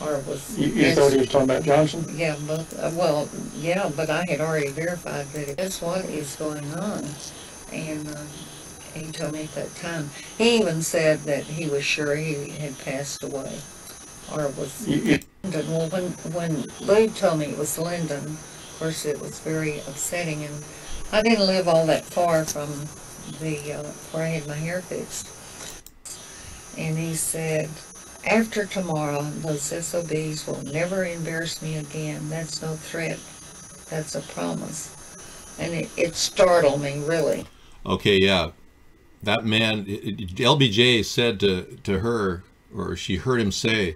Or was You thought he was talking about Johnson? Yeah, but but I had already verified that that's what is going on, and he told me at that time. He even said that he was sure he had passed away, or was Lyndon. Well, when Lou told me it was Lyndon, of course it was very upsetting, and I didn't live all that far from the where I had my hair fixed, and he said, after tomorrow, those SOBs will never embarrass me again. That's no threat. That's a promise. And it startled me, really. Okay, yeah. That man, LBJ said to her, or she heard him say,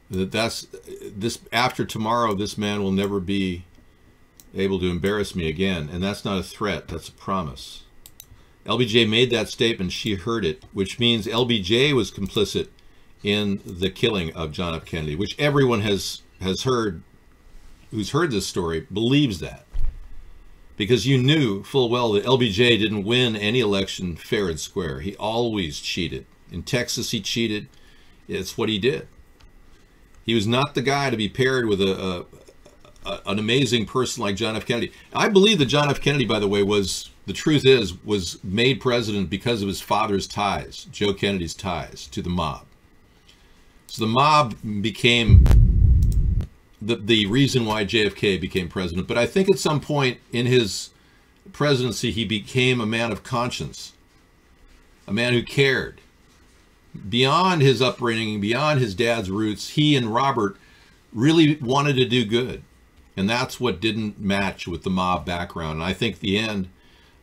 that after tomorrow, this man will never be able to embarrass me again. And that's not a threat. That's a promise. LBJ made that statement. She heard it, which means LBJ was complicit in the killing of John F. Kennedy, which everyone has heard, who's heard this story, believes that. Because you knew full well that LBJ didn't win any election fair and square. He always cheated. In Texas, he cheated. It's what he did. He was not the guy to be paired with an amazing person like John F. Kennedy. I believe that John F. Kennedy, by the way, was made president because of his father's ties, Joe Kennedy's ties to the mob. So the mob became the reason why JFK became president. But I think at some point in his presidency, he became a man of conscience, a man who cared. Beyond his upbringing, beyond his dad's roots, he and Robert really wanted to do good. And that's what didn't match with the mob background. And I think the end,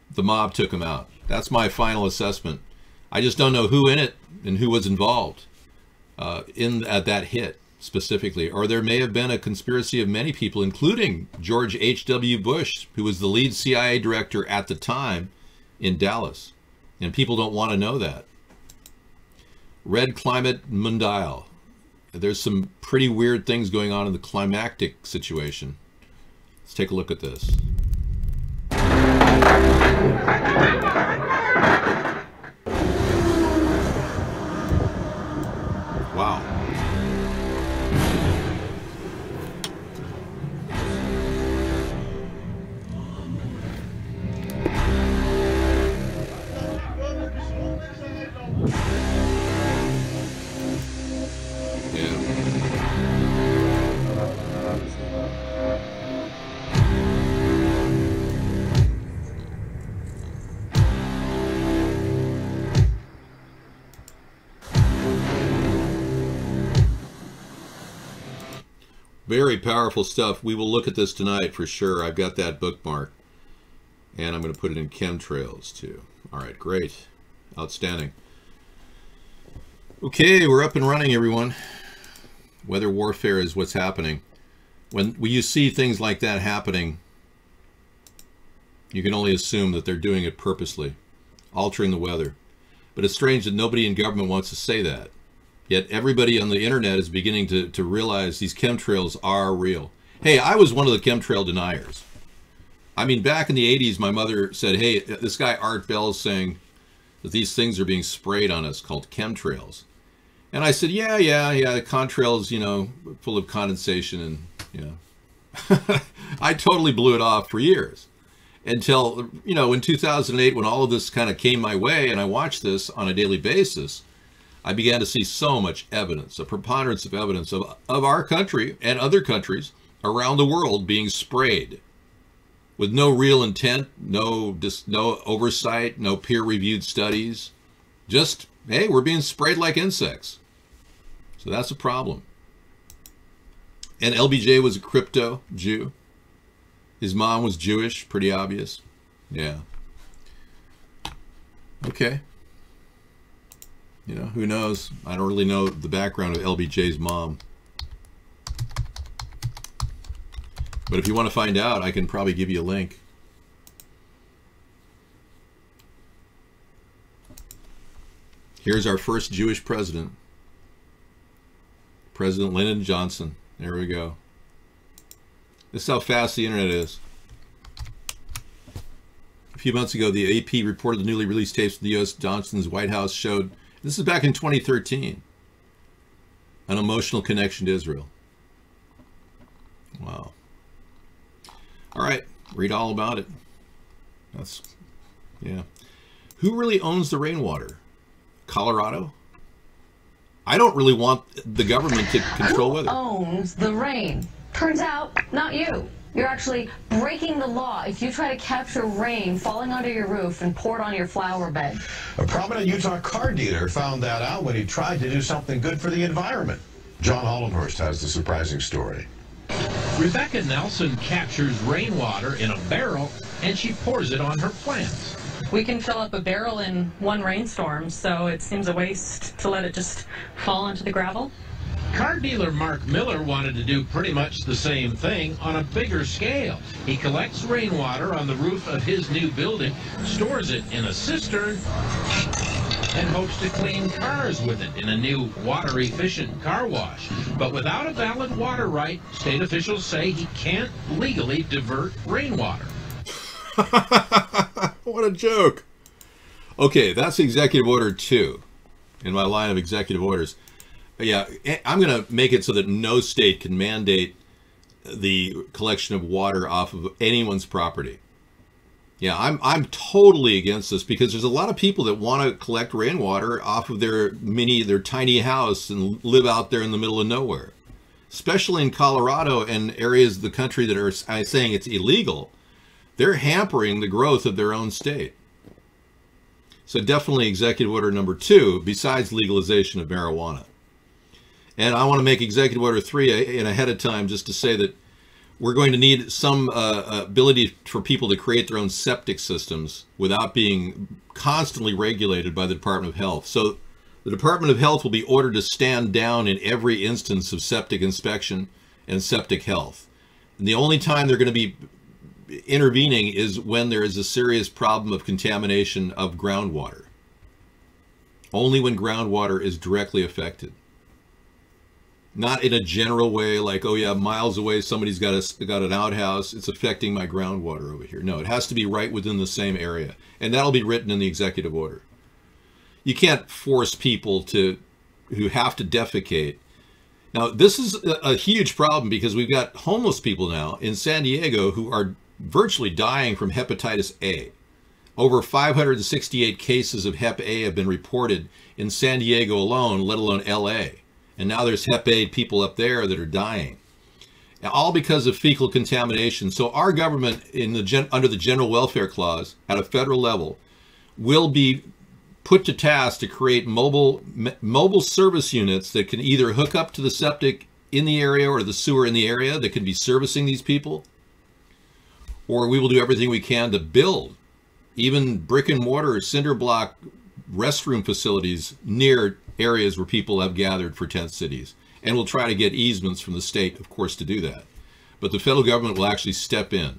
the mob took him out. That's my final assessment. I just don't know who in it and who was involved at that hit specifically. Or there may have been a conspiracy of many people, including George H.W. Bush, who was the lead CIA director at the time in Dallas. And people don't want to know that. Red Climate Mundial. There's some pretty weird things going on in the climactic situation. Let's take a look at this. Wow. Very powerful stuff. We will look at this tonight for sure. I've got that bookmark. And I'm going to put it in chemtrails too. All right, great. Outstanding. Okay, we're up and running, everyone. Weather warfare is what's happening. When you see things like that happening, you can only assume that they're doing it purposely, altering the weather. But it's strange that nobody in government wants to say that. Yet everybody on the internet is beginning to realize these chemtrails are real. Hey, I was one of the chemtrail deniers. I mean, back in the 80s, my mother said, hey, this guy Art Bell's saying that these things are being sprayed on us called chemtrails. And I said, yeah, the contrails, you know, full of condensation and, you know. I totally blew it off for years. Until, you know, in 2008, when all of this kind of came my way and I watched this on a daily basis, I began to see so much evidence, a preponderance of evidence of our country and other countries around the world being sprayed with no real intent, no oversight, no peer-reviewed studies. Just, hey, we're being sprayed like insects. So that's a problem. And LBJ was a crypto Jew. His mom was Jewish, pretty obvious. Yeah. Okay. You know, who knows? I don't really know the background of LBJ's mom. But if you want to find out, I can probably give you a link. Here's our first Jewish president. President Lyndon Johnson. There we go. This is how fast the internet is. A few months ago, the AP reported the newly released tapes from the U.S. Johnson's White House showed, this is back in 2013, an emotional connection to Israel. Wow. All right, read all about it. That's, yeah. Who really owns the rainwater? Colorado? I don't really want the government to control weather. Who owns the rain? Turns out, not you. You're actually breaking the law if you try to capture rain falling onto your roof and pour it on your flower bed. A prominent Utah car dealer found that out when he tried to do something good for the environment. John Hollenhorst has the surprising story. Rebecca Nelson captures rainwater in a barrel and she pours it on her plants. We can fill up a barrel in one rainstorm, so it seems a waste to let it just fall onto the gravel. Car dealer Mark Miller wanted to do pretty much the same thing on a bigger scale. He collects rainwater on the roof of his new building, stores it in a cistern, and hopes to clean cars with it in a new water-efficient car wash. But without a valid water right, state officials say he can't legally divert rainwater. What a joke. Okay, that's Executive Order 2 in my line of executive orders. Yeah, I'm going to make it so that no state can mandate the collection of water off of anyone's property. Yeah, I'm totally against this because there's a lot of people that want to collect rainwater off of their tiny house and live out there in the middle of nowhere. Especially in Colorado and areas of the country that are saying it's illegal. They're hampering the growth of their own state. So definitely Executive Order number 2, besides legalization of marijuana. And I want to make Executive Order 3 in ahead of time just to say that we're going to need some ability for people to create their own septic systems without being constantly regulated by the Department of Health. So the Department of Health will be ordered to stand down in every instance of septic inspection and septic health. And the only time they're going to be intervening is when there is a serious problem of contamination of groundwater. Only when groundwater is directly affected. Not in a general way like, oh yeah, miles away somebody's got an outhouse, it's affecting my groundwater over here. No, it has to be right within the same area. And that'll be written in the executive order. You can't force people who have to defecate. Now, this is a huge problem because we've got homeless people now in San Diego who are virtually dying from hepatitis A. Over 568 cases of Hep A have been reported in San Diego alone, let alone LA. And now there's Hep A people up there that are dying. All because of fecal contamination. So our government, under the General Welfare Clause, at a federal level, will be put to task to create mobile service units that can either hook up to the septic in the area or the sewer in the area that can be servicing these people, or we will do everything we can to build even brick and mortar cinder block restroom facilities near areas where people have gathered for tent cities. And we'll try to get easements from the state, of course, to do that. But the federal government will actually step in,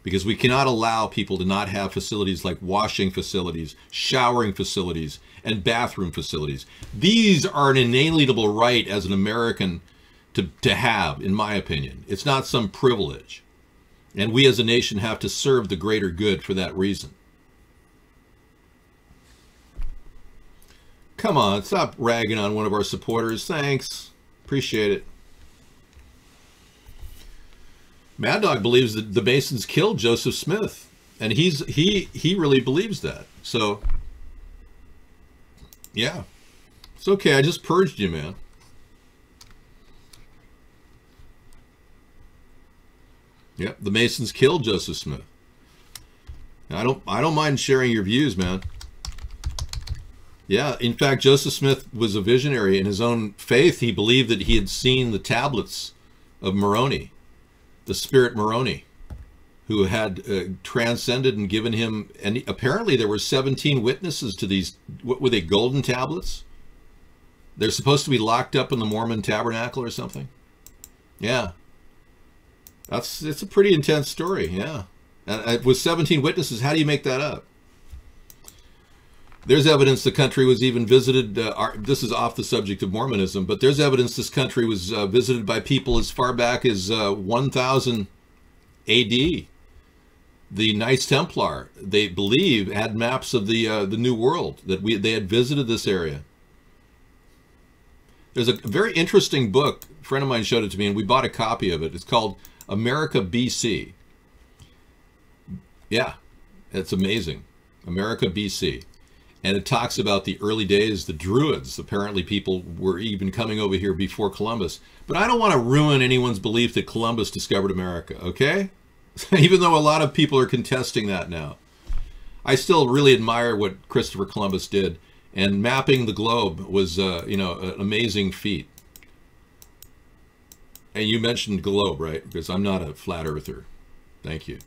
because we cannot allow people to not have facilities like washing facilities, showering facilities, and bathroom facilities. These are an inalienable right as an American to have, in my opinion. It's not some privilege. And we as a nation have to serve the greater good for that reason. Come on, stop ragging on one of our supporters. Thanks. Appreciate it. Mad Dog believes that the Masons killed Joseph Smith, and he really believes that. So, yeah, it's okay. I just purged you, man. Yep, the Masons killed Joseph Smith. I don't mind sharing your views, man. Yeah, in fact, Joseph Smith was a visionary in his own faith. He believed that he had seen the tablets of Moroni, the spirit Moroni, who had transcended and given him, and apparently there were 17 witnesses to these, what were they, golden tablets? They're supposed to be locked up in the Mormon tabernacle or something. Yeah. It's a pretty intense story, yeah. And with 17 witnesses, how do you make that up? There's evidence the country was even visited, this is off the subject of Mormonism, but there's evidence this country was visited by people as far back as 1000 AD. The Knights Templar, they believe, had maps of the New World, that they had visited this area. There's a very interesting book, a friend of mine showed it to me, and we bought a copy of it. It's called America BC. Yeah, it's amazing. America BC. And it talks about the early days, the Druids. Apparently people were even coming over here before Columbus. But I don't want to ruin anyone's belief that Columbus discovered America, okay? Even though a lot of people are contesting that now. I still really admire what Christopher Columbus did. And mapping the globe was, you know, an amazing feat. And you mentioned globe, right? Because I'm not a flat earther. Thank you.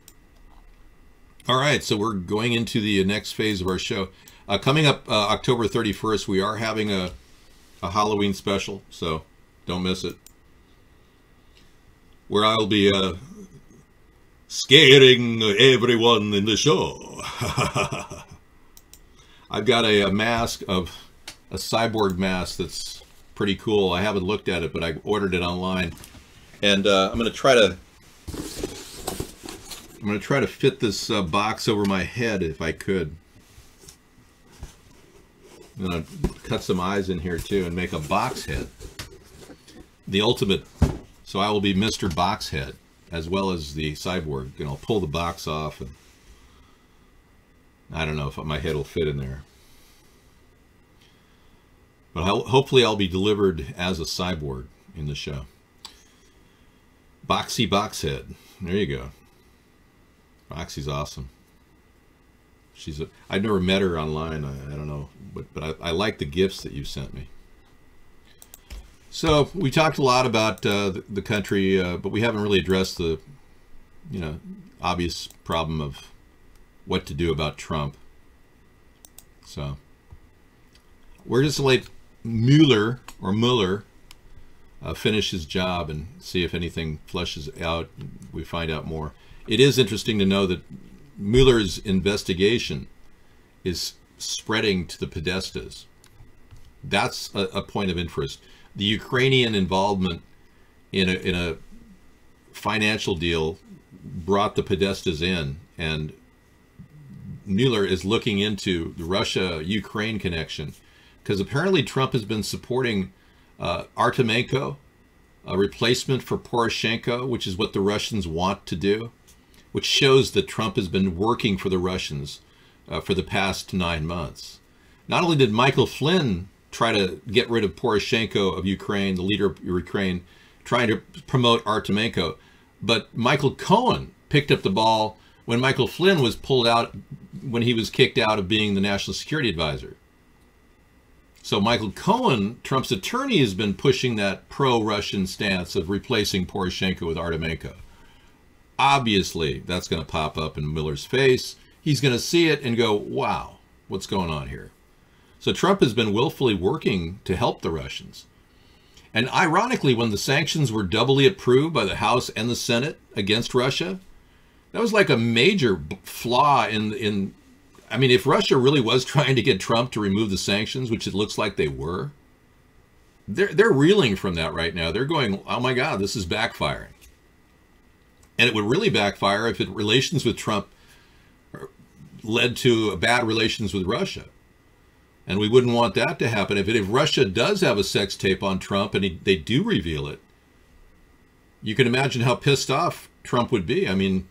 All right, so we're going into the next phase of our show. Coming up October 31st, we are having a Halloween special, so don't miss it. Where I'll be scaring everyone in the show. I've got a mask of a cyborg mask that's pretty cool. I haven't looked at it, but I ordered it online, and I'm going to try to fit this box over my head if I could. I'm going to cut some eyes in here too and make a box head. The ultimate, so I will be Mr. Boxhead as well as the cyborg. And I'll pull the box off, and I don't know if my head will fit in there. But hopefully I'll be delivered as a cyborg in the show. Boxy Boxhead. There you go. Boxy's awesome. I've never met her online. I don't know, but I like the gifts that you sent me. So we talked a lot about the country, but we haven't really addressed the, you know, obvious problem of what to do about Trump. So we're just going to let Mueller finish his job and see if anything flushes out. We find out more. It is interesting to know that Mueller's investigation is spreading to the Podestas. That's a point of interest. The Ukrainian involvement in a financial deal brought the Podestas in, and Mueller is looking into the Russia-Ukraine connection, because apparently Trump has been supporting Artemenko, a replacement for Poroshenko, which is what the Russians want to do, which shows that Trump has been working for the Russians for the past 9 months. Not only did Michael Flynn try to get rid of Poroshenko of Ukraine, the leader of Ukraine, trying to promote Artemenko, but Michael Cohen picked up the ball when Michael Flynn was pulled out, when he was kicked out of being the National Security Advisor. So Michael Cohen, Trump's attorney, has been pushing that pro-Russian stance of replacing Poroshenko with Artemenko. Obviously, that's going to pop up in Miller's face. He's going to see it and go, wow, what's going on here? So Trump has been willfully working to help the Russians. And ironically, when the sanctions were doubly approved by the House and the Senate against Russia, that was like a major flaw in I mean, if Russia really was trying to get Trump to remove the sanctions, which it looks like they were, they're reeling from that right now. They're going, oh my God, this is backfiring. And it would really backfire if relations with Trump led to bad relations with Russia. And we wouldn't want that to happen. If Russia does have a sex tape on Trump and they do reveal it, you can imagine how pissed off Trump would be. I mean,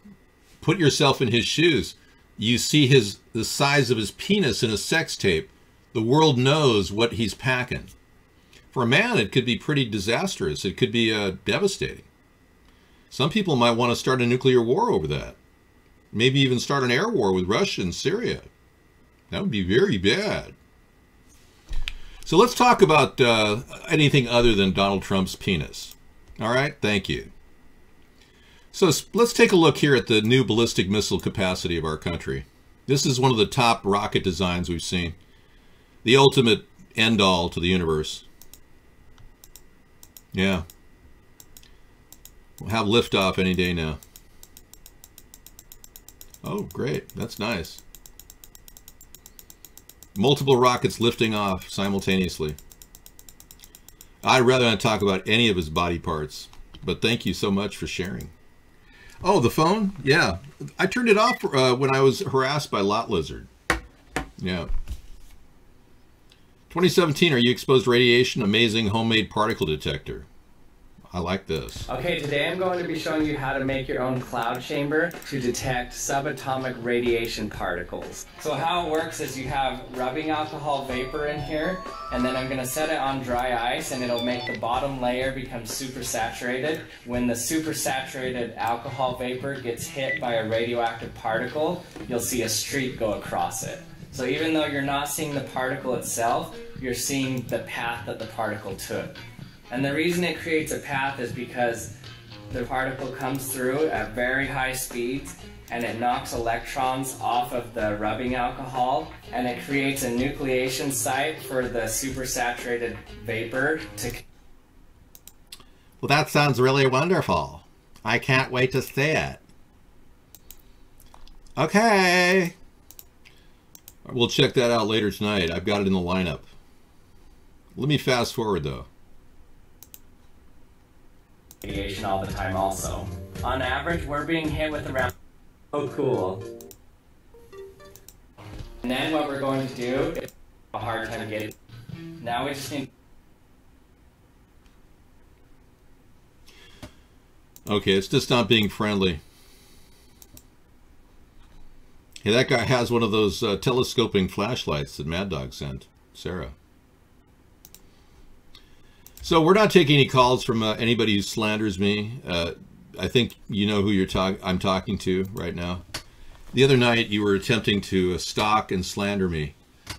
put yourself in his shoes. You see the size of his penis in a sex tape. The world knows what he's packing. For a man, it could be pretty disastrous. It could be devastating. Some people might want to start a nuclear war over that. Maybe even start an air war with Russia and Syria. That would be very bad. So let's talk about anything other than Donald Trump's penis. All right, thank you. So let's take a look here at the new ballistic missile capacity of our country. This is one of the top rocket designs we've seen. The ultimate end-all to the universe. Yeah. We'll have liftoff any day now. Oh, great. That's nice. Multiple rockets lifting off simultaneously. I'd rather not talk about any of his body parts, but thank you so much for sharing. Oh, the phone? Yeah. I turned it off when I was harassed by Lot Lizard. Yeah. 2017, are you exposed to radiation? Amazing homemade particle detector. I like this. Okay, today I'm going to be showing you how to make your own cloud chamber to detect subatomic radiation particles. So how it works is you have rubbing alcohol vapor in here, and then I'm going to set it on dry ice, and it'll make the bottom layer become supersaturated. When the supersaturated alcohol vapor gets hit by a radioactive particle, you'll see a streak go across it. So even though you're not seeing the particle itself, you're seeing the path that the particle took. And the reason it creates a path is because the particle comes through at very high speeds and it knocks electrons off of the rubbing alcohol, and it creates a nucleation site for the supersaturated vapor to... Well, that sounds really wonderful. I can't wait to see it. Okay. We'll check that out later tonight. I've got it in the lineup. Let me fast forward though. Radiation all the time also. On average, we're being hit with around... Oh, cool. And then what we're going to do is a hard time getting... Now we just need... Okay, it's just not being friendly. Hey, that guy has one of those telescoping flashlights that Mad Dog sent Sarah. So we're not taking any calls from anybody who slanders me. I think you know who I'm talking to right now. The other night you were attempting to stalk and slander me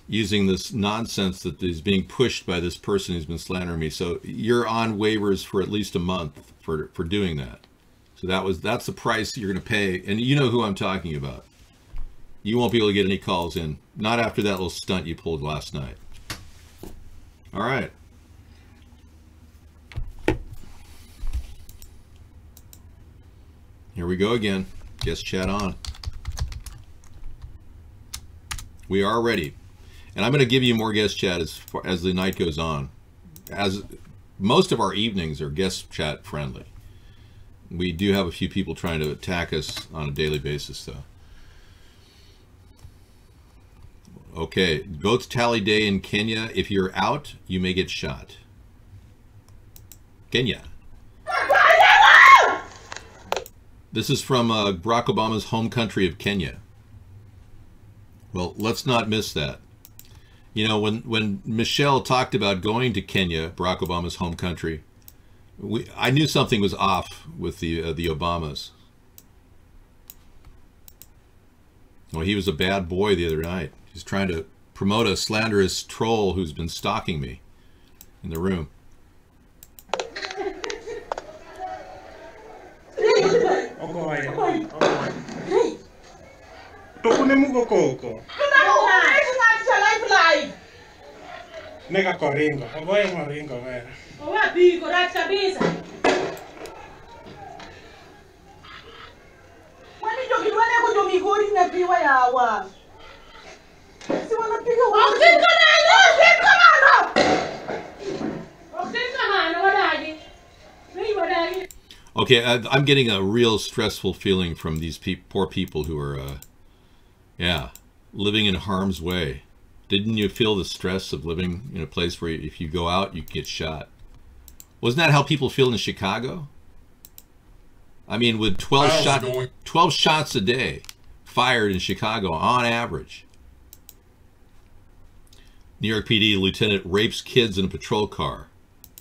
using this nonsense that is being pushed by this person who's been slandering me. So you're on waivers for at least a month for doing that. So that's the price you're going to pay. And you know who I'm talking about. You won't be able to get any calls in. Not after that little stunt you pulled last night. All right. Here we go again. Guest chat on. We are ready. And I'm going to give you more guest chat as the night goes on. As most of our evenings are guest chat friendly. We do have a few people trying to attack us on a daily basis though. Okay, votes tally day in Kenya. If you're out, you may get shot. Kenya. This is from Barack Obama's home country of Kenya. Well, let's not miss that. You know, when Michelle talked about going to Kenya, Barack Obama's home country, I knew something was off with the Obamas. Well, he was a bad boy the other night. He's trying to promote a slanderous troll who's been stalking me in the room. Nega corringo, voy a moringo, vera. Owa bigo rat kabisa. Wani jogi wane ko jomi gori na piwa yawa. Si wana piga wa. Oxin kanano wadaji. Ni wadaji. Okay, I'm getting a real stressful feeling from these poor people who are, yeah, living in harm's way. Didn't you feel the stress of living in a place where if you go out, you get shot? Wasn't that how people feel in Chicago? I mean, with 12 shots a day fired in Chicago on average. New York PD lieutenant rapes kids in a patrol car.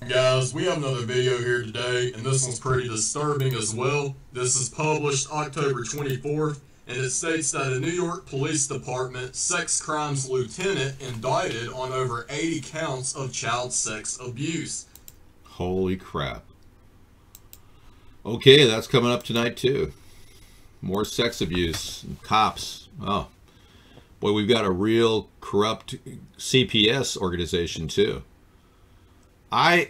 Guys, we have another video here today, and this one's pretty disturbing as well. This is published October 24th. And it states that a New York Police Department sex crimes lieutenant indicted on over 80 counts of child sex abuse. Holy crap. Okay, that's coming up tonight too. More sex abuse and cops. Oh, boy, we've got a real corrupt CPS organization too. I'm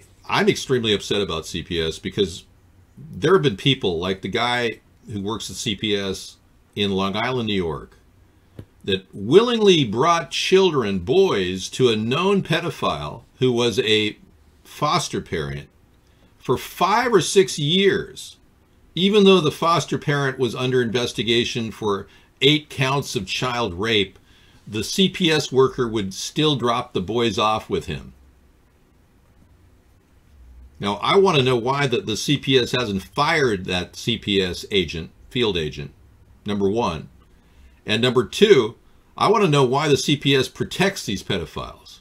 extremely upset about CPS because there have been people like the guy who works at CPS in Long Island, New York, that willingly brought children, boys, to a known pedophile who was a foster parent for 5 or 6 years, even though the foster parent was under investigation for 8 counts of child rape. The CPS worker would still drop the boys off with him. Now, I want to know why the CPS hasn't fired that CPS agent, field agent, number one. And number two, I want to know why the CPS protects these pedophiles.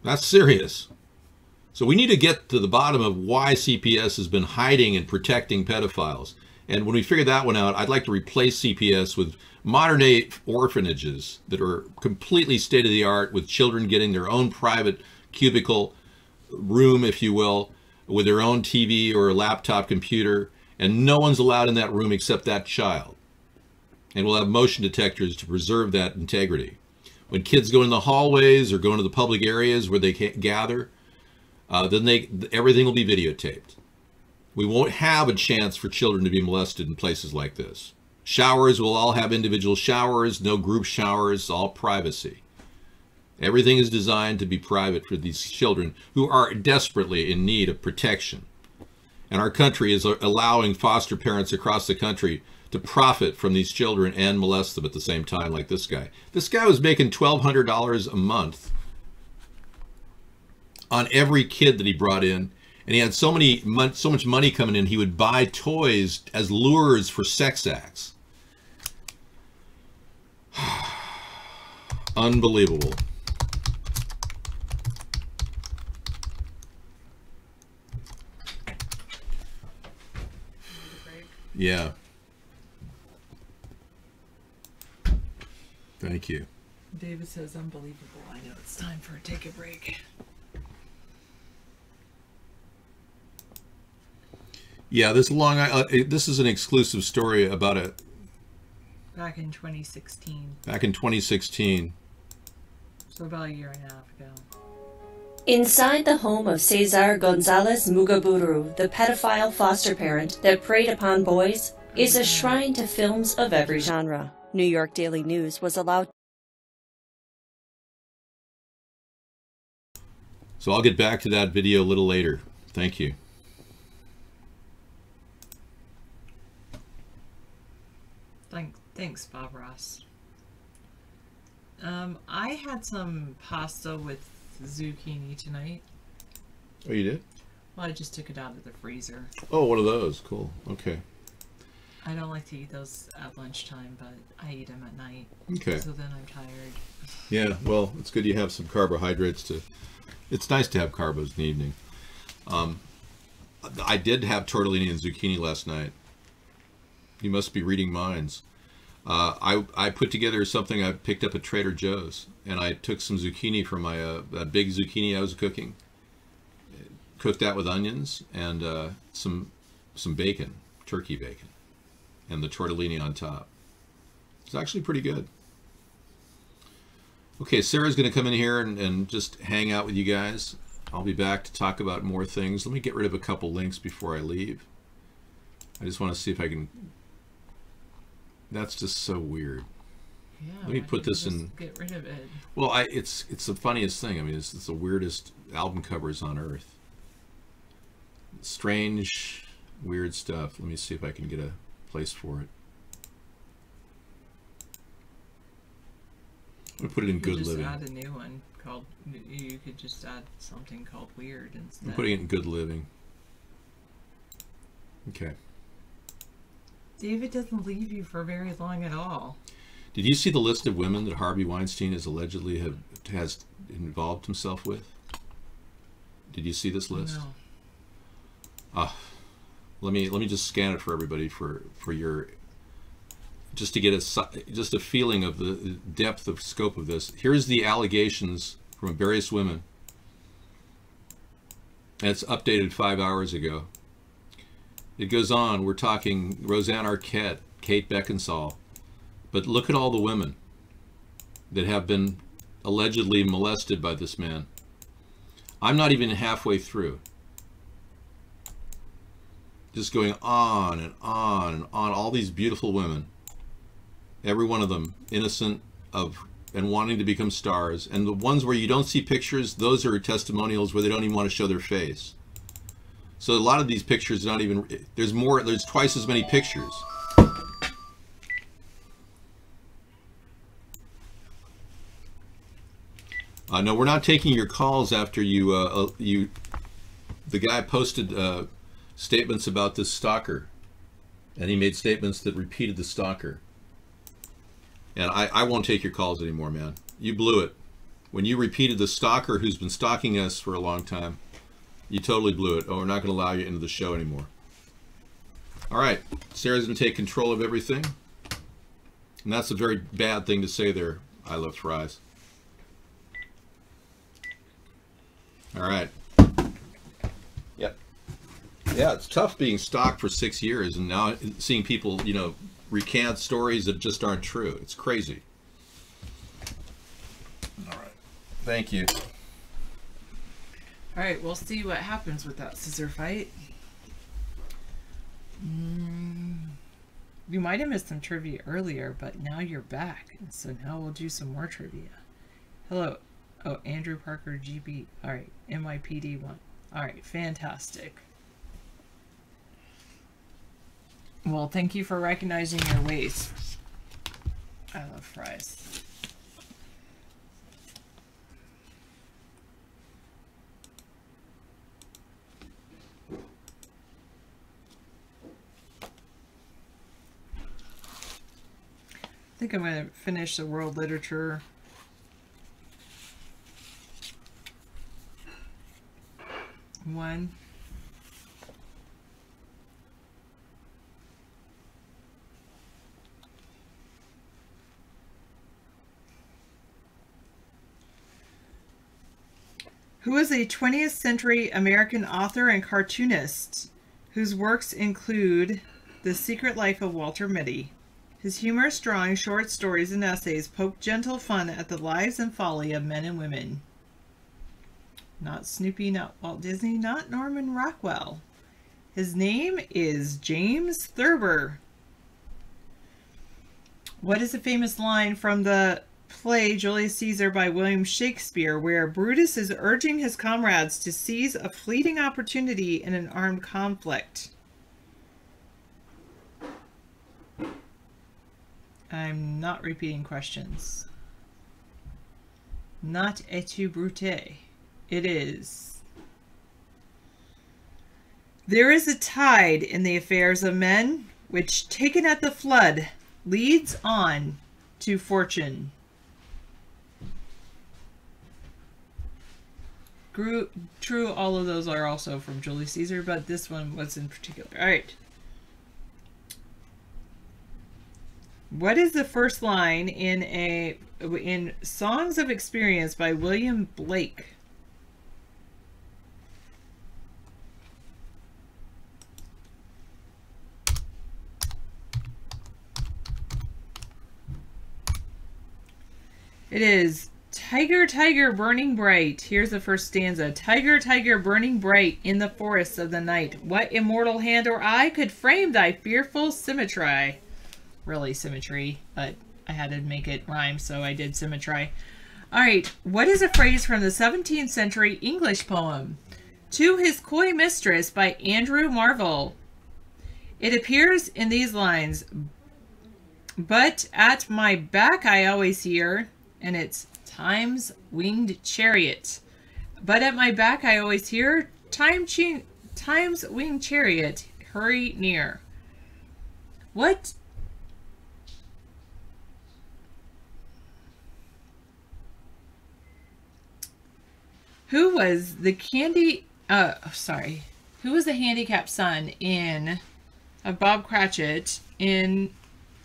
That's serious. So we need to get to the bottom of why CPS has been hiding and protecting pedophiles. And when we figure that one out, I'd like to replace CPS with modern-day orphanages that are completely state-of-the-art, with children getting their own private cubicle room, if you will, with their own TV or laptop computer, and no one's allowed in that room except that child. And we'll have motion detectors to preserve that integrity. When kids go in the hallways or go into the public areas where they can't gather, then everything will be videotaped. We won't have a chance for children to be molested in places like this. Showers will all have individual showers, no group showers, all privacy. Everything is designed to be private for these children who are desperately in need of protection. And our country is allowing foster parents across the country to profit from these children and molest them at the same time, like this guy. This guy was making $1,200 a month on every kid that he brought in, and he had so much money coming in, he would buy toys as lures for sex acts. Unbelievable. Yeah. Thank you. David says, unbelievable. I know it's time for a take a break. Yeah, this this is an exclusive story about a... Back in 2016. Back in 2016. So about a year and a half ago. Inside the home of Cesar Gonzalez Mugaburu, the pedophile foster parent that preyed upon boys, is a shrine to films of every genre. New York Daily News was allowed. So I'll get back to that video a little later. Thank you. Thanks, Bob Ross. I had some pasta with zucchini tonight. Oh, you did? Well, I just took it out of the freezer. Oh, one of those. Cool. Okay. I don't like to eat those at lunchtime, but I eat them at night. Okay. So then I'm tired. Yeah, well, it's good you have some carbohydrates to... It's nice to have carbos in the evening. I did have tortellini and zucchini last night. You must be reading minds. I put together something I picked up at Trader Joe's, and I took some zucchini from my a big zucchini I was cooking, cooked that with onions and some bacon, turkey bacon, and the tortellini on top. It's actually pretty good. Okay, Sarah's going to come in here and just hang out with you guys. I'll be back to talk about more things. Let me get rid of a couple links before I leave. I just want to see if I can... That's just so weird. Yeah, let me put this in... Get rid of it. Well, it's the funniest thing. I mean, it's the weirdest album covers on earth. Strange, weird stuff. Let me see if I can get a place for it. I'm going to put it in Good Living. Add a new one called... You could just add something called Weird instead. I'm putting it in Good Living. Okay. David doesn't leave you for very long at all. Did you see the list of women that Harvey Weinstein has allegedly has involved himself with? Did you see this list? No. Let me just scan it for everybody for your, just to get just a feeling of the depth of scope of this. Here's the allegations from various women. And it's updated 5 hours ago. It goes on. We're talking Roseanne Arquette, Kate Beckinsale. But look at all the women that have been allegedly molested by this man. I'm not even halfway through. Just going on and on and on. All these beautiful women. Every one of them innocent of and wanting to become stars. And the ones where you don't see pictures, those are testimonials where they don't even want to show their face. So a lot of these pictures not even, there's twice as many pictures. No, we're not taking your calls after the guy posted statements about this stalker, and he made statements that repeated the stalker. And I won't take your calls anymore, man. You blew it. When you repeated the stalker who's been stalking us for a long time, you totally blew it. Oh, we're not going to allow you into the show anymore. All right, Sarah's going to take control of everything. And that's a very bad thing to say there, I Love Fries. All right. Yep. Yeah, it's tough being stalked for 6 years and now seeing people, you know, recant stories that just aren't true. It's crazy. All right. Thank you. All right, we'll see what happens with that scissor fight. You might have missed some trivia earlier, but now you're back. And so now we'll do some more trivia. Hello. Oh, Andrew Parker, GB. All right, NYPD 1. All right, fantastic. Well, thank you for recognizing your waist. I love fries. I think I'm going to finish the world literature. One. Who is a 20th century American author and cartoonist whose works include The Secret Life of Walter Mitty. His humorous drawings, short stories, and essays poke gentle fun at the lives and folly of men and women. Not Snoopy, not Walt Disney, not Norman Rockwell. His name is James Thurber. What is a famous line from the play Julius Caesar by William Shakespeare, where Brutus is urging his comrades to seize a fleeting opportunity in an armed conflict? I'm not repeating questions. Not et tu, Brute. It is. There is a tide in the affairs of men, which, taken at the flood, leads on to fortune. True, all of those are also from Julius Caesar, but this one was in particular. All right. What is the first line in Songs of Experience by William Blake? It is Tiger, tiger, burning bright. Here's the first stanza. Tiger, tiger, burning bright in the forests of the night. What immortal hand or eye could frame thy fearful symmetry? Really symmetry, but I had to make it rhyme, so I did symmetry. All right, what is a phrase from the 17th century English poem? To His Coy Mistress by Andrew Marvell. It appears in these lines, but at my back I always hear, and it's Time's winged chariot. But at my back I always hear, Time's winged chariot, hurry near. What? Who was the handicapped son of Bob Cratchit in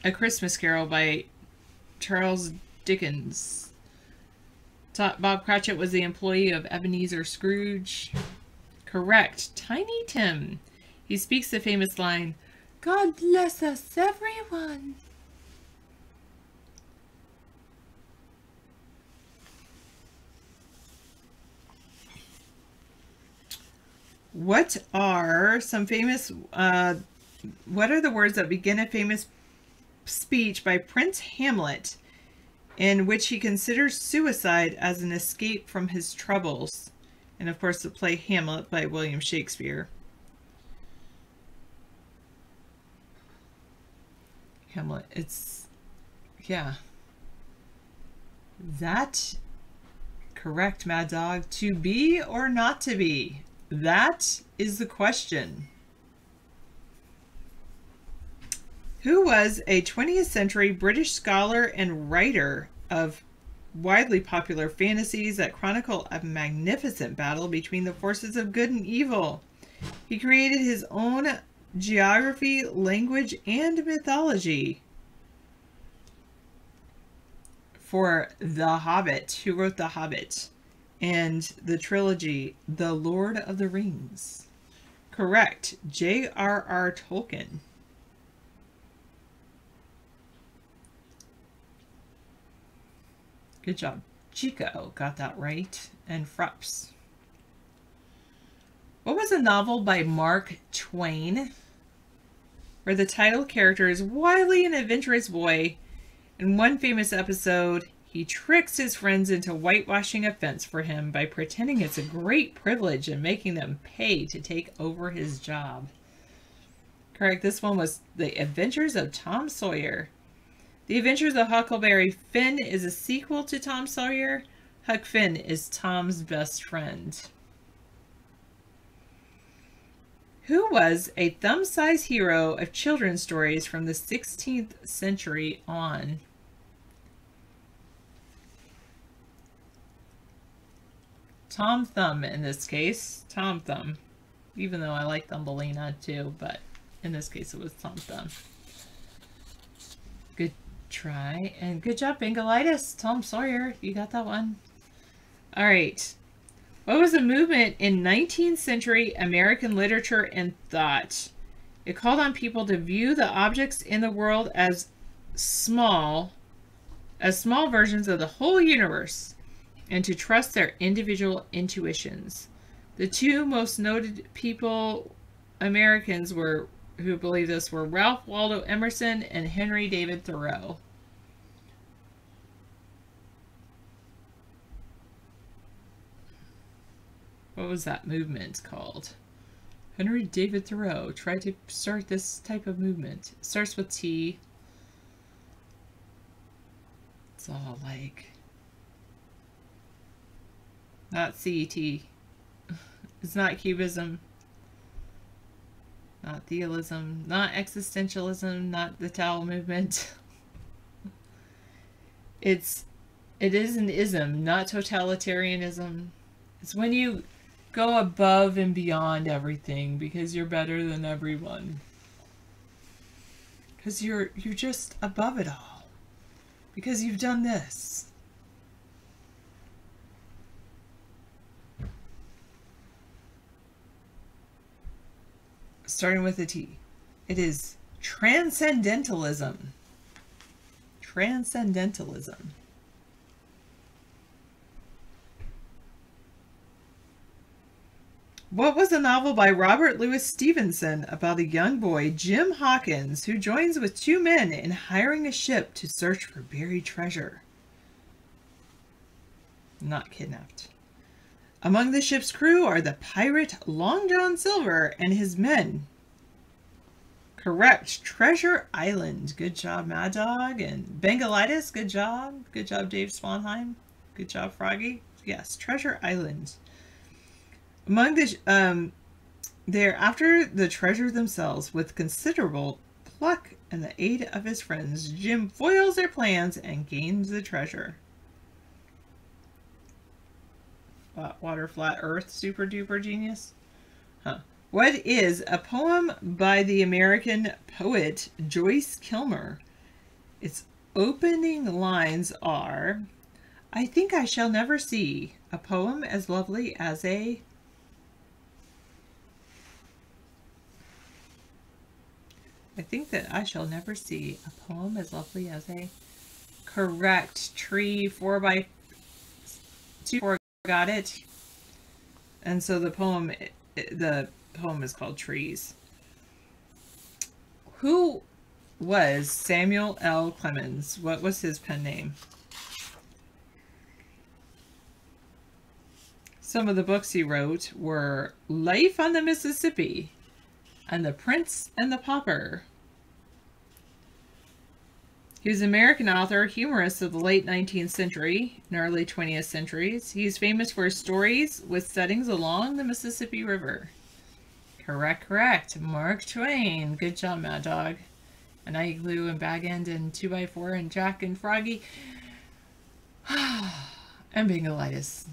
A Christmas Carol by Charles Dickens? Bob Cratchit was the employee of Ebenezer Scrooge. Correct. Tiny Tim. He speaks the famous line, God bless us, everyone. What are the words that begin a famous speech by Prince Hamlet in which he considers suicide as an escape from his troubles? And of course the play Hamlet by William Shakespeare. Hamlet, yeah. That correct, Mad Dog? To be or not to be? That is the question. Who was a 20th century British scholar and writer of widely popular fantasies that chronicle a magnificent battle between the forces of good and evil? He created his own geography, language, and mythology for The Hobbit. Who wrote The Hobbit and the trilogy The Lord of the Rings? Correct. J.R.R. Tolkien. Good job. Chico got that right. And Frups. What was a novel by Mark Twain where the title character is wily and adventurous boy? In one famous episode, he tricks his friends into whitewashing a fence for him by pretending it's a great privilege and making them pay to take over his job. Correct. This one was The Adventures of Tom Sawyer. The Adventures of Huckleberry Finn is a sequel to Tom Sawyer. Huck Finn is Tom's best friend. Who was a thumb-sized hero of children's stories from the 16th century on? Tom Thumb in this case. Tom Thumb. Even though I like Thumbelina too, but in this case it was Tom Thumb. Good try. And good job, Bingalitis. Tom Sawyer. You got that one. Alright. What was a movement in 19th century American literature and thought? It called on people to view the objects in the world as small versions of the whole universe, and to trust their individual intuitions. The two most noted Americans who believed this were Ralph Waldo Emerson and Henry David Thoreau. What was that movement called? Henry David Thoreau tried to start this type of movement. It starts with T. It's all like... Not CET. It's not Cubism. Not theism. Not existentialism. Not the Tao movement. It is an ism, not totalitarianism. It's when you go above and beyond everything because you're better than everyone. Because you're just above it all. Because you've done this. Starting with a T. It is transcendentalism. Transcendentalism. What was a novel by Robert Louis Stevenson about a young boy, Jim Hawkins, who joins with two men in hiring a ship to search for buried treasure? Not kidnapped. Among the ship's crew are the pirate Long John Silver and his men. Correct. Treasure Island. Good job, Mad Dog. And Bengalitis. Good job. Good job, Dave Sponheim. Good job, Froggy. Yes, Treasure Island. Among the they're after the treasure themselves with considerable pluck and the aid of his friends. Jim foils their plans and gains the treasure. Water, flat earth, super duper genius. Huh. What is a poem by the American poet Joyce Kilmer? Its opening lines are, I think I shall never see a poem as lovely as a... I think that I shall never see a poem as lovely as a... Correct. Tree 4x2. Got it. And so the poem is called Trees. Who was Samuel L. Clemens? What was his pen name? Some of the books he wrote were Life on the Mississippi and The Prince and the Pauper. He was an American author, humorist of the late 19th century and early 20th centuries. He's famous for his stories with settings along the Mississippi River. Correct, correct. Mark Twain. Good job, Mad Dog. And Igloo and Bag End and 2x4 and Jack and Froggy. And Bengalitis.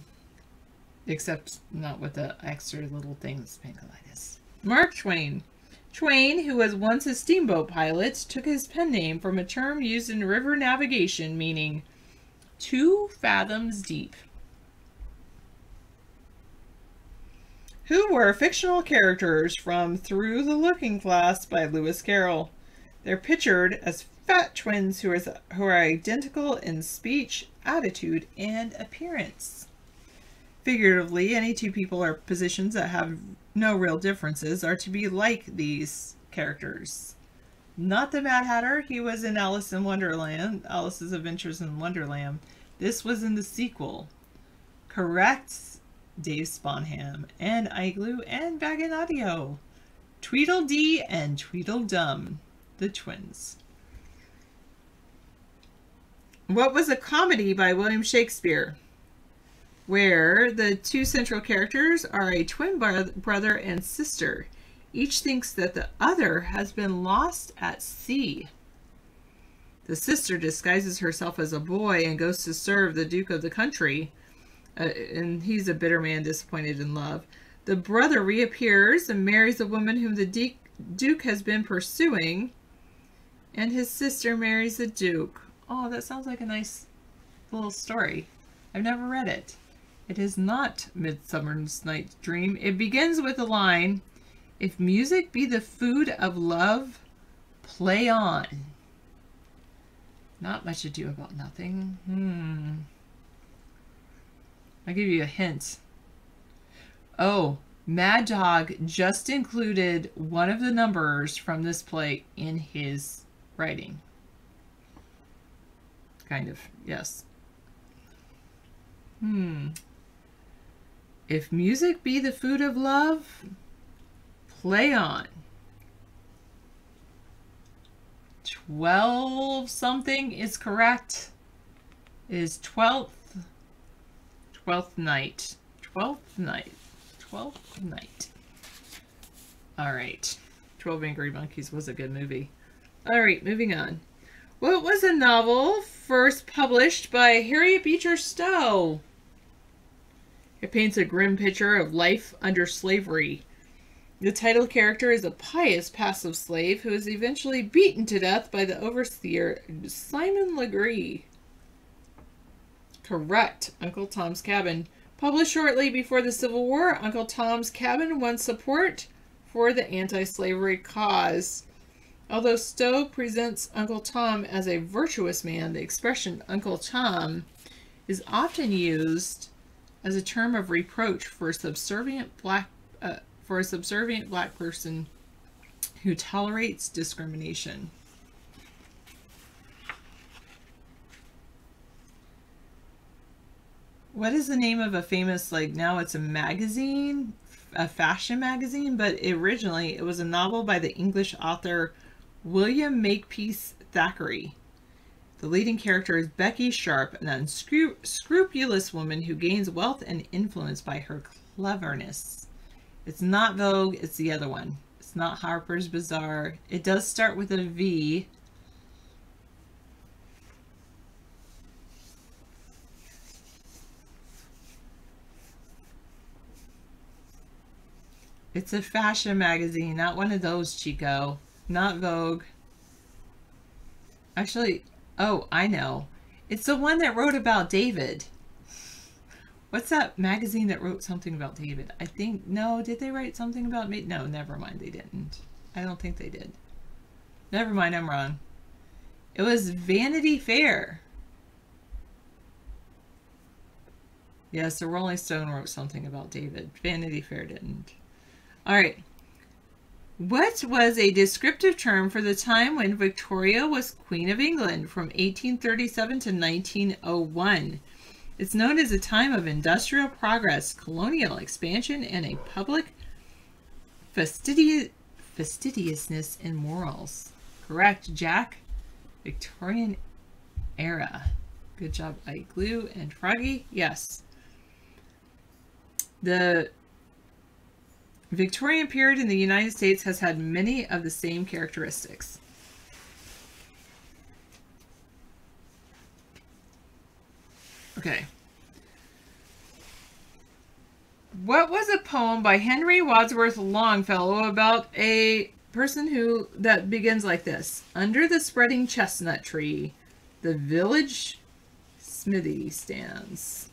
Except not with the extra little things, Bengalitis. Mark Twain. Twain, who was once a steamboat pilot, took his pen name from a term used in river navigation meaning 2 fathoms deep. Who were fictional characters from Through the Looking Glass by Lewis Carroll? They're pictured as fat twins who are identical in speech, attitude, and appearance. Figuratively, any two people or positions that have no real differences are to be like these characters. Not the Mad Hatter. He was in Alice in Wonderland, Alice's Adventures in Wonderland. This was in the sequel. Correct, Dave Sponheim and Igloo and Baggin Audio. Tweedledee and Tweedledum, the twins. What was a comedy by William Shakespeare, where the two central characters are a twin brother and sister? Each thinks that the other has been lost at sea. The sister disguises herself as a boy and goes to serve the Duke of the country, and he's a bitter man disappointed in love. The brother reappears and marries a woman whom the Duke has been pursuing, and his sister marries the Duke. Oh, that sounds like a nice little story. I've never read it. It is not Midsummer's Night's Dream. It begins with the line, if music be the food of love, play on. Not Much Ado About Nothing. I'll give you a hint. Oh, Mad Dog just included one of the numbers from this play in his writing. Kind of, yes. If music be the food of love, play on. 12 something is correct. It is 12th night. 12th night. 12th night. All right. 12 Angry Monkeys was a good movie. All right, moving on. What was a novel first published by Harriet Beecher Stowe? It paints a grim picture of life under slavery. The title character is a pious passive slave who is eventually beaten to death by the overseer Simon Legree. Correct. Uncle Tom's Cabin. Published shortly before the Civil War, Uncle Tom's Cabin won support for the anti-slavery cause. Although Stowe presents Uncle Tom as a virtuous man, the expression Uncle Tom is often used as a term of reproach for a subservient black person who tolerates discrimination. What is the name of a famous, like, now it's a magazine, a fashion magazine, but originally it was a novel by the English author William Makepeace Thackeray. The leading character is Becky Sharp, an unscrupulous woman who gains wealth and influence by her cleverness. It's not Vogue, it's the other one. It's not Harper's Bazaar. It does start with a V. It's a fashion magazine, not one of those, Chico. Not Vogue. Actually, oh, I know. It's the one that wrote about David. What's that magazine that wrote something about David? I think, no, did they write something about me? No, never mind, they didn't. I don't think they did. Never mind, I'm wrong. It was Vanity Fair. Yes, the Rolling Stone wrote something about David. Vanity Fair didn't. All right. What was a descriptive term for the time when Victoria was Queen of England from 1837 to 1901? It's known as a time of industrial progress, colonial expansion, and a public fastidiousness in morals. Correct, Jack. Victorian era. Good job, Ike Glue and Froggy. Yes. The Victorian period in the United States has had many of the same characteristics. Okay. What was a poem by Henry Wadsworth Longfellow about a person that begins like this? Under the spreading chestnut tree, the village smithy stands.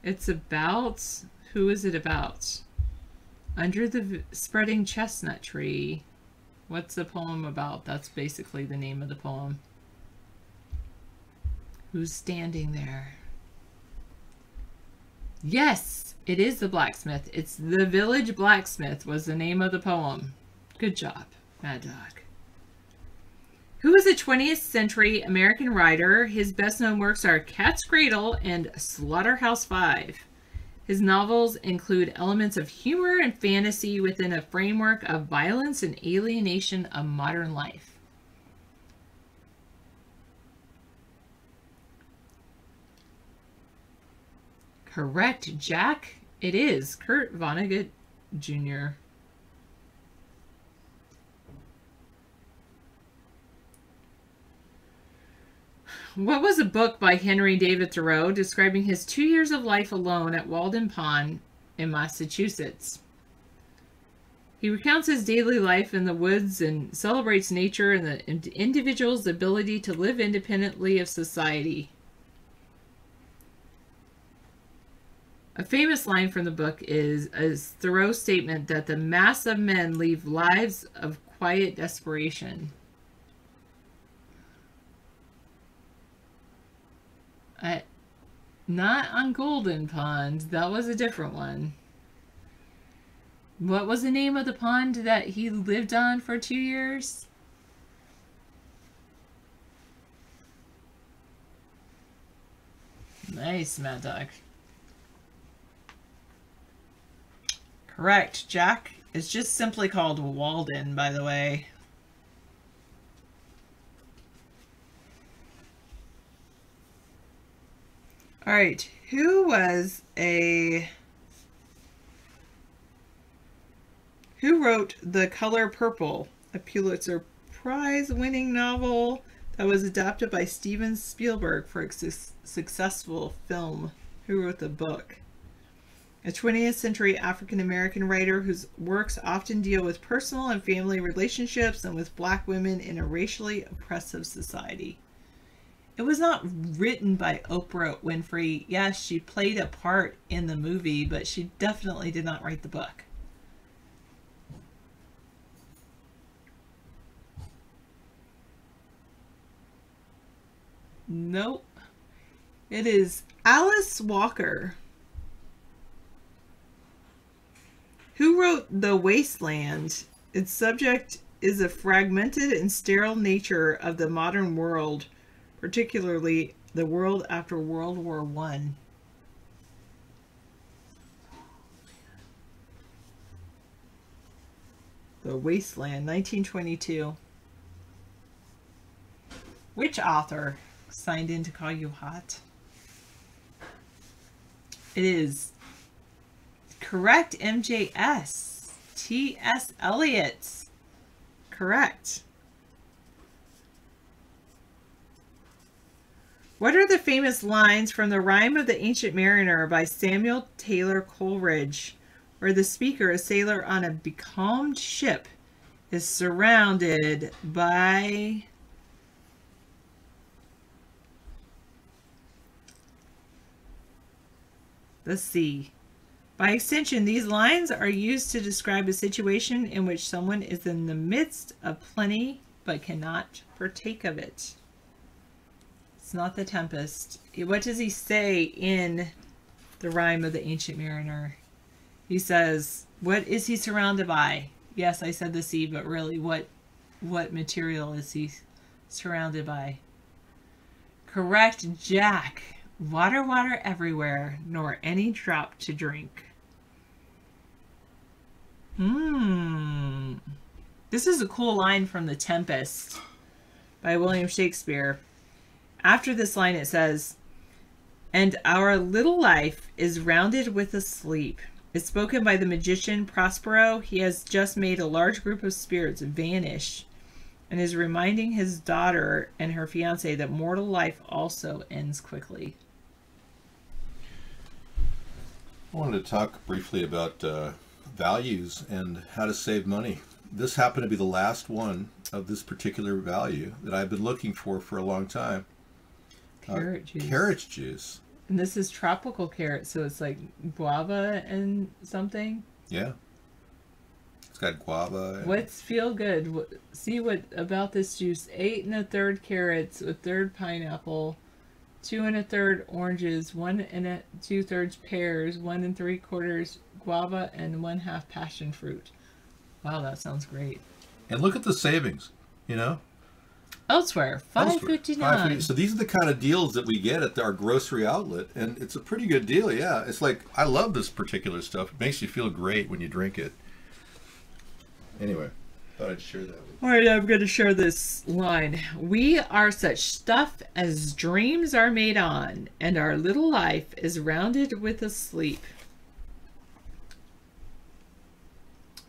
It's about, who is it about? Under the spreading chestnut tree. What's the poem about? That's basically the name of the poem. Who's standing there? Yes, it is the blacksmith. It's The Village Blacksmith was the name of the poem. Good job, Mad Dog. Who is a 20th century American writer? His best-known works are Cat's Cradle and Slaughterhouse-Five. His novels include elements of humor and fantasy within a framework of violence and alienation of modern life. Correct, Jack. It is Kurt Vonnegut Jr. What was a book by Henry David Thoreau describing his 2 years of life alone at Walden Pond in Massachusetts? He recounts his daily life in the woods and celebrates nature and the individual's ability to live independently of society. A famous line from the book is Thoreau's statement that the mass of men lead lives of quiet desperation. Not on Golden Pond. That was a different one. What was the name of the pond that he lived on for 2 years? Nice, Mad Dog. Correct, Jack. It's just simply called Walden, by the way. All right, who was a Who wrote The Color Purple, a Pulitzer Prize-winning novel that was adapted by Steven Spielberg for a successful film? Who wrote the book? A 20th century African-American writer whose works often deal with personal and family relationships and with black women in a racially oppressive society. It was not written by Oprah Winfrey. Yes, she played a part in the movie, but she definitely did not write the book. Nope. It is Alice Walker. Who wrote The Wasteland? Its subject is a fragmented and sterile nature of the modern world, particularly the world after World War I. The Wasteland, 1922. Which author signed in to call you hot? It is correct, MJS. T.S. Eliot. Correct. What are the famous lines from the Rime of the Ancient Mariner by Samuel Taylor Coleridge, where the speaker, a sailor on a becalmed ship, is surrounded by the sea? By extension, these lines are used to describe a situation in which someone is in the midst of plenty but cannot partake of it. It's not the Tempest. What does he say in the Rime of the Ancient Mariner? He says, what is he surrounded by? Yes, I said the sea, but really, what material is he surrounded by? Correct, Jack. Water, water everywhere, nor any drop to drink. This is a cool line from The Tempest by William Shakespeare. After this line it says, and our little life is rounded with a sleep. It's spoken by the magician Prospero. He has just made a large group of spirits vanish and is reminding his daughter and her fiance that mortal life also ends quickly. I wanted to talk briefly about values and how to save money. This happened to be the last one of this particular value that I've been looking for a long time. Carrot juice. Carrot juice. And this is tropical carrot, so it's like guava and something. Yeah. It's got guava. What's feel good? See what about this juice? 8 1/3 carrots, 1/3 pineapple, 2 1/3 oranges, 1 2/3 pears, 1 3/4 guava, and 1/2 passion fruit. Wow, that sounds great. And look at the savings, you know? Elsewhere, $5.59. So these are the kind of deals that we get at our grocery outlet, and it's a pretty good deal. Yeah, it's like, I love this particular stuff. It makes you feel great when you drink it. Anyway, thought I'd share that with you. All right, I'm going to share this line. We are such stuff as dreams are made on, and our little life is rounded with a sleep.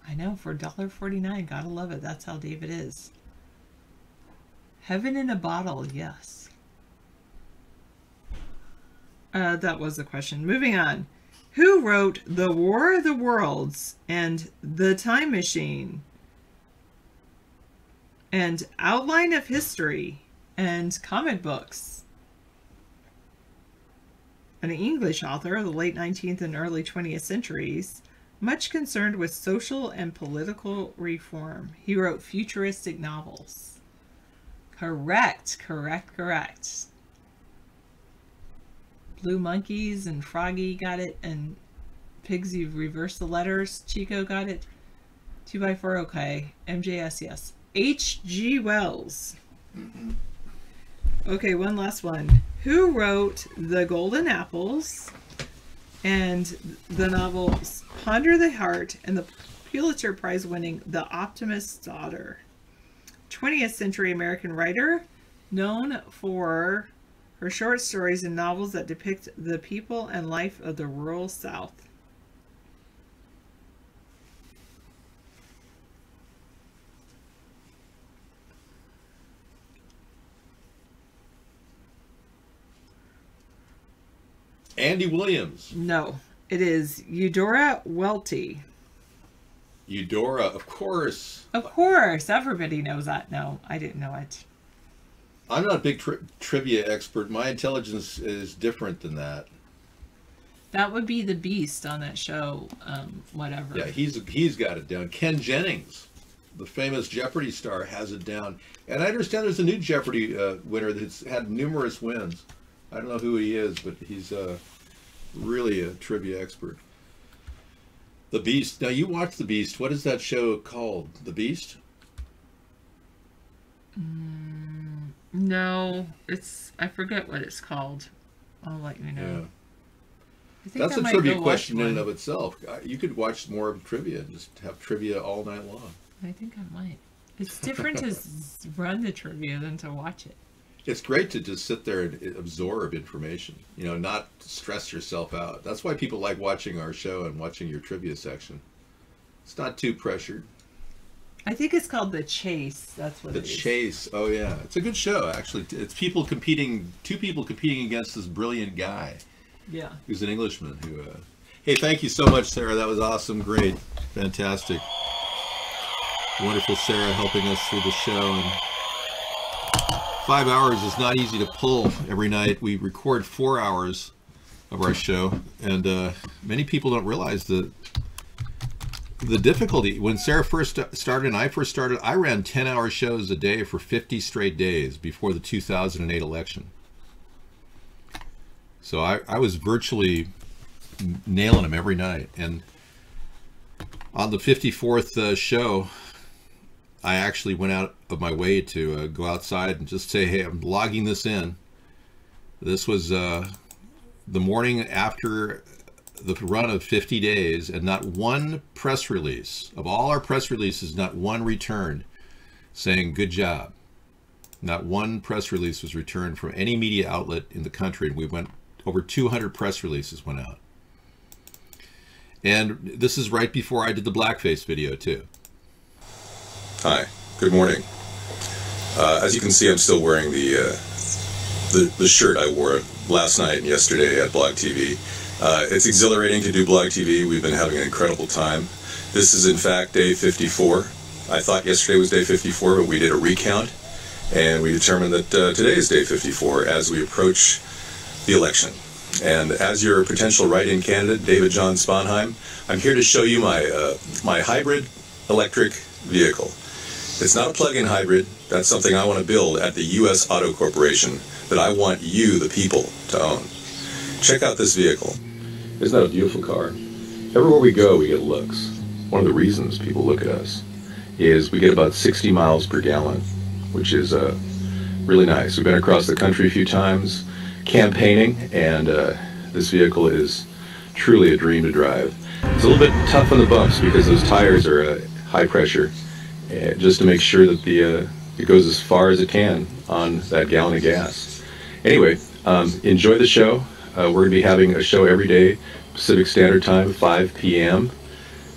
I know, for $1.49, gotta love it. That's how David is. Heaven in a bottle, yes. That was the question. Moving on. Who wrote The War of the Worlds and The Time Machine and Outline of History and comic books? An English author of the late 19th and early 20th centuries, much concerned with social and political reform. He wrote futuristic novels. Correct, correct, correct. Blue Monkeys and Froggy got it, and Pigs, you've reversed the letters. Chico got it. 2x4, okay. MJS, yes. H.G. Wells. Okay, one last one. Who wrote The Golden Apples and the novels Ponder the Heart and the Pulitzer Prize winning The Optimist's Daughter? 20th century American writer, known for her short stories and novels that depict the people and life of the rural South. Andy Williams. No, it is Eudora Welty. Eudora, of course. Of course, everybody knows that. No, I didn't know it. I'm not a big trivia expert. My intelligence is different than that. That would be the Beast on that show, whatever. Yeah, he's got it down. Ken Jennings, the famous Jeopardy star, has it down. And I understand there's a new Jeopardy winner that's had numerous wins. I don't know who he is, but he's really a trivia expert. The Beast. Now, you watch The Beast. What is that show called? The Beast? No, I forget what it's called. I'll let you know. Yeah. I think That's I a might trivia go question watch in and one. of itself. You could watch more of trivia and just have trivia all night long. I think I might. It's different to run the trivia than to watch it. It's great to just sit there and absorb information, you know, not stress yourself out. That's why people like watching our show and watching your trivia section. It's not too pressured. I think it's called The Chase. That's what The it is. Chase. Oh, yeah. It's a good show, actually. It's two people competing against this brilliant guy. Yeah. Who's an Englishman. Hey, thank you so much, Sarah. That was awesome. Great. Fantastic. Wonderful Sarah helping us through the show. And 5 hours is not easy to pull every night. We record 4 hours of our show, and many people don't realize the difficulty. When Sarah first started and I first started, I ran 10-hour shows a day for 50 straight days before the 2008 election. So I was virtually nailing them every night. And on the 54th show, I actually went out of my way to go outside and just say, hey, I'm logging this in. This was the morning after the run of 50 days, and not one press release, of all our press releases, not one returned saying good job. Not one press release was returned from any media outlet in the country, and we went over 200 press releases went out. And this is right before I did the blackface video too. Hi, good morning. As you can see, I'm still wearing the shirt I wore last night and yesterday at Blog TV. It's exhilarating to do Blog TV. We've been having an incredible time. This is in fact day 54. I thought yesterday was day 54, but we did a recount, and we determined that today is day 54 as we approach the election. And as your potential write-in candidate, David John Sponheim, I'm here to show you my hybrid electric vehicle. It's not a plug-in hybrid. That's something I want to build at the U.S. Auto Corporation that I want you, the people, to own. Check out this vehicle. Isn't that a beautiful car? Everywhere we go, we get looks. One of the reasons people look at us is we get about 60 miles per gallon, which is really nice. We've been across the country a few times campaigning, and this vehicle is truly a dream to drive. It's a little bit tough on the bumps because those tires are high pressure, just to make sure that it goes as far as it can on that gallon of gas. Anyway, enjoy the show. We're going to be having a show every day, Pacific Standard Time, 5 p.m.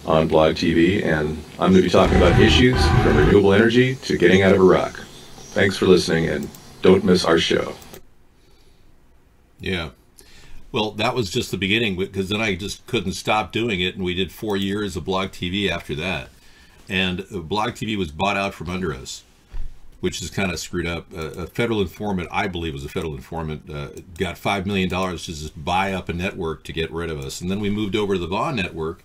on Blog TV, and I'm going to be talking about issues from renewable energy to getting out of Iraq. Thanks for listening, and don't miss our show. Yeah. Well, that was just the beginning, because then I just couldn't stop doing it, and we did 4 years of Blog TV after that. And Blog TV was bought out from under us, which is kind of screwed up. A federal informant, I believe was a federal informant, got $5 million to just buy up a network to get rid of us. And then we moved over to the Vaughn network,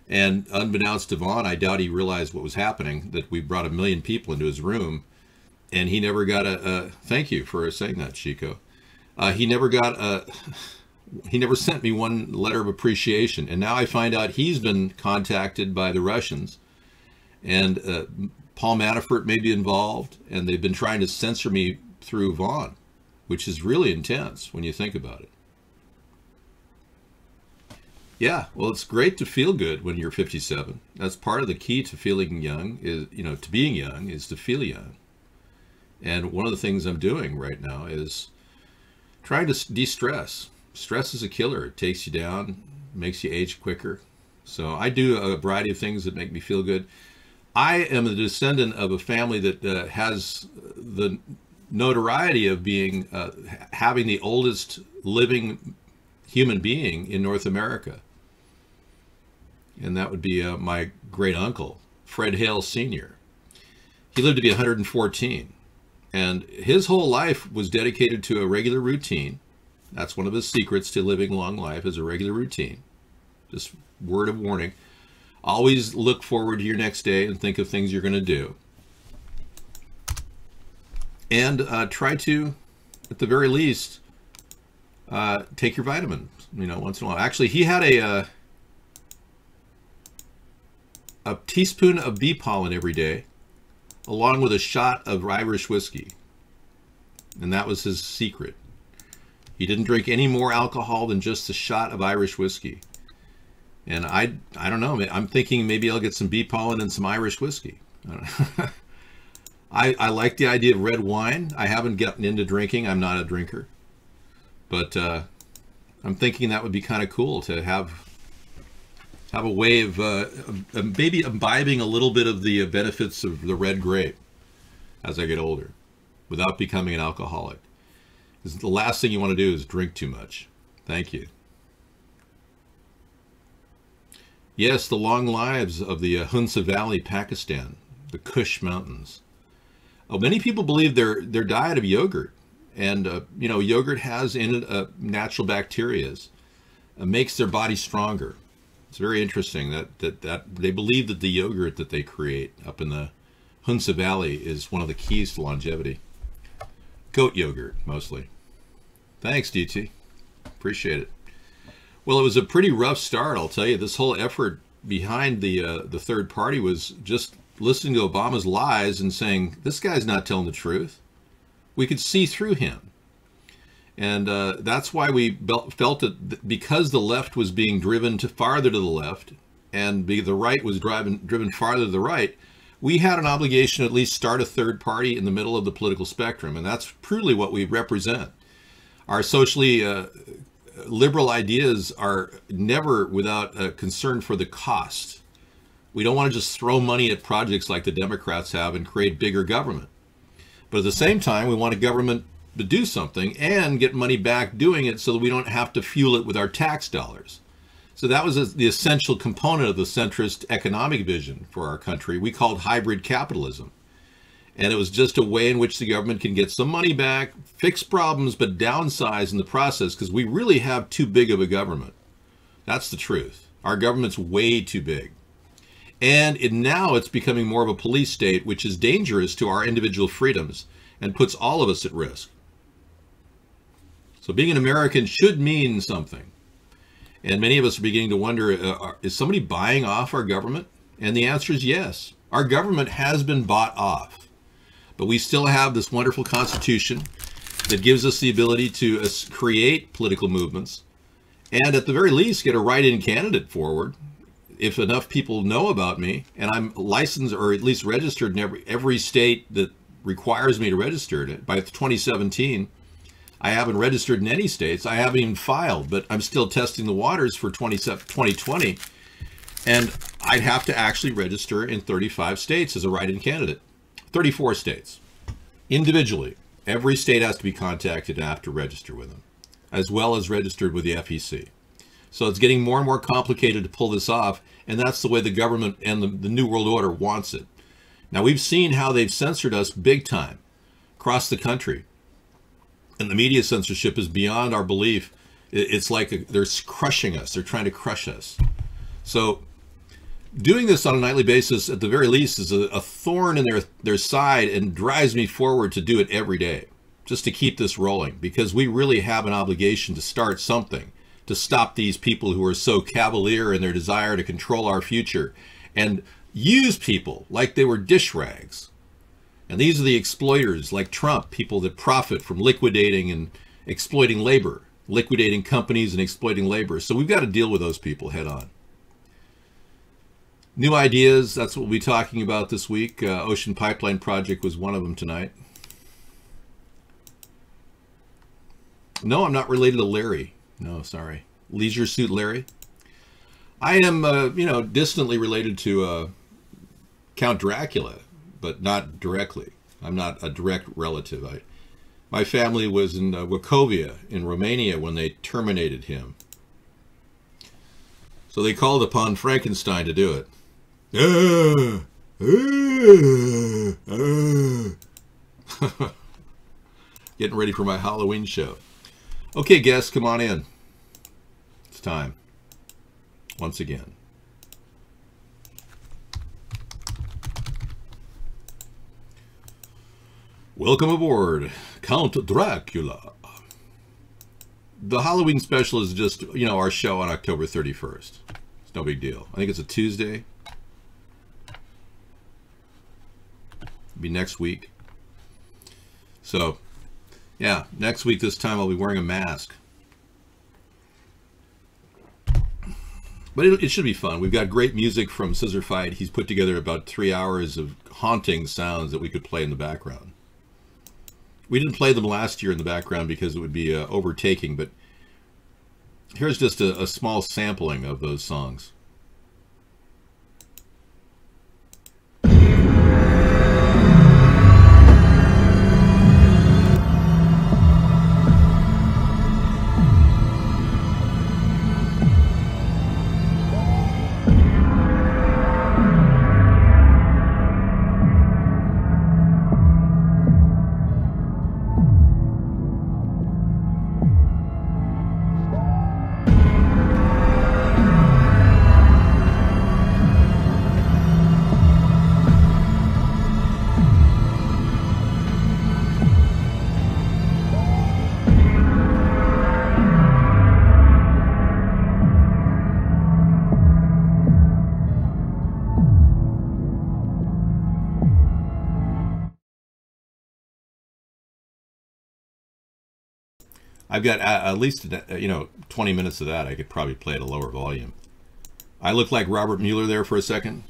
and unbeknownst to Vaughn, I doubt he realized what was happening, that we brought 1 million people into his room, and he never got thank you for saying that, Chico. He never sent me one letter of appreciation. And now I find out he's been contacted by the Russians, and Paul Manafort may be involved, and they've been trying to censor me through Vaughn, which is really intense when you think about it. Yeah, well, it's great to feel good when you're 57. That's part of the key to feeling young, is, to being young, is to feel young. And one of the things I'm doing right now is trying to de-stress. Stress is a killer. It takes you down, makes you age quicker. So I do a variety of things that make me feel good. I am a descendant of a family that has the notoriety of being having the oldest living human being in North America. And that would be my great uncle, Fred Hale Sr. He lived to be 114. And his whole life was dedicated to a regular routine. That's one of his secrets to living long life, is a regular routine. Just word of warning. Always look forward to your next day and think of things you're going to do. And try to, at the very least, take your vitamins, once in a while. Actually, he had a teaspoon of bee pollen every day, along with a shot of Irish whiskey. And that was his secret. He didn't drink any more alcohol than just a shot of Irish whiskey. And I don't know, I'm thinking maybe I'll get some bee pollen and some Irish whiskey. I like the idea of red wine. I haven't gotten into drinking. I'm not a drinker. But I'm thinking that would be kind of cool to have a way of maybe imbibing a little bit of the benefits of the red grape as I get older without becoming an alcoholic. Because the last thing you want to do is drink too much. Thank you. Yes, the long lives of the Hunza Valley, Pakistan, the Kush Mountains. Many people believe their diet of yogurt, and yogurt has in it natural bacteria, makes their body stronger. It's very interesting that they believe that the yogurt that they create up in the Hunza Valley is one of the keys to longevity. Goat yogurt, mostly. Thanks, DT. Appreciate it. Well, it was a pretty rough start, I'll tell you. This whole effort behind the third party was just listening to Obama's lies and saying, this guy's not telling the truth. We could see through him. And that's why we felt that because the left was being driven farther to the left and the right was driven farther to the right, we had an obligation to at least start a third party in the middle of the political spectrum. And that's truly what we represent. Our socially liberal ideas are never without a concern for the cost. We don't want to just throw money at projects like the Democrats have and create bigger government. But at the same time, we want a government to do something and get money back doing it so that we don't have to fuel it with our tax dollars. So that was the essential component of the centrist economic vision for our country. We called hybrid capitalism. And it was just a way in which the government can get some money back, fix problems, but downsize in the process, because we really have too big of a government. That's the truth. Our government's way too big. And now it's becoming more of a police state, which is dangerous to our individual freedoms and puts all of us at risk. So being an American should mean something. And many of us are beginning to wonder, is somebody buying off our government? And the answer is yes. Our government has been bought off. But we still have this wonderful Constitution that gives us the ability to create political movements and at the very least get a write-in candidate forward. If enough people know about me, and I'm licensed or at least registered in every state that requires me to register it. By 2017, I haven't registered in any states. I haven't even filed, but I'm still testing the waters for 2020. And I'd have to actually register in 35 states as a write-in candidate. 34 states. Individually, every state has to be contacted and I have to register with them, as well as registered with the FEC. So it's getting more and more complicated to pull this off, and that's the way the government and the New World Order wants it. Now, we've seen how they've censored us big time across the country. And the media censorship is beyond our belief. It's like they're crushing us. They're trying to crush us. So doing this on a nightly basis, at the very least, is a thorn in their side and drives me forward to do it every day, just to keep this rolling, because we really have an obligation to start something, to stop these people who are so cavalier in their desire to control our future and use people like they were dish rags. And these are the exploiters like Trump, people that profit from liquidating and exploiting labor, liquidating companies and exploiting labor. So we've got to deal with those people head on. New ideas, that's what we'll be talking about this week. Ocean Pipeline Project was one of them tonight. No, I'm not related to Larry. No, sorry. Leisure Suit Larry. I am, distantly related to Count Dracula, but not directly. I'm not a direct relative. My family was in Wachovia in Romania when they terminated him So they called upon Frankenstein to do it. Getting ready for my Halloween show. Okay, guests, come on in. It's time. Once again. Welcome aboard, Count Dracula. The Halloween special is just, you know, our show on October 31st. It's no big deal. I think it's a Tuesday. It'll be next week. So, yeah, next week this time I'll be wearing a mask. But it should be fun. We've got great music from Scissor Fight. He's put together about 3 hours of haunting sounds that we could play in the background. We didn't play them last year in the background because it would be overtaking, but here's just a small sampling of those songs. I've got at least, 20 minutes of that. I could probably play at a lower volume. I look like Robert Mueller there for a second.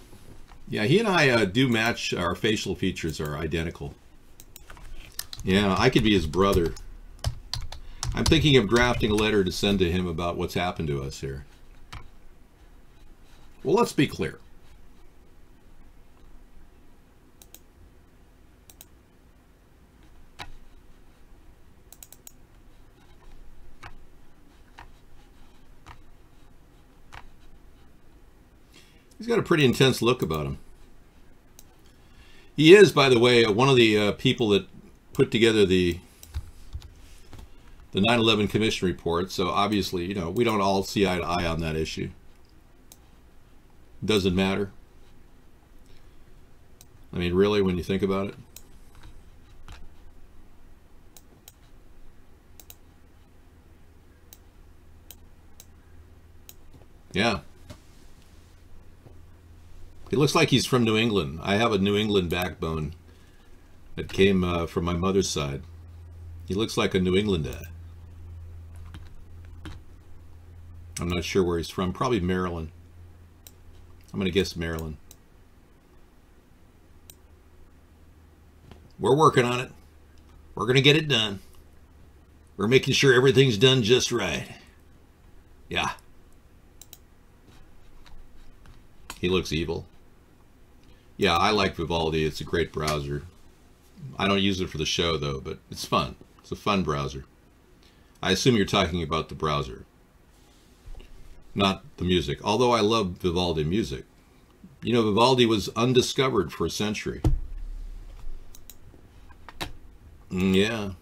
Yeah, he and I do match. Our facial features are identical. Yeah, I could be his brother. I'm thinking of drafting a letter to send to him about what's happened to us here. Well, let's be clear. He's got a pretty intense look about him. He is, by the way, one of the people that put together the 9/11 Commission report. So obviously, we don't all see eye to eye on that issue. Doesn't matter. I mean, really, when you think about it. Yeah. He looks like he's from New England. I have a New England backbone that came from my mother's side. He looks like a New Englander. I'm not sure where he's from. Probably Maryland. I'm going to guess Maryland. We're working on it. We're going to get it done. We're making sure everything's done just right. Yeah. He looks evil. Yeah, I like Vivaldi. It's a great browser. I don't use it for the show, though, but it's fun. It's a fun browser. I assume you're talking about the browser, not the music. Although I love Vivaldi music. Vivaldi was undiscovered for a century. Yeah.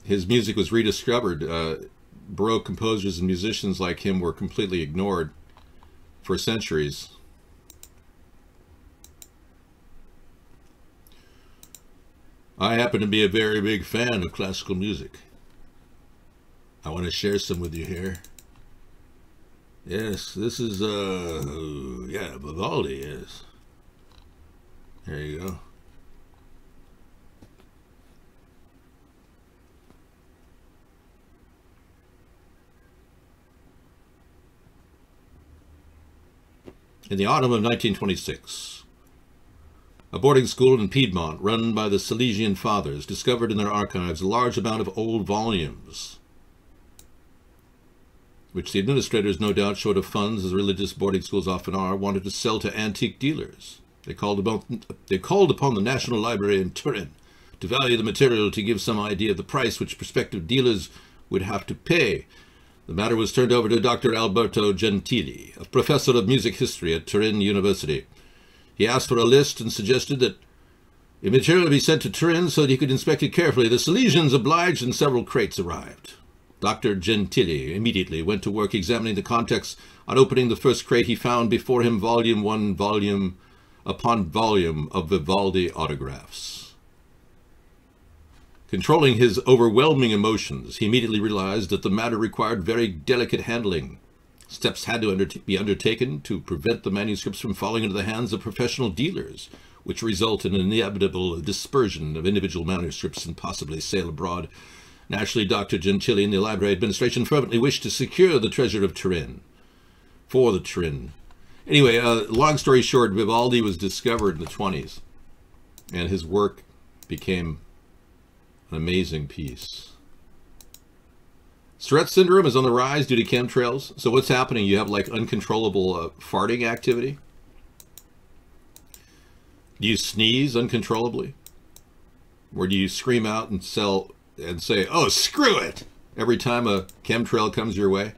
His music was rediscovered. Baroque composers and musicians like him were completely ignored for centuries. I happen to be a very big fan of classical music. I want to share some with you here. Yes, this is, yeah, Vivaldi is. There you go. In the autumn of 1926, a boarding school in Piedmont, run by the Salesian Fathers, discovered in their archives a large amount of old volumes, which the administrators no doubt, short of funds, as religious boarding schools often are, wanted to sell to antique dealers. They called upon the National Library in Turin to value the material to give some idea of the price which prospective dealers would have to pay. The matter was turned over to Dr. Alberto Gentili, a professor of music history at Turin University. He asked for a list and suggested that the material be sent to Turin so that he could inspect it carefully. The Silesians obliged and several crates arrived. Dr. Gentili immediately went to work examining the contents. On opening the first crate, he found before him volume upon volume of Vivaldi autographs. Controlling his overwhelming emotions, he immediately realized that the matter required very delicate handling. Steps had to be undertaken to prevent the manuscripts from falling into the hands of professional dealers, which result in an inevitable dispersion of individual manuscripts and possibly sale abroad. Naturally, Dr. Gentili and the library administration fervently wished to secure the treasure of Turin. For the Turin. Anyway, long story short, Vivaldi was discovered in the 20s, and his work became an amazing piece. Tourette syndrome is on the rise due to chemtrails. So what's happening? You have like uncontrollable farting activity. Do you sneeze uncontrollably? Or do you scream out and say, "Oh, screw it," every time a chemtrail comes your way?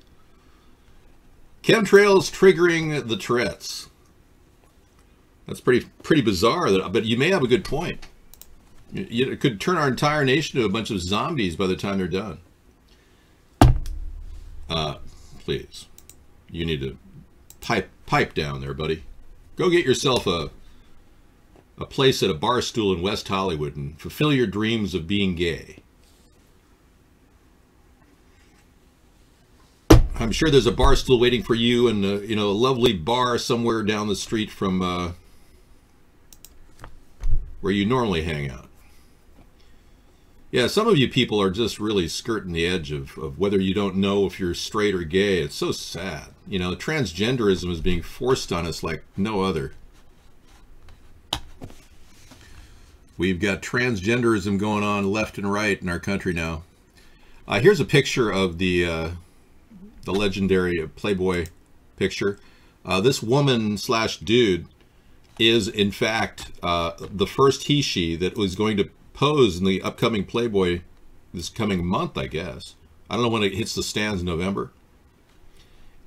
Chemtrails triggering the Tourette's. That's pretty bizarre, but you may have a good point. It could turn our entire nation to a bunch of zombies by the time they're done. Please, you need to pipe down there, buddy. Go get yourself a place at a bar stool in West Hollywood and fulfill your dreams of being gay. I'm sure there's a bar stool waiting for you in a lovely bar somewhere down the street from where you normally hang out. Yeah, some of you people are just really skirting the edge of whether you don't know if you're straight or gay. It's so sad. You know, transgenderism is being forced on us like no other. We've got transgenderism going on left and right in our country now. Here's a picture of the legendary Playboy picture. This woman / dude is in fact the first he/she that was going to pose in the upcoming Playboy this coming month, I guess. I don't know when it hits the stands in November.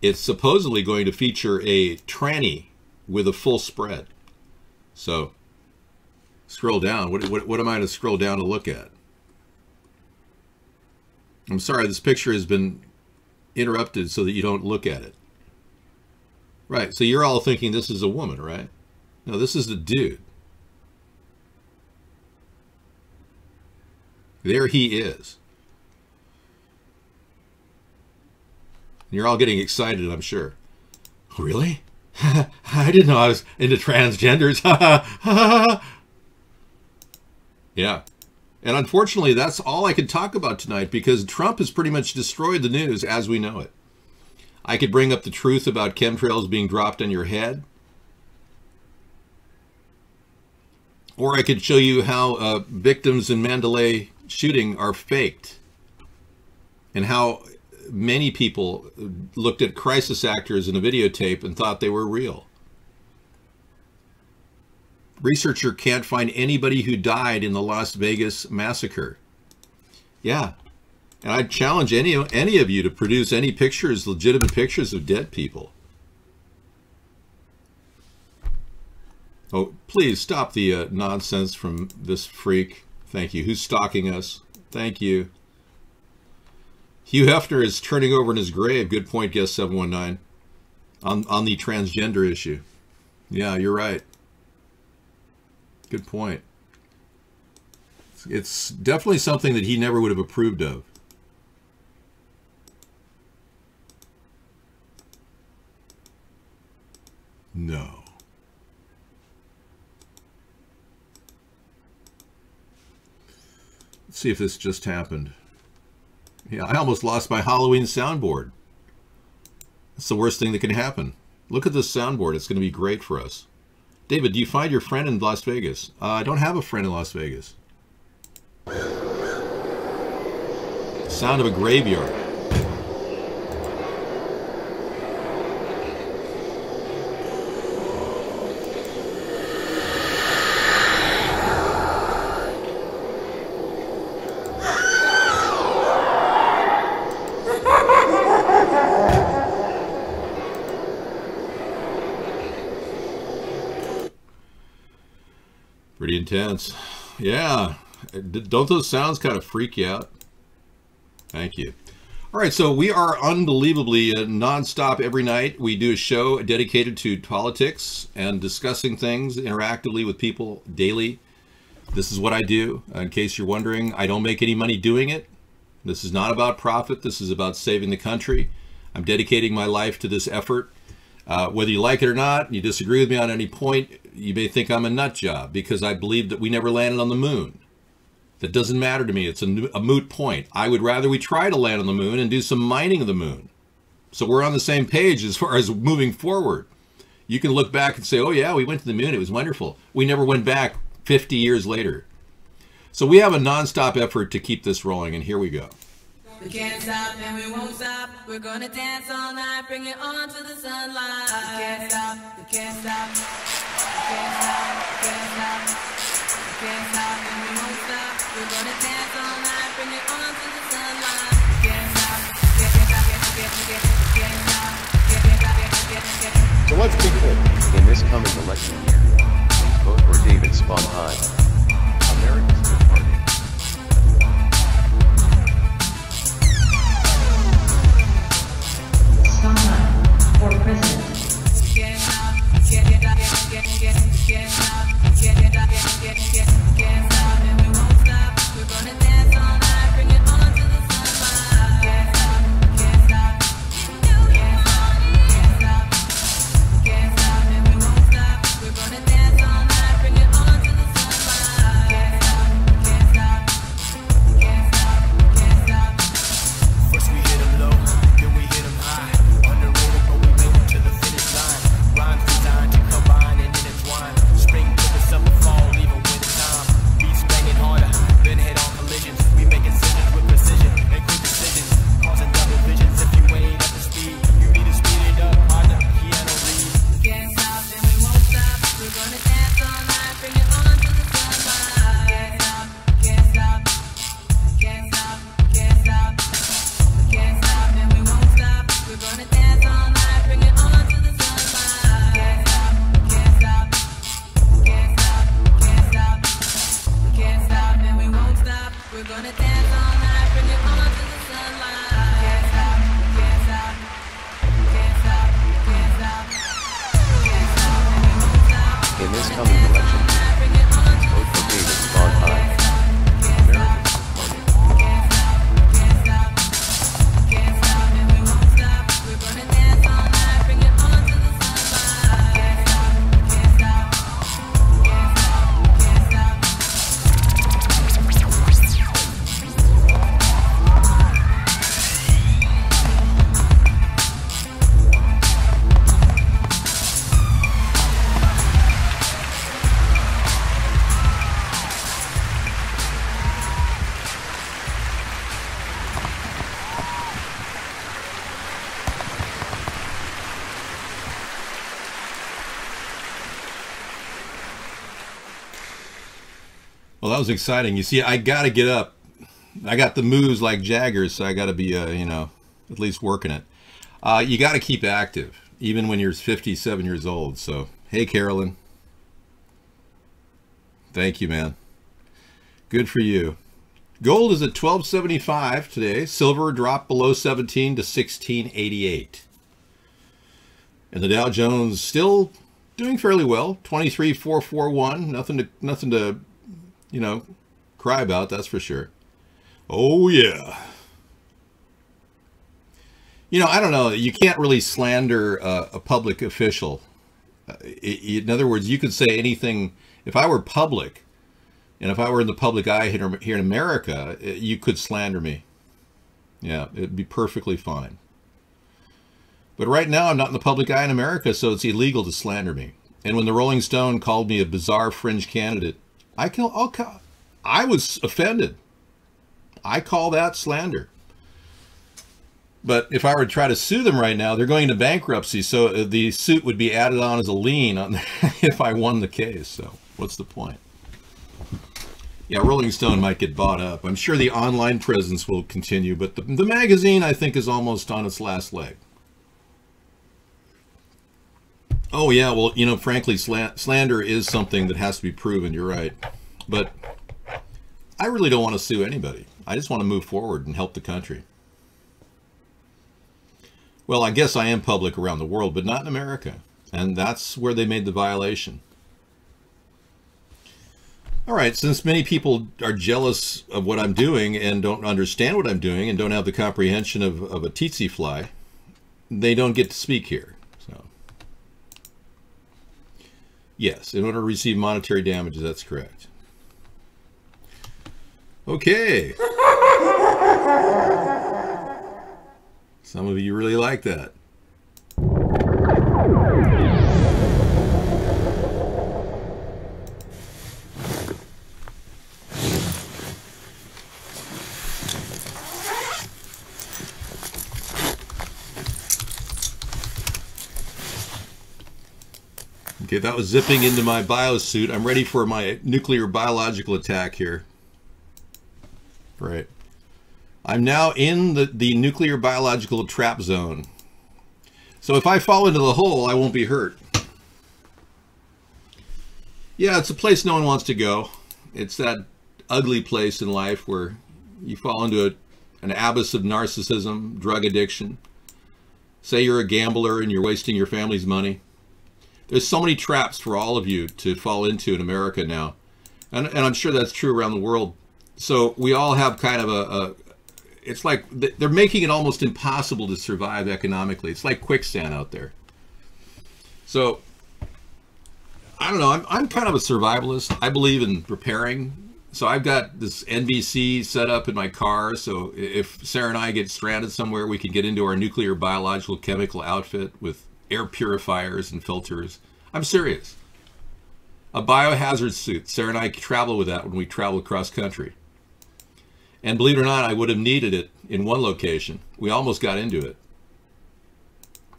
It's supposedly going to feature a tranny with a full spread. So scroll down. What am I to scroll down to look at? I'm sorry, this picture has been interrupted so that you don't look at it. Right, so you're all thinking this is a woman, right? No, this is the dude. There he is. You're all getting excited, I'm sure. Really? I didn't know I was into transgenders. Yeah. And unfortunately, that's all I could talk about tonight because Trump has pretty much destroyed the news as we know it. I could bring up the truth about chemtrails being dropped on your head. Or I could show you how victims in Mandalay shooting are faked. And how many people looked at crisis actors in a videotape and thought they were real. Researcher can't find anybody who died in the Las Vegas massacre. Yeah. And I challenge any of you to produce any pictures, legitimate pictures of dead people. Oh, please stop the nonsense from this freak. Thank you. Who's stalking us? Thank you. Hugh Hefner is turning over in his grave. Good point, guest 719. On the transgender issue. Yeah, you're right. Good point. It's definitely something that he never would have approved of. No. Let's see if this just happened. Yeah, I almost lost my Halloween soundboard. That's the worst thing that can happen. Look at this soundboard. It's going to be great for us. David, do you find your friend in Las Vegas? I don't have a friend in Las Vegas. Sound of a graveyard. intense. Yeah. Don't those sounds kind of freak you out? Thank you. All right, so we are unbelievably nonstop every night. We do a show dedicated to politics and discussing things interactively with people daily. This is what I do. In case you're wondering, I don't make any money doing it. This is not about profit. This is about saving the country. I'm dedicating my life to this effort. Whether you like it or not, you disagree with me on any point, you may think I'm a nut job because I believe that we never landed on the moon. That doesn't matter to me. It's a moot point. I would rather we try to land on the moon and do some mining of the moon. So we're on the same page as far as moving forward. You can look back and say, oh yeah, we went to the moon. It was wonderful. We never went back 50 years later. So we have a nonstop effort to keep this rolling, and here we go. We can't stop and we won't stop. We're gonna dance all night, bring it on to the sunlight. We can't stop, we can't stop. We can't stop, we can't stop. We can't stop and we won't stop. We're gonna dance all night, bring it on to the sunlight. We can't stop, we can't stop, we can't stop. So let's be clear. In this coming election year, please vote for David Sponheim, America's Good Party. Sponheim for president. In this coming election year, please vote for David Sponheim, America's Good Party. Well, that was exciting. You see, I got to get up. I got the moves like Jagger, so I got to be, you know, at least working it. You got to keep active, even when you're 57 years old. So, hey, Carolyn. Thank you, man. Good for you. Gold is at $12.75 today. Silver dropped below 17 to 16.88. And the Dow Jones still doing fairly well. 23,441. Nothing to, you know, cry about, that's for sure. Oh yeah. You know, I don't know. You can't really slander a public official. In other words, you could say anything. If I were public, and if I were in the public eye here in America, you could slander me. Yeah, it'd be perfectly fine. But right now, I'm not in the public eye in America, so it's illegal to slander me. And when the Rolling Stone called me a bizarre fringe candidate, I was offended. I call that slander. But if I were to try to sue them right now, they're going into bankruptcy, so the suit would be added on as a lien on if I won the case. So what's the point? Yeah, Rolling Stone might get bought up. I'm sure the online presence will continue, but the magazine, I think, is almost on its last leg. Oh, yeah, well, you know, frankly, slander is something that has to be proven. You're right. but I really don't want to sue anybody. I just want to move forward and help the country. Well, I guess I am public around the world, but not in America. And that's where they made the violation. All right, since many people are jealous of what I'm doing and don't understand what I'm doing and don't have the comprehension of a tsetse fly, they don't get to speak here. So, yes, in order to receive monetary damages, that's correct. Okay. Some of you really like that. Okay, that was zipping into my biosuit. I'm ready for my nuclear biological attack here. Right. I'm now in the nuclear biological trap zone. So if I fall into the hole, I won't be hurt. Yeah, it's a place no one wants to go. It's that ugly place in life where you fall into an abyss of narcissism, drug addiction. Say you're a gambler and you're wasting your family's money. There's so many traps for all of you to fall into in America now. And I'm sure that's true around the world. So we all have kind of it's like they're making it almost impossible to survive economically. It's like quicksand out there. So I don't know. I'm kind of a survivalist. I believe in preparing. So I've got this NBC set up in my car. So if Sarah and I get stranded somewhere, we can get into our nuclear biological chemical outfit with air purifiers and filters. I'm serious. A biohazard suit. Sarah and I travel with that when we travel across country. And believe it or not, I would have needed it in one location. We almost got into it.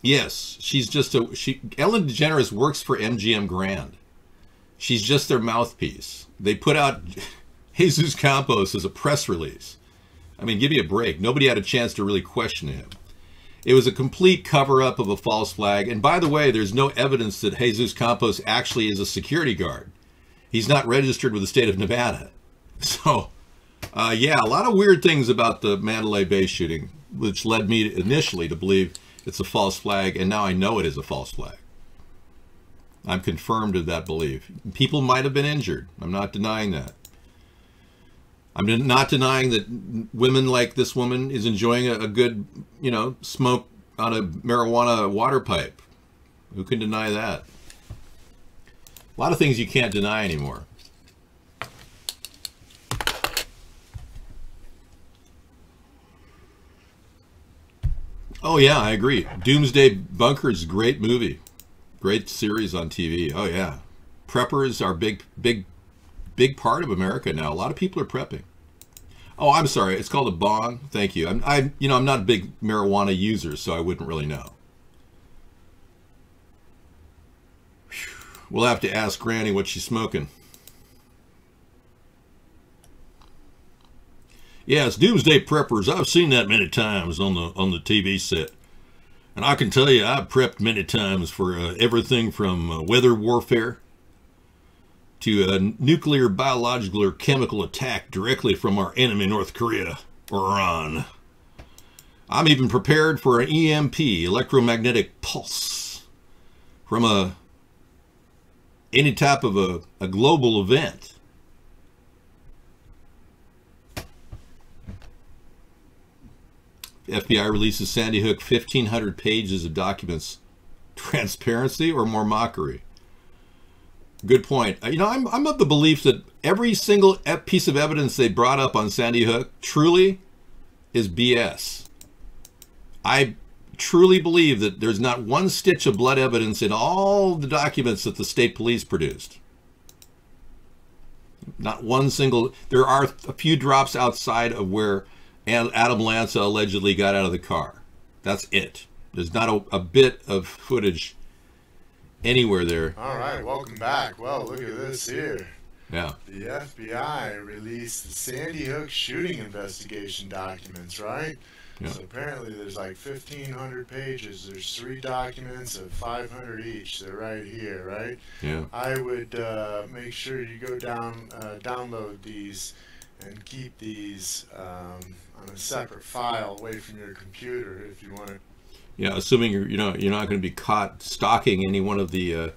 Yes, she's just Ellen DeGeneres works for MGM Grand. She's just their mouthpiece. They put out Jesus Campos as a press release. I mean, give me a break. Nobody had a chance to really question him. It was a complete cover-up of a false flag. And by the way, there's no evidence that Jesus Campos actually is a security guard. He's not registered with the state of Nevada. So, yeah, a lot of weird things about the Mandalay Bay shooting, which led me initially to believe it's a false flag, and now I know it is a false flag. I'm confirmed of that belief. People might have been injured. I'm not denying that. I'm not denying that women like this woman is enjoying a good, you know, smoke on a marijuana water pipe. Who can deny that? A lot of things you can't deny anymore. Oh yeah, I agree. Doomsday Bunker is a great movie. Great series on TV. Oh yeah. Preppers are big part of America now. A lot of people are prepping. Oh, I'm sorry. It's called a bong. Thank you. I'm not a big marijuana user, so I wouldn't really know. We'll have to ask Granny what she's smoking. Yes, Doomsday Preppers. I've seen that many times on the TV set. And I can tell you, I've prepped many times for everything from weather warfare to a nuclear, biological, or chemical attack directly from our enemy, North Korea, or Iran. I'm even prepared for an EMP, electromagnetic pulse, from any type of a global event. FBI releases Sandy Hook 1,500 pages of documents. Transparency or more mockery? Good point. You know, I'm of the belief that every single piece of evidence they brought up on Sandy Hook truly is BS. I truly believe that there's not one stitch of blood evidence in all the documents that the state police produced. Not one single. There are a few drops outside of where Adam Lanza allegedly got out of the car. That's it. There's not a bit of footage anywhere there. All right, welcome back. Well, look at this here. Yeah. The FBI released the Sandy Hook shooting investigation documents, right? Yeah. So apparently there's like 1,500 pages. There's 3 documents of 500 each. They're right here, right? Yeah. I would make sure you go down, download these, and keep these on a separate file away from your computer if you want to. Yeah, assuming you're not going to be caught stalking any one of the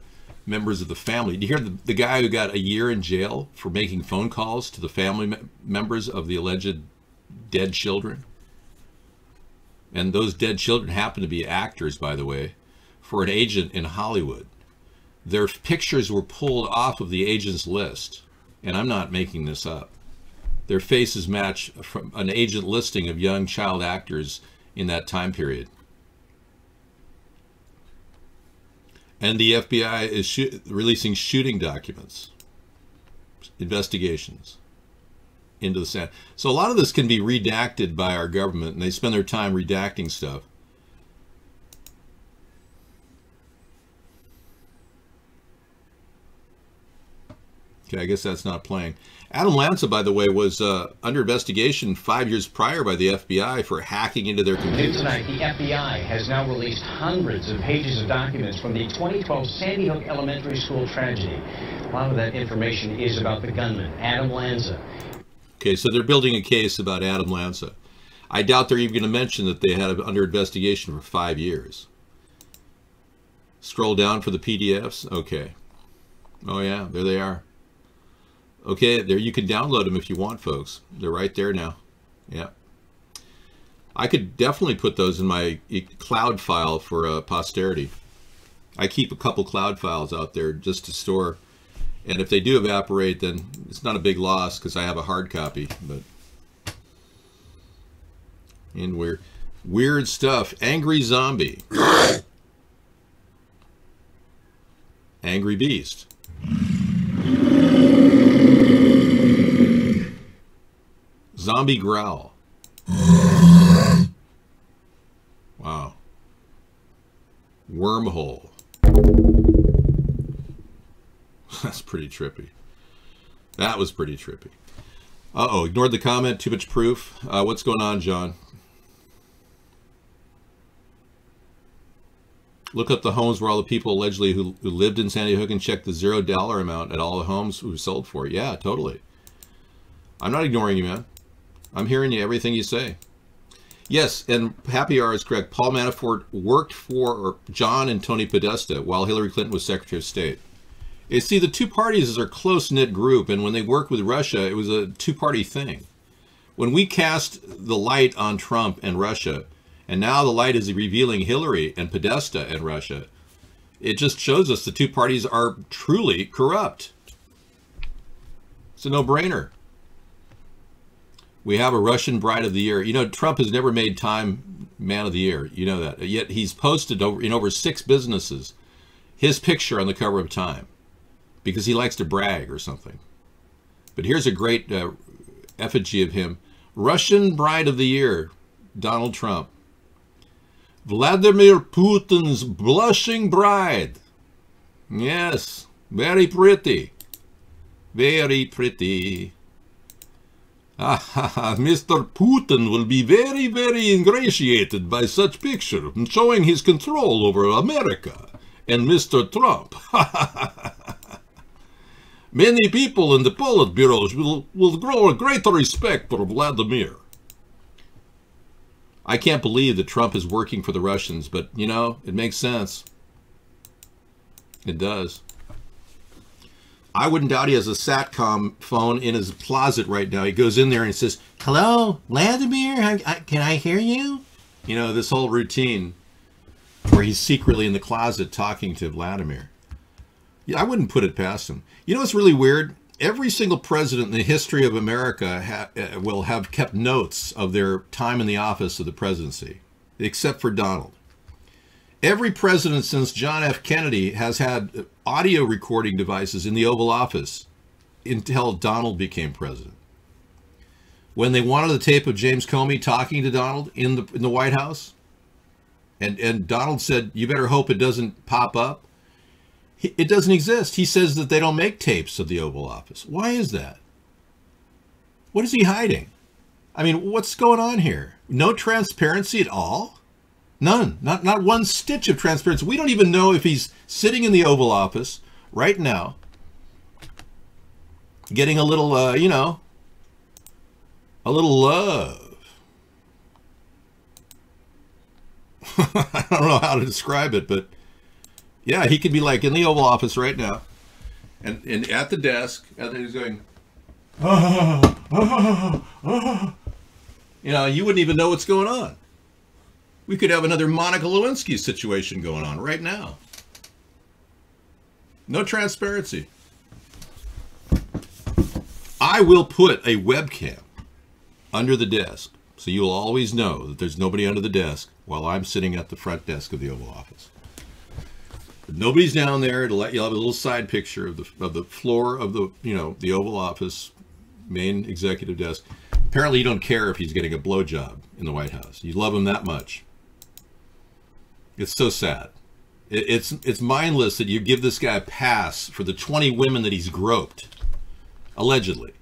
members of the family. Do you hear the guy who got a year in jail for making phone calls to the family members of the alleged dead children? And those dead children happen to be actors, by the way, for an agent in Hollywood. Their pictures were pulled off of the agent's list, and I'm not making this up. Their faces match from an agent listing of young child actors in that time period. And the FBI is releasing shooting documents, investigations into the sand. So a lot of this can be redacted by our government, and they spend their time redacting stuff. Okay, I guess that's not playing. Adam Lanza, by the way, was under investigation 5 years prior by the FBI for hacking into their computers. Tonight, the FBI has now released hundreds of pages of documents from the 2012 Sandy Hook Elementary School tragedy. A lot of that information is about the gunman, Adam Lanza. Okay, so they're building a case about Adam Lanza. I doubt they're even going to mention that they had it under investigation for 5 years. Scroll down for the PDFs. Okay. Oh yeah, there they are. Okay, there you can download them if you want, folks. They're right there now. Yeah. I could definitely put those in my cloud file for posterity. I keep a couple cloud files out there just to store. And if they do evaporate, then it's not a big loss because I have a hard copy. But and weird stuff. Angry zombie. Angry beast. Zombie growl. Wow. Wormhole. That's pretty trippy. That was pretty trippy. Uh-oh, ignored the comment, too much proof. What's going on, John? Look up the homes where all the people allegedly who lived in Sandy Hook and check the $0 amount at all the homes who sold for. Yeah, totally. I'm not ignoring you, man. I'm hearing you, everything you say. Yes, and Happy Hour is correct. Paul Manafort worked for John and Tony Podesta while Hillary Clinton was Secretary of State. You see, the two parties are a close-knit group, and when they worked with Russia, it was a two-party thing. When we cast the light on Trump and Russia, and now the light is revealing Hillary and Podesta and Russia, it just shows us the two parties are truly corrupt. It's a no-brainer. We have a Russian Bride of the Year. You know, Trump has never made Time Man of the Year. You know that. Yet he's posted in over 6 businesses his picture on the cover of Time because he likes to brag or something. But here's a great effigy of him. Russian Bride of the Year, Donald Trump. Vladimir Putin's blushing bride. Yes, very pretty. Very pretty. Mr. Putin will be very, very ingratiated by such picture, showing his control over America and Mr. Trump. Many people in the Politburo will grow a greater respect for Vladimir. I can't believe that Trump is working for the Russians, but, you know, it makes sense. It does. I wouldn't doubt he has a SATCOM phone in his closet right now. He goes in there and he says, "Hello, Vladimir, can I hear you?" You know, this whole routine where he's secretly in the closet talking to Vladimir. Yeah, I wouldn't put it past him. You know what's really weird? Every single president in the history of America will have kept notes of their time in the office of the presidency, except for Donald. Every president since John F. Kennedy has had audio recording devices in the Oval Office until Donald became president. When they wanted the tape of James Comey talking to Donald in the White House, and Donald said, "You better hope it doesn't pop up." It doesn't exist. He says that they don't make tapes of the Oval Office. Why is that? What is he hiding? I mean, what's going on here? No transparency at all? None. Not one stitch of transparency. We don't even know if he's sitting in the Oval Office right now, getting a little, you know, a little love. I don't know how to describe it, but yeah, he could be like in the Oval Office right now, and at the desk, and he's going, you know, you wouldn't even know what's going on. We could have another Monica Lewinsky situation going on right now. No transparency. I will put a webcam under the desk, so you'll always know that there's nobody under the desk while I'm sitting at the front desk of the Oval Office. But nobody's down there to let you have a little side picture of the floor of the, you know, the Oval Office main executive desk. Apparently you don't care if he's getting a blowjob in the White House. You love him that much. It's so sad. It's mindless that you give this guy a pass for the 20 women that he's groped, allegedly.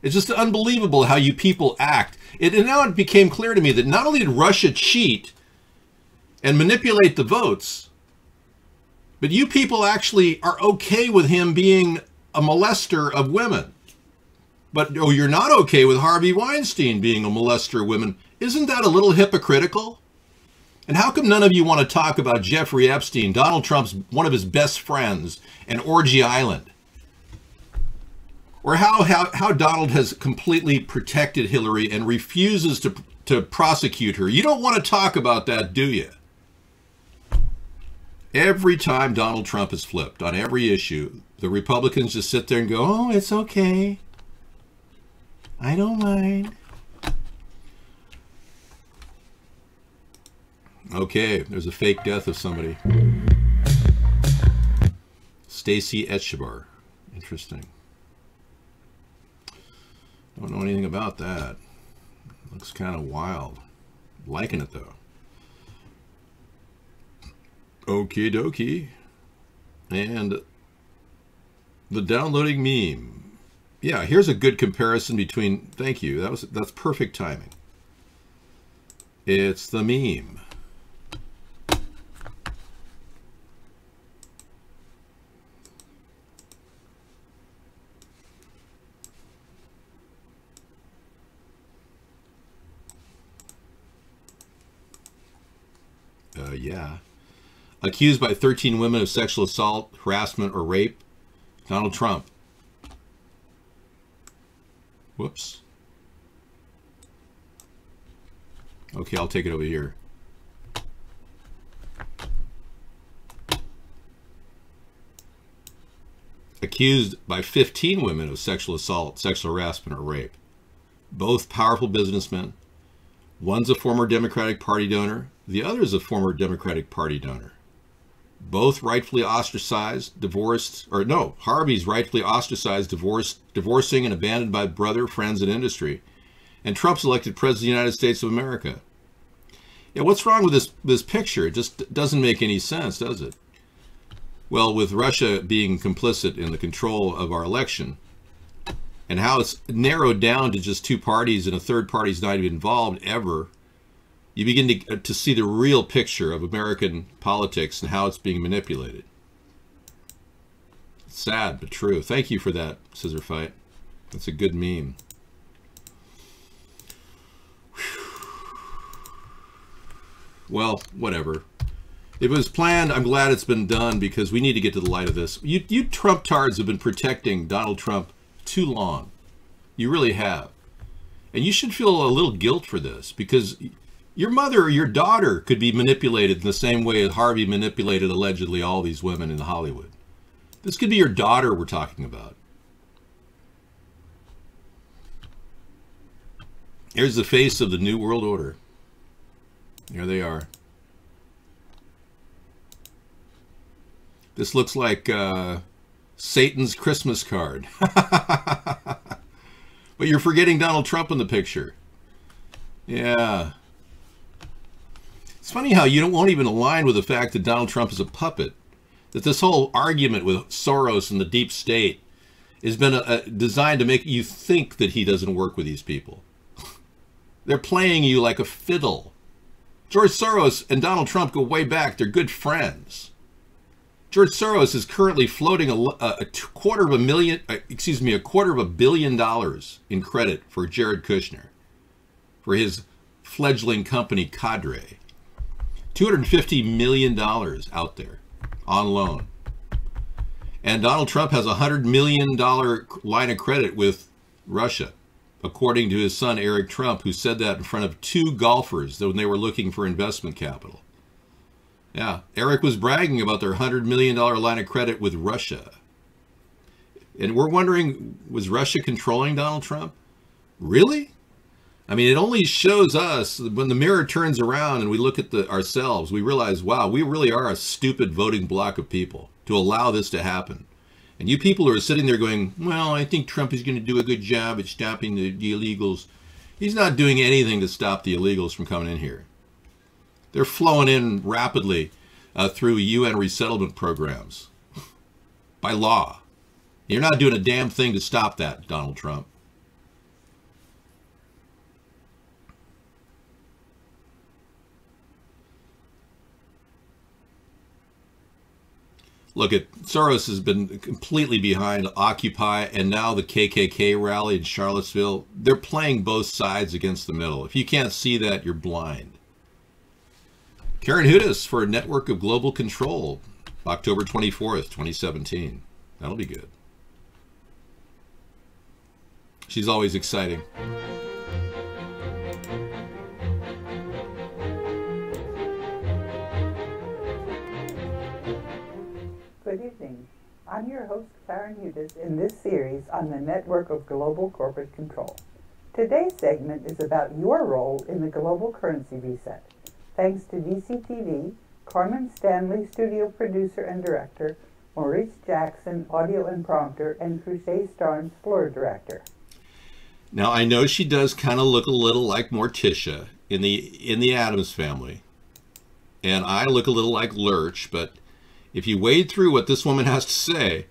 It's just unbelievable how you people act. And now it became clear to me that not only did Russia cheat and manipulate the votes, but you people actually are okay with him being a molester of women. But oh, you're not okay with Harvey Weinstein being a molester of women. Isn't that a little hypocritical? And how come none of you want to talk about Jeffrey Epstein, Donald Trump's one of his best friends, and Orgy Island? Or how Donald has completely protected Hillary and refuses to prosecute her. You don't want to talk about that, do you? Every time Donald Trump is flipped on every issue, the Republicans just sit there and go, oh, it's okay. I don't mind. Okay, there's a fake death of somebody. Stacey Etchebar. Interesting. Don't know anything about that. Looks kind of wild. Liking it though. Okie dokie. And the downloading meme. Yeah, here's a good comparison between, thank you, that's perfect timing. It's the meme. Yeah. Accused by 13 women of sexual assault, harassment, or rape. Donald Trump. Whoops. Okay, I'll take it over here. Accused by 15 women of sexual assault, sexual harassment, or rape. Both powerful businessmen. One's a former Democratic Party donor. The other is a former Democratic Party donor. Both rightfully ostracized, divorced, or no, Harvey's rightfully ostracized, divorcing and abandoned by brother, friends, and industry. And Trump's elected president of the United States of America. Yeah, what's wrong with this picture? It just doesn't make any sense, does it? Well, with Russia being complicit in the control of our election, and how it's narrowed down to just two parties and a third party's not even involved ever, you begin to see the real picture of American politics and how it's being manipulated. Sad, but true. Thank you for that, Scissor Fight. That's a good meme. Well, whatever. If it was planned, I'm glad it's been done because we need to get to the light of this. You Trump tards have been protecting Donald Trump too long. You really have. And you should feel a little guilt for this because your mother or your daughter could be manipulated in the same way as Harvey manipulated allegedly all these women in Hollywood. This could be your daughter we're talking about. Here's the face of the New World Order. Here they are. This looks like Satan's Christmas card. But you're forgetting Donald Trump in the picture. Yeah. It's funny how you won't even align with the fact that Donald Trump is a puppet. That this whole argument with Soros and the deep state has been designed to make you think that he doesn't work with these people. They're playing you like a fiddle. George Soros and Donald Trump go way back. They're good friends. George Soros is currently floating a quarter of a billion dollars in credit for Jared Kushner, for his fledgling company Cadre. $250 million out there on loan. And Donald Trump has a $100 million line of credit with Russia, according to his son Eric Trump, who said that in front of 2 golfers when they were looking for investment capital. Yeah, Eric was bragging about their $100 million line of credit with Russia. And we're wondering, was Russia controlling Donald Trump? Really? I mean, it only shows us, when the mirror turns around and we look at ourselves, we realize, wow, we really are a stupid voting block of people to allow this to happen. And you people who are sitting there going, well, I think Trump is going to do a good job at stopping the illegals. He's not doing anything to stop the illegals from coming in here. They're flowing in rapidly through UN resettlement programs by law. You're not doing a damn thing to stop that, Donald Trump. Look, Soros has been completely behind Occupy and now the KKK rally in Charlottesville. They're playing both sides against the middle. If you can't see that, you're blind. Karen Hudis for a Network of Global Control, October 24th, 2017. That'll be good. She's always exciting. Good evening. I'm your host, Karen Hudis, in this series on the Network of Global Corporate Control. Today's segment is about your role in the global currency reset. Thanks to DCTV, Carmen Stanley, studio producer and director, Maurice Jackson, audio and prompter, and Crusade Starnes, floor director. Now, I know she does kind of look a little like Morticia in the Addams Family, and I look a little like Lurch, but if you wade through what this woman has to say,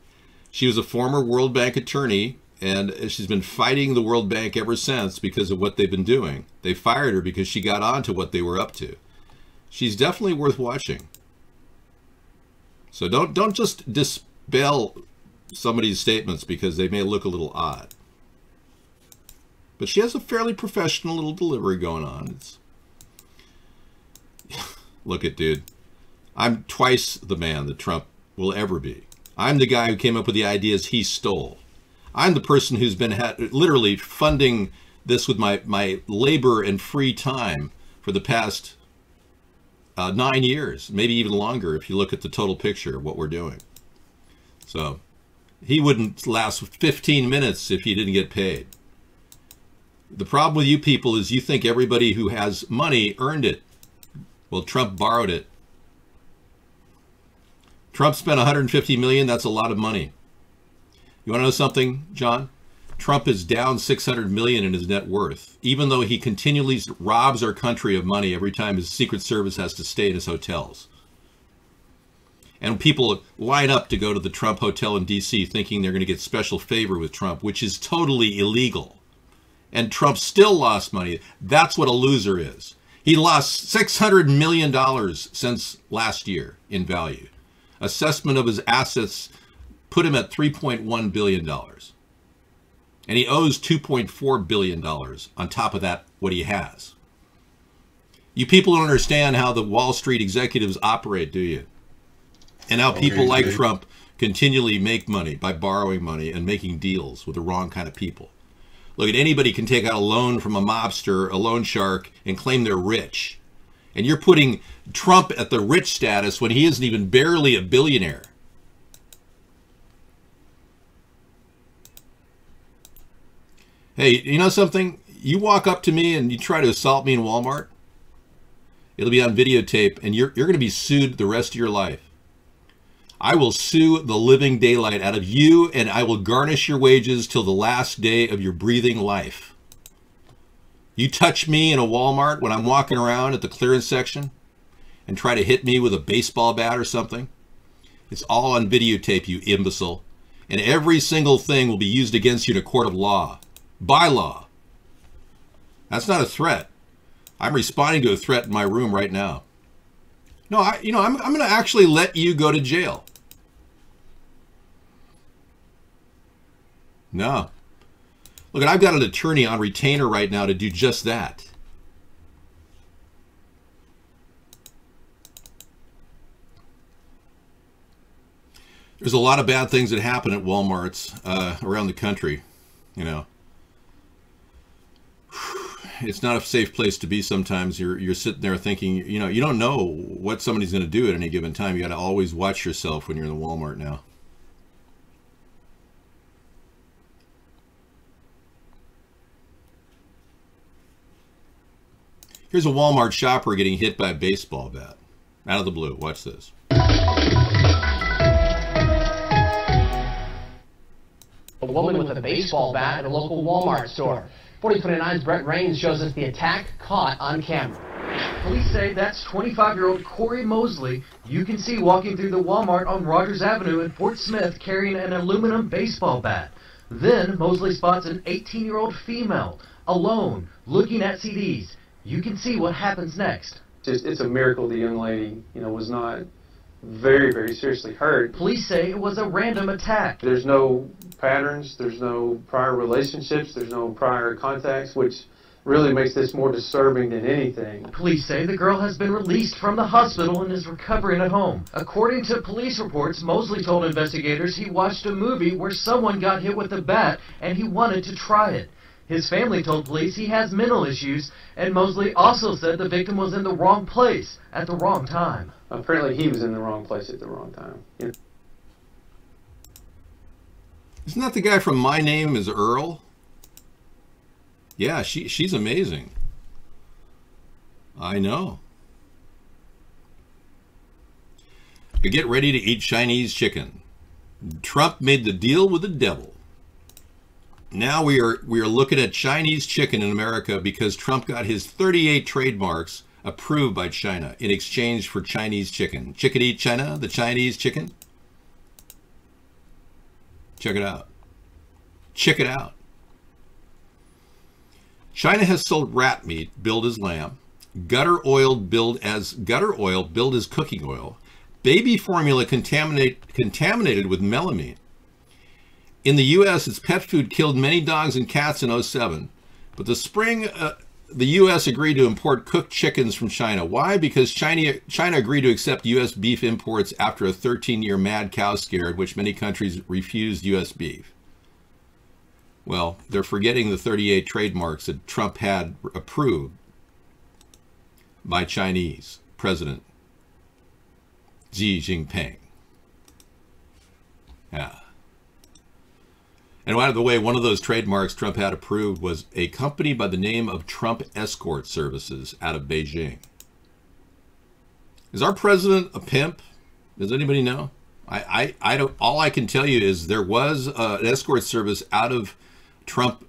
she was a former World Bank attorney, and she's been fighting the World Bank ever since because of what they've been doing. They fired her because she got on to what they were up to. She's definitely worth watching. So don't just dispel somebody's statements because they may look a little odd. But she has a fairly professional little delivery going on. Look at, dude. I'm twice the man that Trump will ever be. I'm the guy who came up with the ideas he stole. I'm the person who's been literally funding this with my labor and free time for the past 9 years, maybe even longer if you look at the total picture of what we're doing. So he wouldn't last 15 minutes if he didn't get paid. The problem with you people is you think everybody who has money earned it. Well, Trump borrowed it. Trump spent $150 million. That's a lot of money. You want to know something, John? Trump is down $600 million in his net worth, even though he continually robs our country of money every time his Secret Service has to stay in his hotels. And people line up to go to the Trump Hotel in D.C. thinking they're going to get special favor with Trump, which is totally illegal. And Trump still lost money. That's what a loser is. He lost $600 million since last year in value. Assessment of his assets put him at $3.1 billion. And he owes $2.4 billion on top of that, what he has. You people don't understand how the Wall Street executives operate, do you? And how people like Trump continually make money by borrowing money and making deals with the wrong kind of people. Look, anybody can take out a loan from a mobster, a loan shark, and claim they're rich. And you're putting Trump at the rich status when he isn't even barely a billionaire. Hey, you know something? You walk up to me and you try to assault me in Walmart, it'll be on videotape, and you're going to be sued the rest of your life. I will sue the living daylight out of you, and I will garnish your wages till the last day of your breathing life. You touch me in a Walmart when I'm walking around at the clearance section and try to hit me with a baseball bat or something, it's all on videotape, you imbecile. And every single thing will be used against you in a court of law. By law. That's not a threat. I'm responding to a threat in my room right now. No, I'm going to actually let you go to jail. No. Look, I've got an attorney on retainer right now to do just that. There's a lot of bad things that happen at Walmarts around the country, you know. It's not a safe place to be sometimes. You're sitting there thinking, you know, you don't know what somebody's going to do at any given time. You got to always watch yourself when you're in the Walmart now. Here's a Walmart shopper getting hit by a baseball bat. Out of the blue. Watch this. A woman with a baseball bat at a local Walmart store. 4029's Brett Raines shows us the attack caught on camera. Police say that's 25-year-old Corey Mosley. You can see walking through the Walmart on Rogers Avenue in Fort Smith carrying an aluminum baseball bat. Then Mosley spots an 18-year-old female, alone, looking at CDs. You can see what happens next. It's a miracle the young lady, was not very, very seriously hurt. Police say it was a random attack. There's no patterns, there's no prior relationships, there's no prior contacts, which really makes this more disturbing than anything. Police say the girl has been released from the hospital and is recovering at home. According to police reports, Mosley told investigators he watched a movie where someone got hit with a bat and he wanted to try it. His family told police he has mental issues, and Mosley also said the victim was in the wrong place at the wrong time. Apparently he was in the wrong place at the wrong time. Isn't that the guy from My Name is Earl? Yeah, she's amazing. I know. Get ready to eat Chinese chicken. Trump made the deal with the devil. Now we are looking at Chinese chicken in America because Trump got his 38 trademarks approved by China in exchange for Chinese chicken. Chickadee China, the Chinese chicken. Check it out. Check it out. China has sold rat meat billed as lamb, gutter oil billed as cooking oil, baby formula contaminated with melamine. In the U.S., its pet food killed many dogs and cats in 2007. But the spring, the U.S. agreed to import cooked chickens from China. Why? Because China agreed to accept U.S. beef imports after a 13-year mad cow scare in which many countries refused U.S. beef. Well, they're forgetting the 38 trademarks that Trump had approved by Chinese President Xi Jinping. Yeah. And by the way, one of those trademarks Trump had approved was a company by the name of Trump Escort Services out of Beijing. Is our president a pimp? Does anybody know? I don't. All I can tell you is there was an escort service out of Trump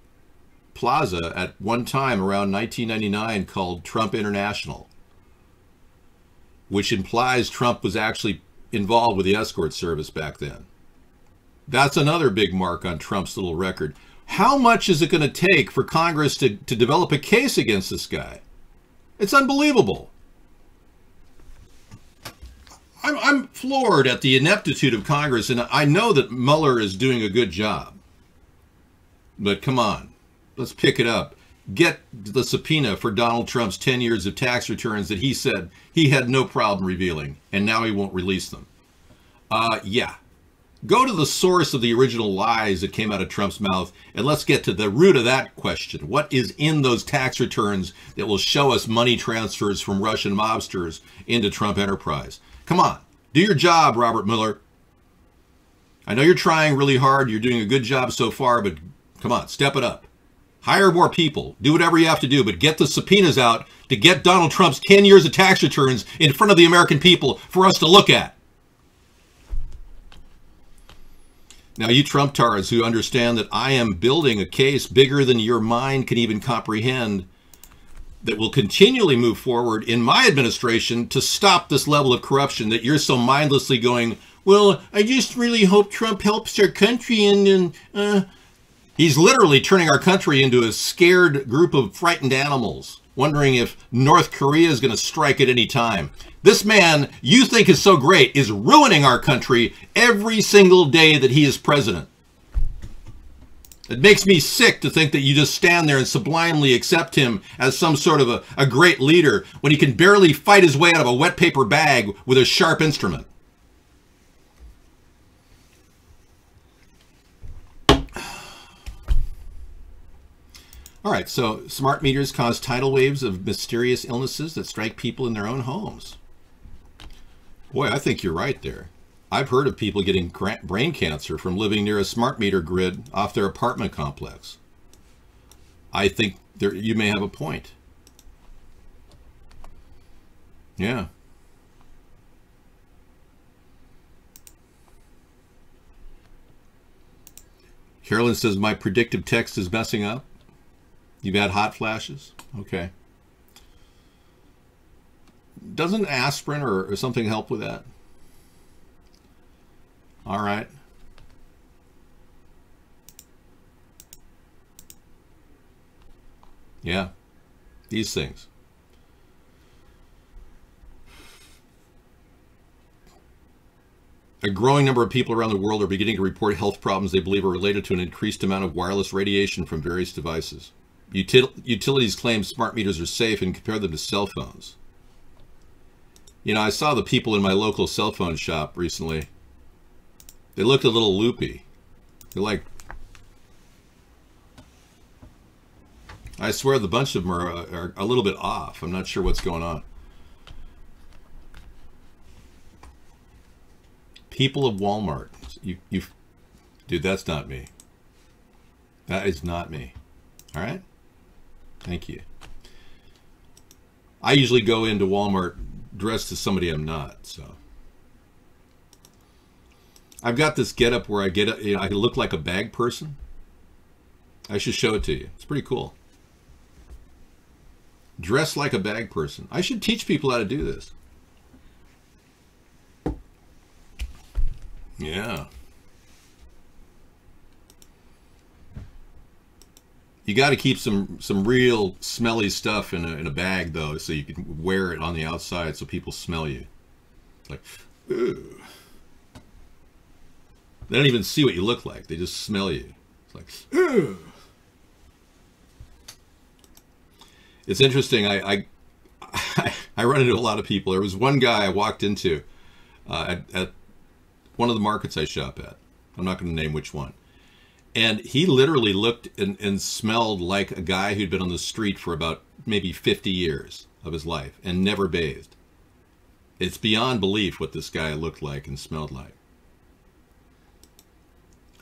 Plaza at one time around 1999 called Trump International, which implies Trump was actually involved with the escort service back then. That's another big mark on Trump's little record. How much is it going to take for Congress to develop a case against this guy? It's unbelievable. I'm floored at the ineptitude of Congress, and I know that Mueller is doing a good job. But come on, let's pick it up. Get the subpoena for Donald Trump's 10 years of tax returns that he said he had no problem revealing, and now he won't release them. Yeah. Go to the source of the original lies that came out of Trump's mouth, and let's get to the root of that question. What is in those tax returns that will show us money transfers from Russian mobsters into Trump Enterprise? Come on, do your job, Robert Mueller. I know you're trying really hard. You're doing a good job so far, but come on, step it up. Hire more people. Do whatever you have to do, but get the subpoenas out to get Donald Trump's 10 years of tax returns in front of the American people for us to look at. Now, you Trump-tards who understand that I am building a case bigger than your mind can even comprehend that will continually move forward in my administration to stop this level of corruption that you're so mindlessly going, well, I just really hope Trump helps our country and He's literally turning our country into a scared group of frightened animals, wondering if North Korea is going to strike at any time. This man you think is so great is ruining our country every single day that he is president. It makes me sick to think that you just stand there and sublimely accept him as some sort of a great leader when he can barely fight his way out of a wet paper bag with a sharp instrument. All right, so smart meters cause tidal waves of mysterious illnesses that strike people in their own homes. Boy, I think you're right there. I've heard of people getting brain cancer from living near a smart meter grid off their apartment complex. I think you may have a point. Yeah. Carolyn says, my predictive text is messing up. You've had hot flashes? Okay. Doesn't aspirin or something help with that? All right. Yeah. These things. A growing number of people around the world are beginning to report health problems they believe are related to an increased amount of wireless radiation from various devices. Utilities claim smart meters are safe and compare them to cell phones. You know, I saw the people in my local cell phone shop recently. They looked a little loopy. They're like, I swear the bunch of them are a little bit off. I'm not sure what's going on. People of Walmart. Dude, that's not me. That is not me. All right? Thank you. I usually go into Walmart dressed as somebody I'm not, so. I've got this getup where I I look like a bag person. I should show it to you. It's pretty cool. Dress like a bag person. I should teach people how to do this. Yeah. You got to keep some real smelly stuff in a bag though, so you can wear it on the outside so people smell you. It's like, ooh. They don't even see what you look like. They just smell you. It's like, ooh. It's interesting. I run into a lot of people. There was one guy I walked into at one of the markets I shop at. I'm not going to name which one. And he literally looked and smelled like a guy who'd been on the street for about maybe 50 years of his life and never bathed. It's beyond belief what this guy looked like and smelled like.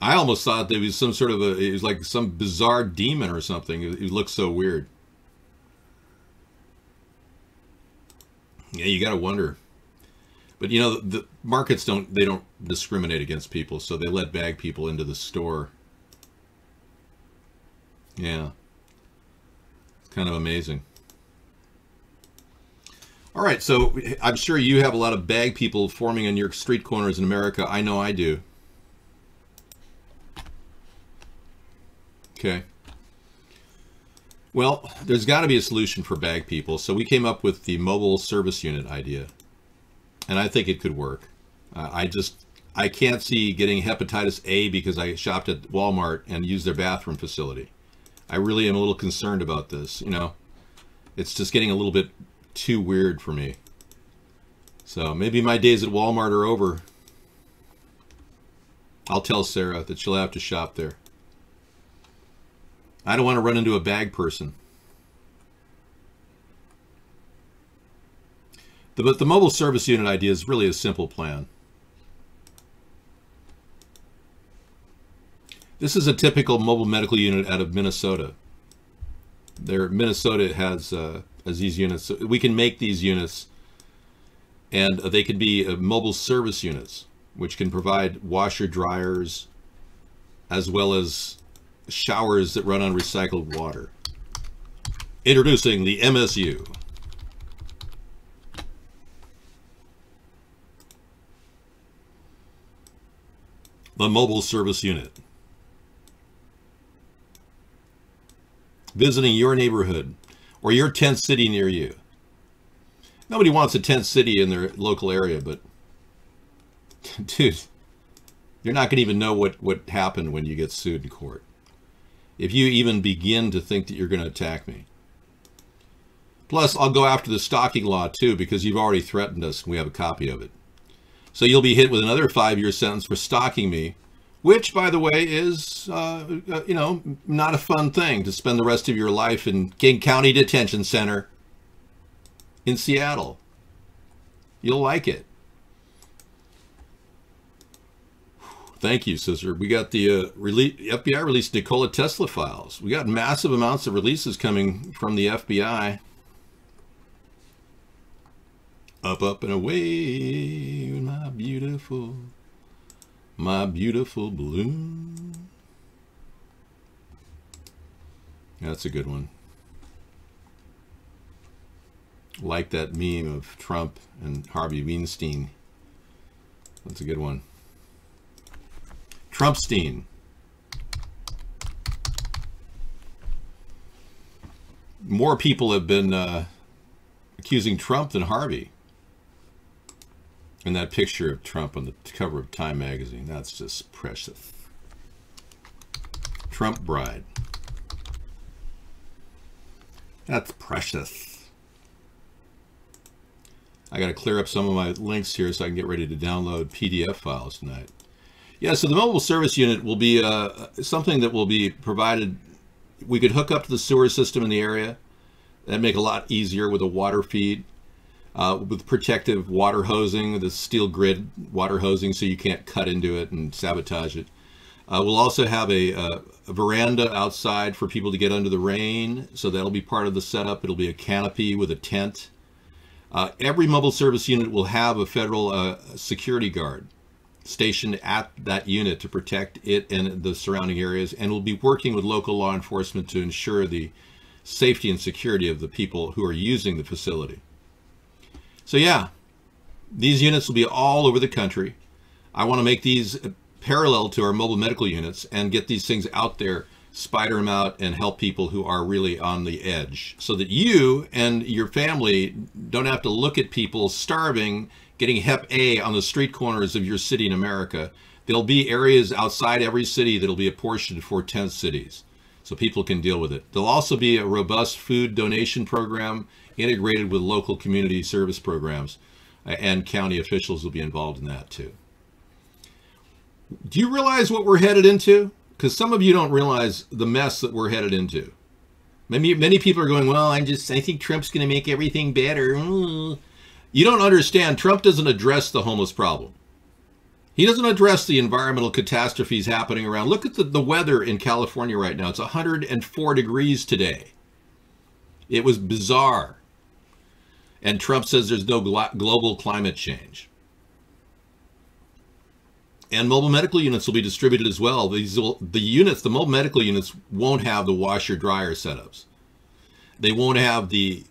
I almost thought there was some sort of it was like some bizarre demon or something. It looked so weird. Yeah, you got to wonder. But you know, the markets don't discriminate against people, so they let bag people into the store. Yeah. It's kind of amazing. All right, so I'm sure you have a lot of bag people forming on your street corners in America. I know I do. Okay. Well, there's got to be a solution for bag people, so we came up with the mobile service unit idea. And I think it could work. I can't see getting hepatitis A because I shopped at Walmart and used their bathroom facility. I really am a little concerned about this, you know. It's just getting a little bit too weird for me. So maybe my days at Walmart are over. I'll tell Sarah that she'll have to shop there. I don't want to run into a bag person. But the mobile service unit idea is really a simple plan. This is a typical mobile medical unit out of Minnesota. Minnesota has these units. We can make these units, and they can be mobile service units, which can provide washer dryers, as well as showers that run on recycled water. Introducing the MSU. The mobile service unit. visiting your neighborhood or your tent city near you. Nobody wants a tent city in their local area, but dude, you're not going to even know what happened when you get sued in court. If you even begin to think that you're going to attack me. Plus, I'll go after the stalking law too, because you've already threatened us and we have a copy of it. So you'll be hit with another 5-year sentence for stalking me, which, by the way, is, you know, not a fun thing to spend the rest of your life in King County Detention Center in Seattle. You'll like it. Thank you, sister. We got the FBI released Nikola Tesla files. We got massive amounts of releases coming from the FBI. Up, up, and away with my beautiful balloon. That's a good one. Like that meme of Trump and Harvey Weinstein. That's a good one. Trumpstein. More people have been accusing Trump than Harvey. And that picture of Trump on the cover of Time magazine, that's just precious. Trump bride. That's precious. I got to clear up some of my links here so I can get ready to download PDF files tonight. Yeah, so the mobile service unit will be something that will be provided. We could hook up to the sewer system in the area. That'd make it a lot easier with a water feed. With protective water hosing, the steel grid water hosing, so you can't cut into it and sabotage it. We'll also have a veranda outside for people to get under the rain, so that'll be part of the setup. It'll be a canopy with a tent. Every mobile service unit will have a federal security guard stationed at that unit to protect it and the surrounding areas, and we'll be working with local law enforcement to ensure the safety and security of the people who are using the facility. So yeah, these units will be all over the country. I want to make these parallel to our mobile medical units and get these things out there, spider them out, and help people who are really on the edge, so that you and your family don't have to look at people starving, getting Hep A on the street corners of your city in America. There'll be areas outside every city that'll be apportioned for tent cities, so people can deal with it. There'll also be a robust food donation program integrated with local community service programs, and county officials will be involved in that too. Do you realize what we're headed into? Because some of you don't realize the mess that we're headed into. Many people are going, well, I think Trump's going to make everything better. You don't understand. Trump doesn't address the homeless problem. He doesn't address the environmental catastrophes happening around. Look at the weather in California right now. It's 104 degrees today. It was bizarre. And Trump says there's no global climate change. And mobile medical units will be distributed as well. The mobile medical units won't have the washer-dryer setups. They won't have the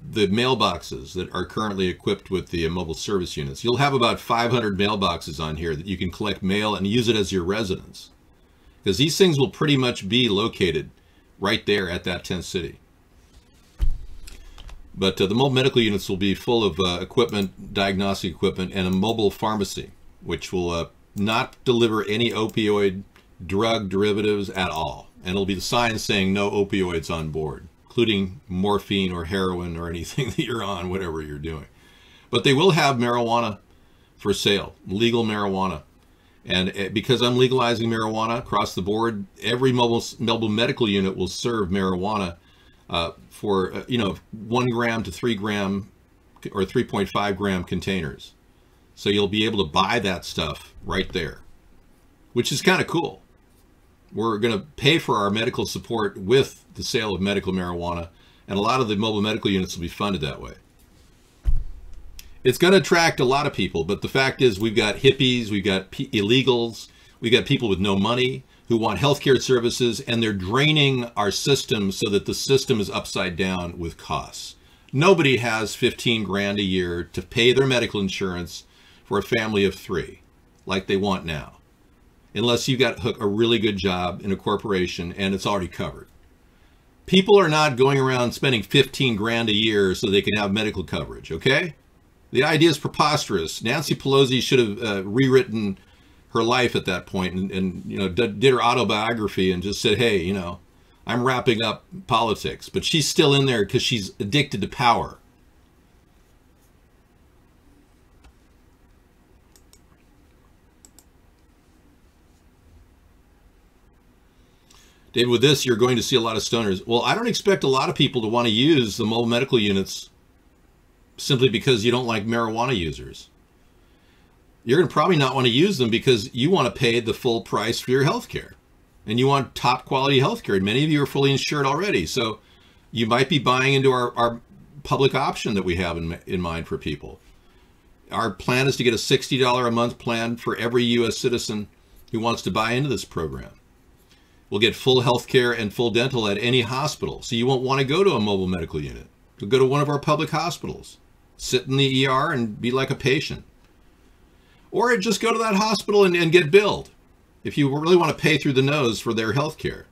mailboxes that are currently equipped with the mobile service units. You'll have about 500 mailboxes on here that you can collect mail and use it as your residence. Because these things will pretty much be located right there at that tent city. But the mobile medical units will be full of equipment, diagnostic equipment, and a mobile pharmacy, which will not deliver any opioid drug derivatives at all. And it'll be the sign saying no opioids on board, including morphine or heroin or anything that you're on, whatever you're doing. But they will have marijuana for sale, legal marijuana. And because I'm legalizing marijuana across the board, every mobile medical unit will serve marijuana for 1 gram to 3 gram or 3.5 gram containers. So you'll be able to buy that stuff right there, which is kind of cool. We're going to pay for our medical support with the sale of medical marijuana, and a lot of the mobile medical units will be funded that way. It's going to attract a lot of people, but the fact is we've got hippies, we've got illegals, we've got people with no money who want healthcare services, and they're draining our system so that the system is upside down with costs. Nobody has 15 grand a year to pay their medical insurance for a family of 3 like they want now, unless you got a really good job in a corporation and it's already covered. People are not going around spending 15 grand a year so they can have medical coverage, okay? The idea is preposterous. Nancy Pelosi should have rewritten her life at that point and you know, did her autobiography and just said, hey, you know, I'm wrapping up politics. But she's still in there because she's addicted to power. David, with this, you're going to see a lot of stoners. Well, I don't expect a lot of people to want to use the mobile medical units simply because you don't like marijuana users. You're going to probably not want to use them because you want to pay the full price for your health care. And you want top quality health care. And many of you are fully insured already. So you might be buying into our public option that we have in mind for people. Our plan is to get a $60 a month plan for every U.S. citizen who wants to buy into this program. We'll get full health care and full dental at any hospital. So you won't want to go to a mobile medical unit. You'll go to one of our public hospitals. Sit in the ER and be like a patient. Or just go to that hospital and get billed if you really want to pay through the nose for their health care.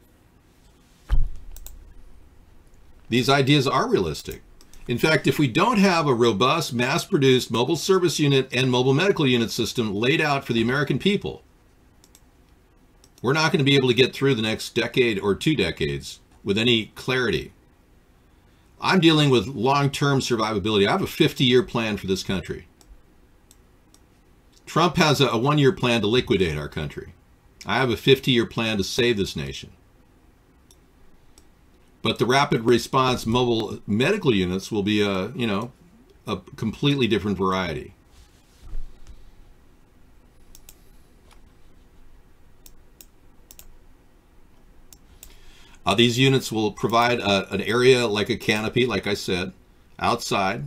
These ideas are realistic. In fact, if we don't have a robust, mass-produced mobile service unit and mobile medical unit system laid out for the American people, we're not going to be able to get through the next decade or 2 decades with any clarity. I'm dealing with long-term survivability. I have a 50-year plan for this country. Trump has a 1-year plan to liquidate our country. I have a 50-year plan to save this nation. But the rapid response mobile medical units will be a completely different variety. These units will provide an area like a canopy, like I said, outside,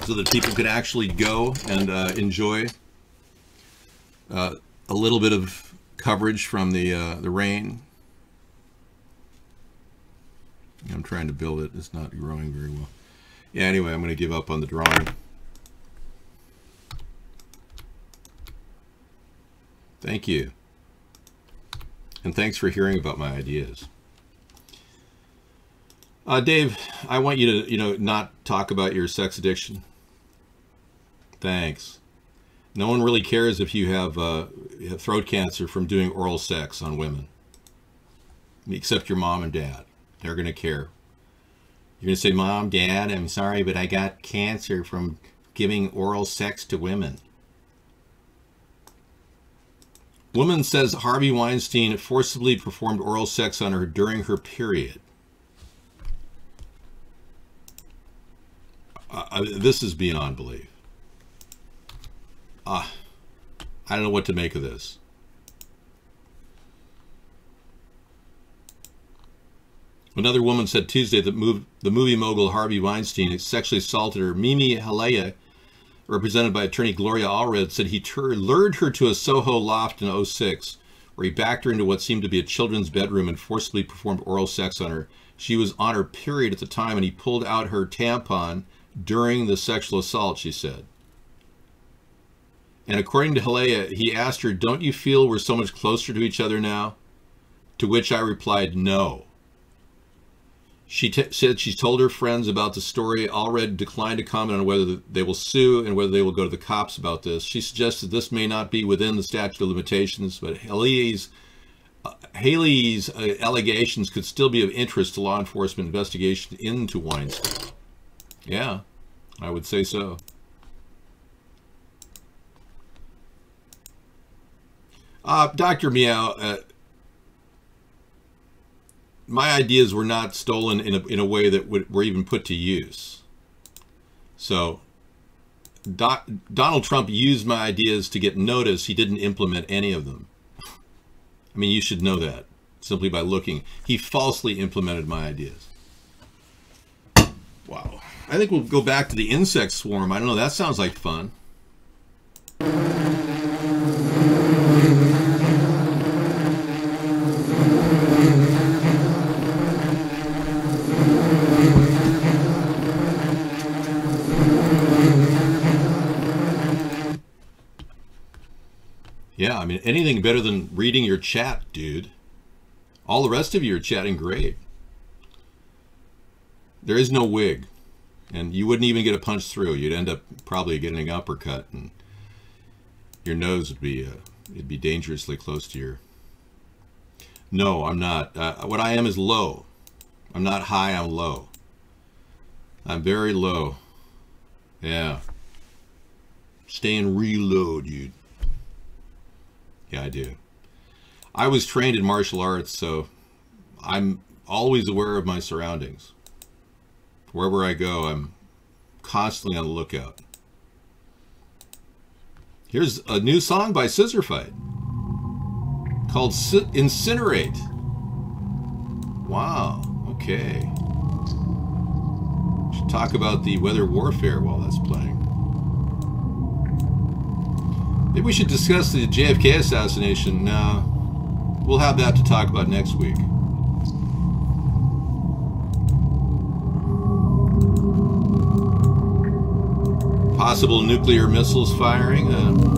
so that people can actually go and enjoy a little bit of coverage from the rain. I'm trying to build it. It's not growing very well. Yeah, anyway, I'm going to give up on the drawing. Thank you. And thanks for hearing about my ideas. Dave, I want you to, not talk about your sex addiction. Thanks. No one really cares if you have throat cancer from doing oral sex on women, except your mom and dad. They're going to care. You're going to say, Mom, Dad, I'm sorry, but I got cancer from giving oral sex to women. Woman says Harvey Weinstein forcibly performed oral sex on her during her period. This is beyond belief. I don't know what to make of this. Another woman said Tuesday that the movie mogul Harvey Weinstein sexually assaulted her. Mimi Halea, represented by attorney Gloria Allred, said he lured her to a Soho loft in 2006, where he backed her into what seemed to be a children's bedroom and forcibly performed oral sex on her. She was on her period at the time, and he pulled out her tampon during the sexual assault, she said. And according to Halea, he asked her, "Don't you feel we're so much closer to each other now?" To which I replied, "No." She said she told her friends about the story. Allred declined to comment on whether they will sue and whether they will go to the cops about this. She suggested this may not be within the statute of limitations, but Haley's allegations could still be of interest to law enforcement investigation into Weinstein. Yeah, I would say so. Dr. Meow, my ideas were not stolen in a way that were even put to use. So Donald Trump used my ideas to get notice. He didn't implement any of them. I mean, you should know that simply by looking. He falsely implemented my ideas. Wow. I think we'll go back to the insect swarm. I don't know. That sounds like fun. Yeah, I mean, anything better than reading your chat, dude. All the rest of you are chatting great. There is no wig, and you wouldn't even get a punch through. You'd end up probably getting an uppercut, and your nose would be it'd be dangerously close to your. No, I'm not. What I am is low. I'm not high. I'm low. I'm very low. Yeah. Staying real low, dude. Yeah, I do. I was trained in martial arts, so I'm always aware of my surroundings. Wherever I go, I'm constantly on the lookout. Here's a new song by Scissor Fight called Incinerate. Wow, okay. Should talk about the weather warfare while that's playing. Maybe we should discuss the JFK assassination. We'll have that to talk about next week. Possible nuclear missiles firing? No.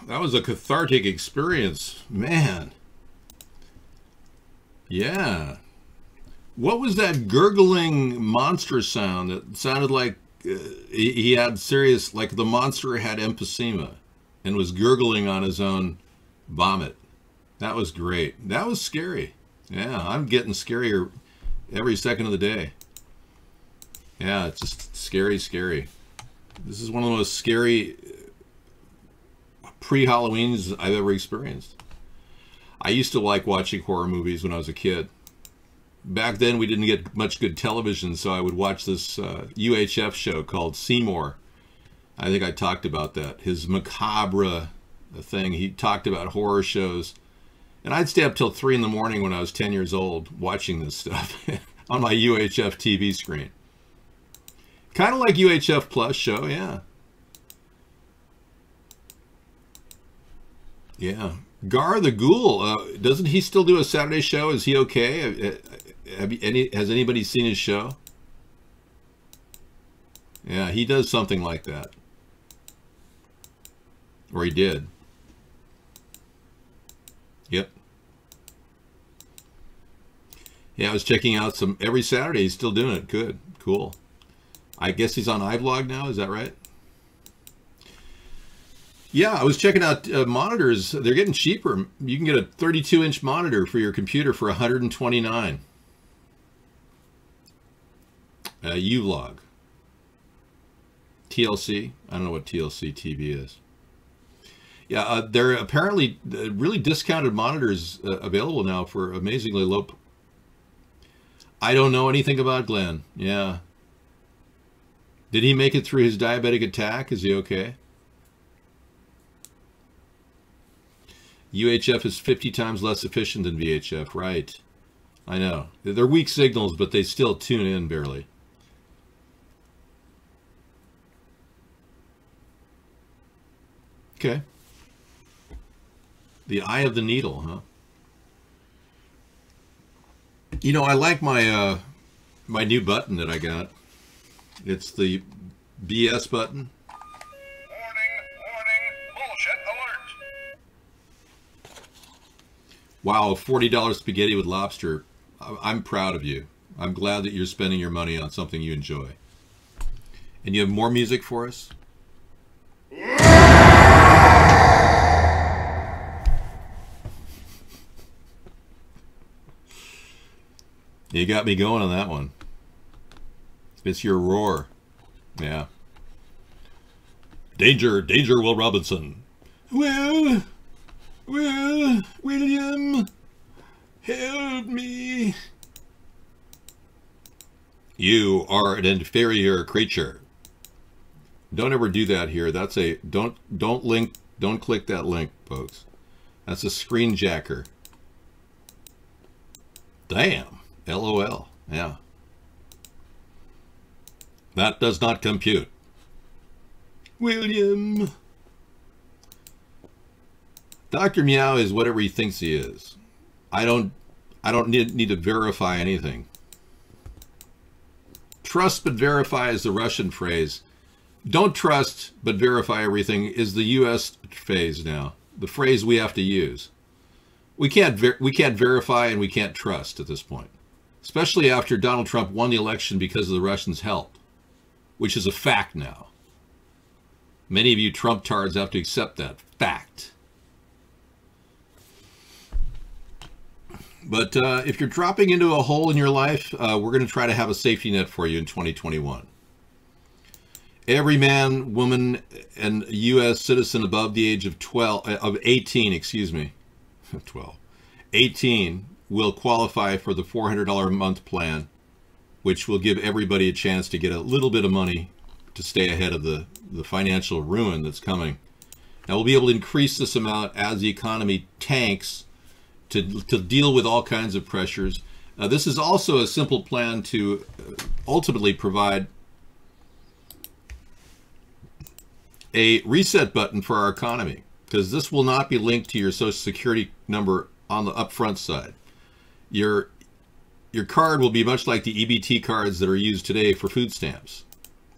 That was a cathartic experience, man. Yeah. What was that gurgling monster sound that sounded like he had serious, like the monster had emphysema and was gurgling on his own vomit? That was great. That was scary. Yeah, I'm getting scarier every second of the day. Yeah, it's just scary, scary. This is one of the most scary pre-Halloweens I've ever experienced. I used to like watching horror movies when I was a kid. Back then we didn't get much good television, so I would watch this UHF show called Seymour. I think I talked about that. His macabre thing. He talked about horror shows. And I'd stay up till 3 in the morning when I was 10 years old watching this stuff on my UHF TV screen. Kind of like UHF Plus show, yeah. Yeah. Gar the Ghoul, doesn't he still do a Saturday show? Is he okay? Has anybody seen his show? Yeah, he does something like that. Or he did. Yep. Yeah, I was checking out some every Saturday. He's still doing it. Good. Cool. I guess he's on iVlog now. Is that right? Yeah, I was checking out monitors. They're getting cheaper. You can get a 32-inch monitor for your computer for $129. uVlog. TLC. I don't know what TLC TV is. Yeah, there are apparently really discounted monitors available now for amazingly low. I don't know anything about Glenn. Yeah. Did he make it through his diabetic attack? Is he okay? UHF is 50 times less efficient than VHF. Right. I know. They're weak signals, but they still tune in barely. Okay. The eye of the needle, huh? You know, I like my my new button that I got. It's the BS button. Wow, $40 spaghetti with lobster. I'm proud of you. I'm glad that you're spending your money on something you enjoy. And you have more music for us? You got me going on that one. It's your roar. Yeah. Danger, danger, Will Robinson. Will, William, help me. You are an inferior creature. Don't ever do that here. That's a don't click that link, folks. That's a screen jacker. Damn. LOL. Yeah. That does not compute. William. Dr. Meow is whatever he thinks he is. I don't need to verify anything. Trust but verify is the Russian phrase. Don't trust but verify everything is the US phrase now. The phrase we have to use. We can't verify and we can't trust at this point. Especially after Donald Trump won the election because of the Russians' help, which is a fact now. Many of you Trump-tards have to accept that fact. But if you're dropping into a hole in your life, we're going to try to have a safety net for you in 2021. Every man, woman, and U.S. citizen above the age of 18, 18 will qualify for the $400 a month plan, which will give everybody a chance to get a little bit of money to stay ahead of the financial ruin that's coming. Now, we'll be able to increase this amount as the economy tanks to deal with all kinds of pressures. This is also a simple plan to ultimately provide a reset button for our economy, because this will not be linked to your Social Security number on the upfront side. Your card will be much like the EBT cards that are used today for food stamps,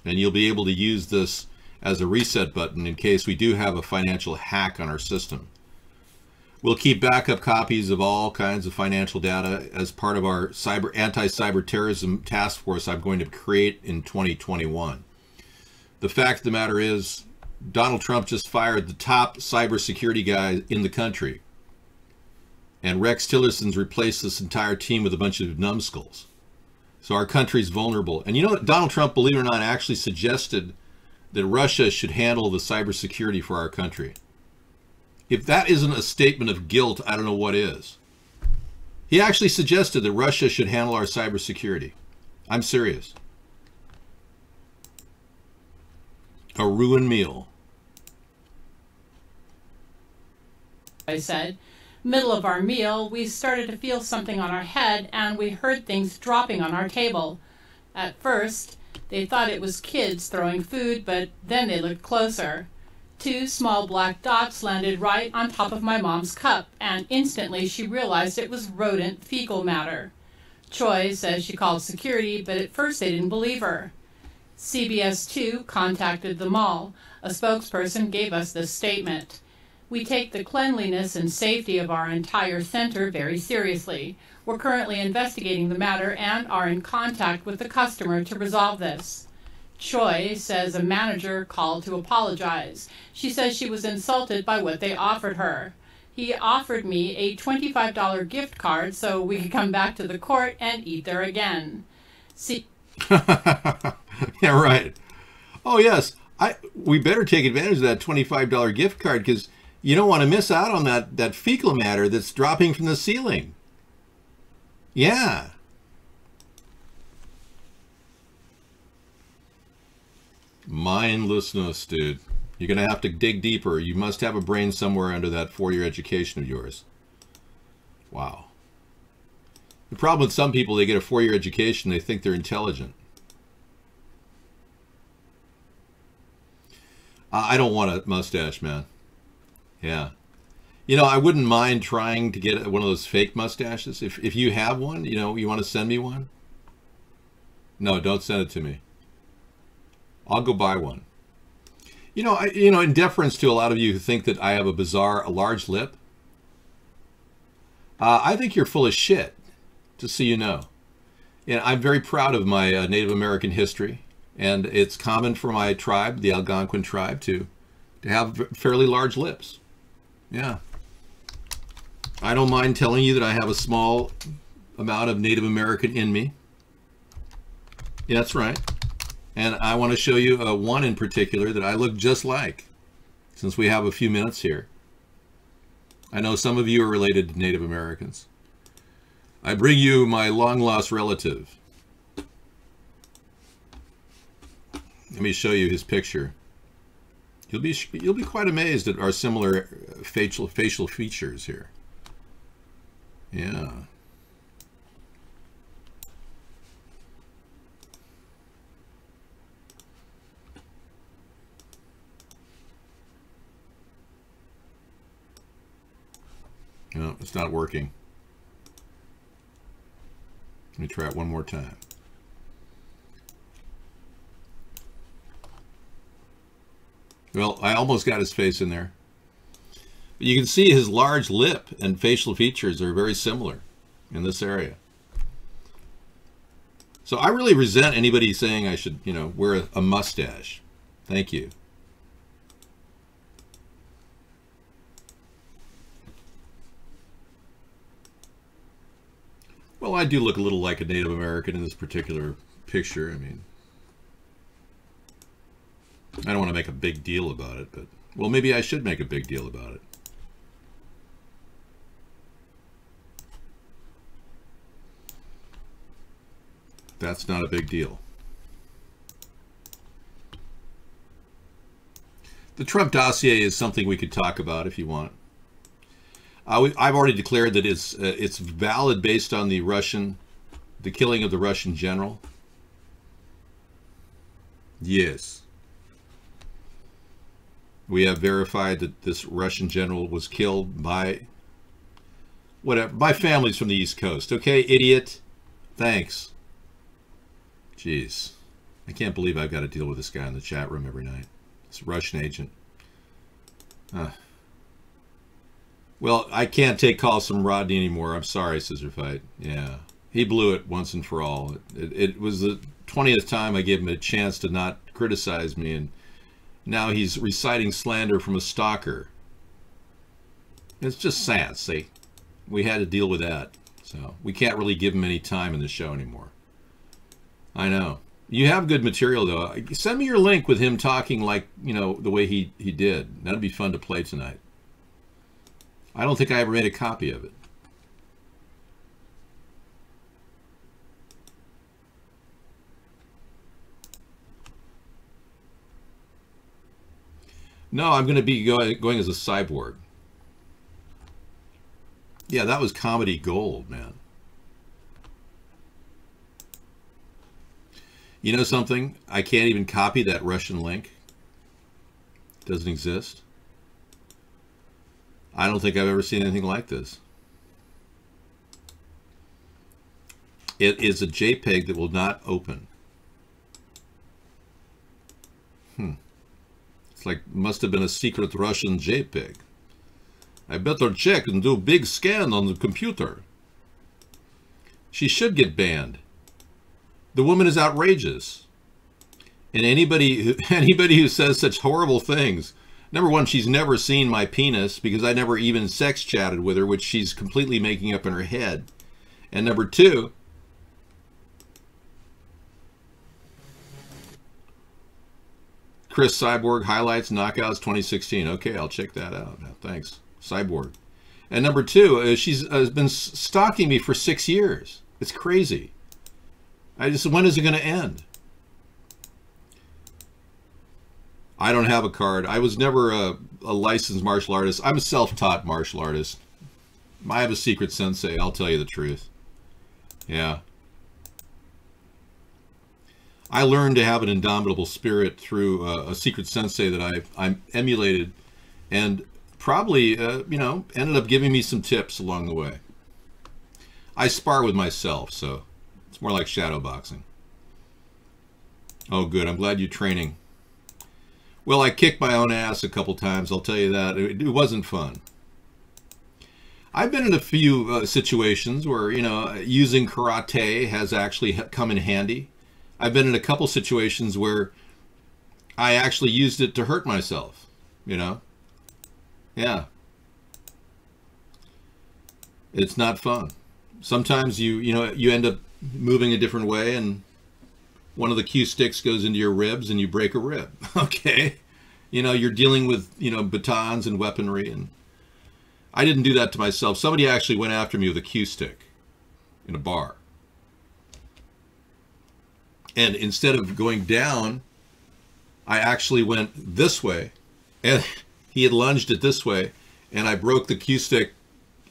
and you'll be able to use this as a reset button in case we do have a financial hack on our system. We'll keep backup copies of all kinds of financial data as part of our anti-cyber terrorism task force I'm going to create in 2021. The fact of the matter is, Donald Trump just fired the top cybersecurity guy in the country. And Rex Tillerson's replaced this entire team with a bunch of numbskulls. So our country's vulnerable. And you know what? Donald Trump, believe it or not, actually suggested that Russia should handle the cybersecurity for our country. If that isn't a statement of guilt, I don't know what is. He actually suggested that Russia should handle our cybersecurity. I'm serious. A ruined meal. I said. Middle of our meal, we started to feel something on our head and we heard things dropping on our table. At first, they thought it was kids throwing food, but then they looked closer. 2 small black dots landed right on top of my mom's cup, and instantly she realized it was rodent fecal matter. Choi says she called security, but at first they didn't believe her. CBS 2 contacted the mall. A spokesperson gave us this statement. We take the cleanliness and safety of our entire center very seriously. We're currently investigating the matter and are in contact with the customer to resolve this. Choi says a manager called to apologize. She says she was insulted by what they offered her. He offered me a $25 gift card so we could come back to the court and eat there again. Yeah, right. Oh, yes. We better take advantage of that $25 gift card because you don't want to miss out on that fecal matter that's dropping from the ceiling. Yeah. Mindlessness, dude. You're going to have to dig deeper. You must have a brain somewhere under that 4-year education of yours. Wow. The problem with some people, they get a 4-year education, they think they're intelligent. I don't want a mustache, man. Yeah. You know, I wouldn't mind trying to get one of those fake mustaches. If you have one, you know, you want to send me one? No, don't send it to me. I'll go buy one. You know, in deference to a lot of you who think that I have a large lip, I think you're full of shit, just so you know. And I'm very proud of my Native American history, and it's common for my tribe, the Algonquin tribe, to have fairly large lips. Yeah. I don't mind telling you that I have a small amount of Native American in me. Yeah, that's right. And I want to show you one in particular that I look just like, since we have a few minutes here. I know some of you are related to Native Americans. I bring you my long-lost relative. Let me show you his picture. You'll be quite amazed at our similar facial features here. Yeah. No, it's not working. Let me try it one more time. Well, I almost got his face in there. But you can see his large lip and facial features are very similar in this area. So I really resent anybody saying I should, you know, wear a mustache. Thank you. Well, I do look a little like a Native American in this particular picture. I mean, I don't want to make a big deal about it, but, well, maybe I should make a big deal about it. That's not a big deal. The Trump dossier is something we could talk about if you want. I've already declared that it's valid based on the killing of the Russian general. Yes. We have verified that this Russian general was killed by families from the East Coast. Okay, idiot. Thanks. Jeez. I can't believe I've got to deal with this guy in the chat room every night. It's a Russian agent. Well, I can't take calls from Rodney anymore. I'm sorry, Scissor Fight. Yeah, he blew it once and for all. It was the 20th time I gave him a chance to not criticize me, and now he's reciting slander from a stalker. It's just sad. See, we had to deal with that. So we can't really give him any time in the show anymore. I know. You have good material, though. Send me your link with him talking like, you know, the way he did. That'd be fun to play tonight. I don't think I ever made a copy of it. No, I'm going to be going as a cyborg. Yeah, that was comedy gold, man. You know something? I can't even copy that Russian link. It doesn't exist. I don't think I've ever seen anything like this. It is a JPEG that will not open. It's like, must have been a secret Russian JPEG. I better check and do a big scan on the computer. She should get banned. The woman is outrageous. And anybody who says such horrible things, number one, she's never seen my penis because I never even sex chatted with her, which she's completely making up in her head. And number two, Chris Cyborg highlights knockouts 2016. Okay, I'll check that out. Thanks, Cyborg. And number two, she's been stalking me for 6 years. It's crazy. When is it going to end? I don't have a card. I was never a licensed martial artist. I'm a self-taught martial artist. I have a secret sensei, I'll tell you the truth. Yeah. I learned to have an indomitable spirit through a secret sensei that I emulated, and probably, you know, ended up giving me some tips along the way. I spar with myself, so it's more like shadow boxing. Oh, good. I'm glad you're training. Well, I kicked my own ass a couple times, I'll tell you that. It wasn't fun. I've been in a few situations where, you know, using karate has actually come in handy. I've been in a couple situations where I actually used it to hurt myself, you know? Yeah. It's not fun. Sometimes you end up moving a different way and one of the cue sticks goes into your ribs and you break a rib. Okay. You know, you're dealing with, you know, batons and weaponry, and I didn't do that to myself. Somebody actually went after me with a cue stick in a bar. And instead of going down, I actually went this way, and he had lunged it this way, and I broke the cue stick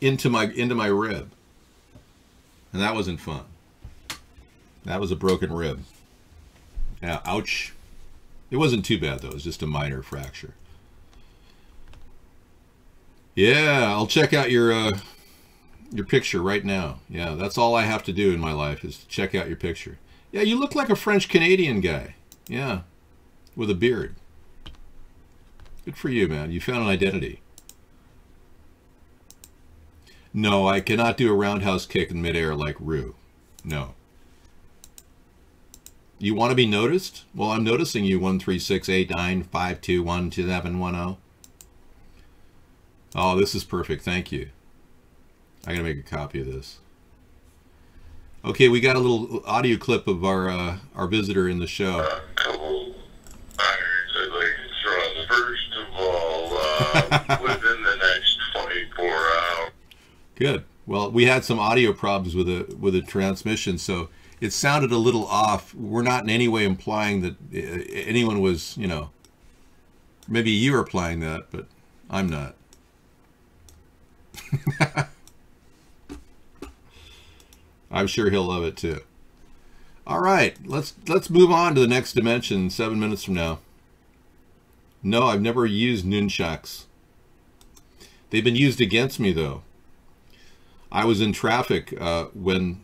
into my rib. And that wasn't fun. That was a broken rib. Yeah, ouch. It wasn't too bad though, it was just a minor fracture. Yeah, I'll check out your picture right now. Yeah, that's all I have to do in my life is to check out your picture. Yeah, you look like a French-Canadian guy. Yeah, with a beard. Good for you, man. You found an identity. No, I cannot do a roundhouse kick in midair like Rue. No. You want to be noticed? Well, I'm noticing you, 13689521710. Oh, this is perfect. Thank you. I gotta make a copy of this. Okay, we got a little audio clip of our visitor in the show. Couple irons I'd like to throw on. First of all, within the next 24 hours. Good. Well, we had some audio problems with a transmission, so it sounded a little off. We're not in any way implying that anyone was, you know, maybe you're implying that, but I'm not. I'm sure he'll love it too. All right, let's move on to the next dimension 7 minutes from now. No, I've never used nunchucks. They've been used against me though. I was in traffic in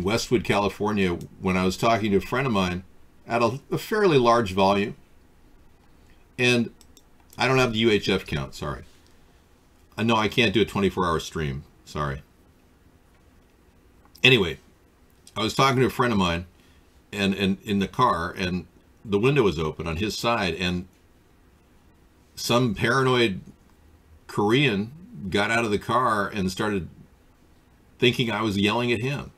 Westwood, California, when I was talking to a friend of mine at a fairly large volume, And I don't have the UHF count, sorry. No, I can't do a 24-hour stream, sorry. Anyway, I was talking to a friend of mine and in the car, and the window was open on his side, and some paranoid Korean got out of the car and started thinking I was yelling at him.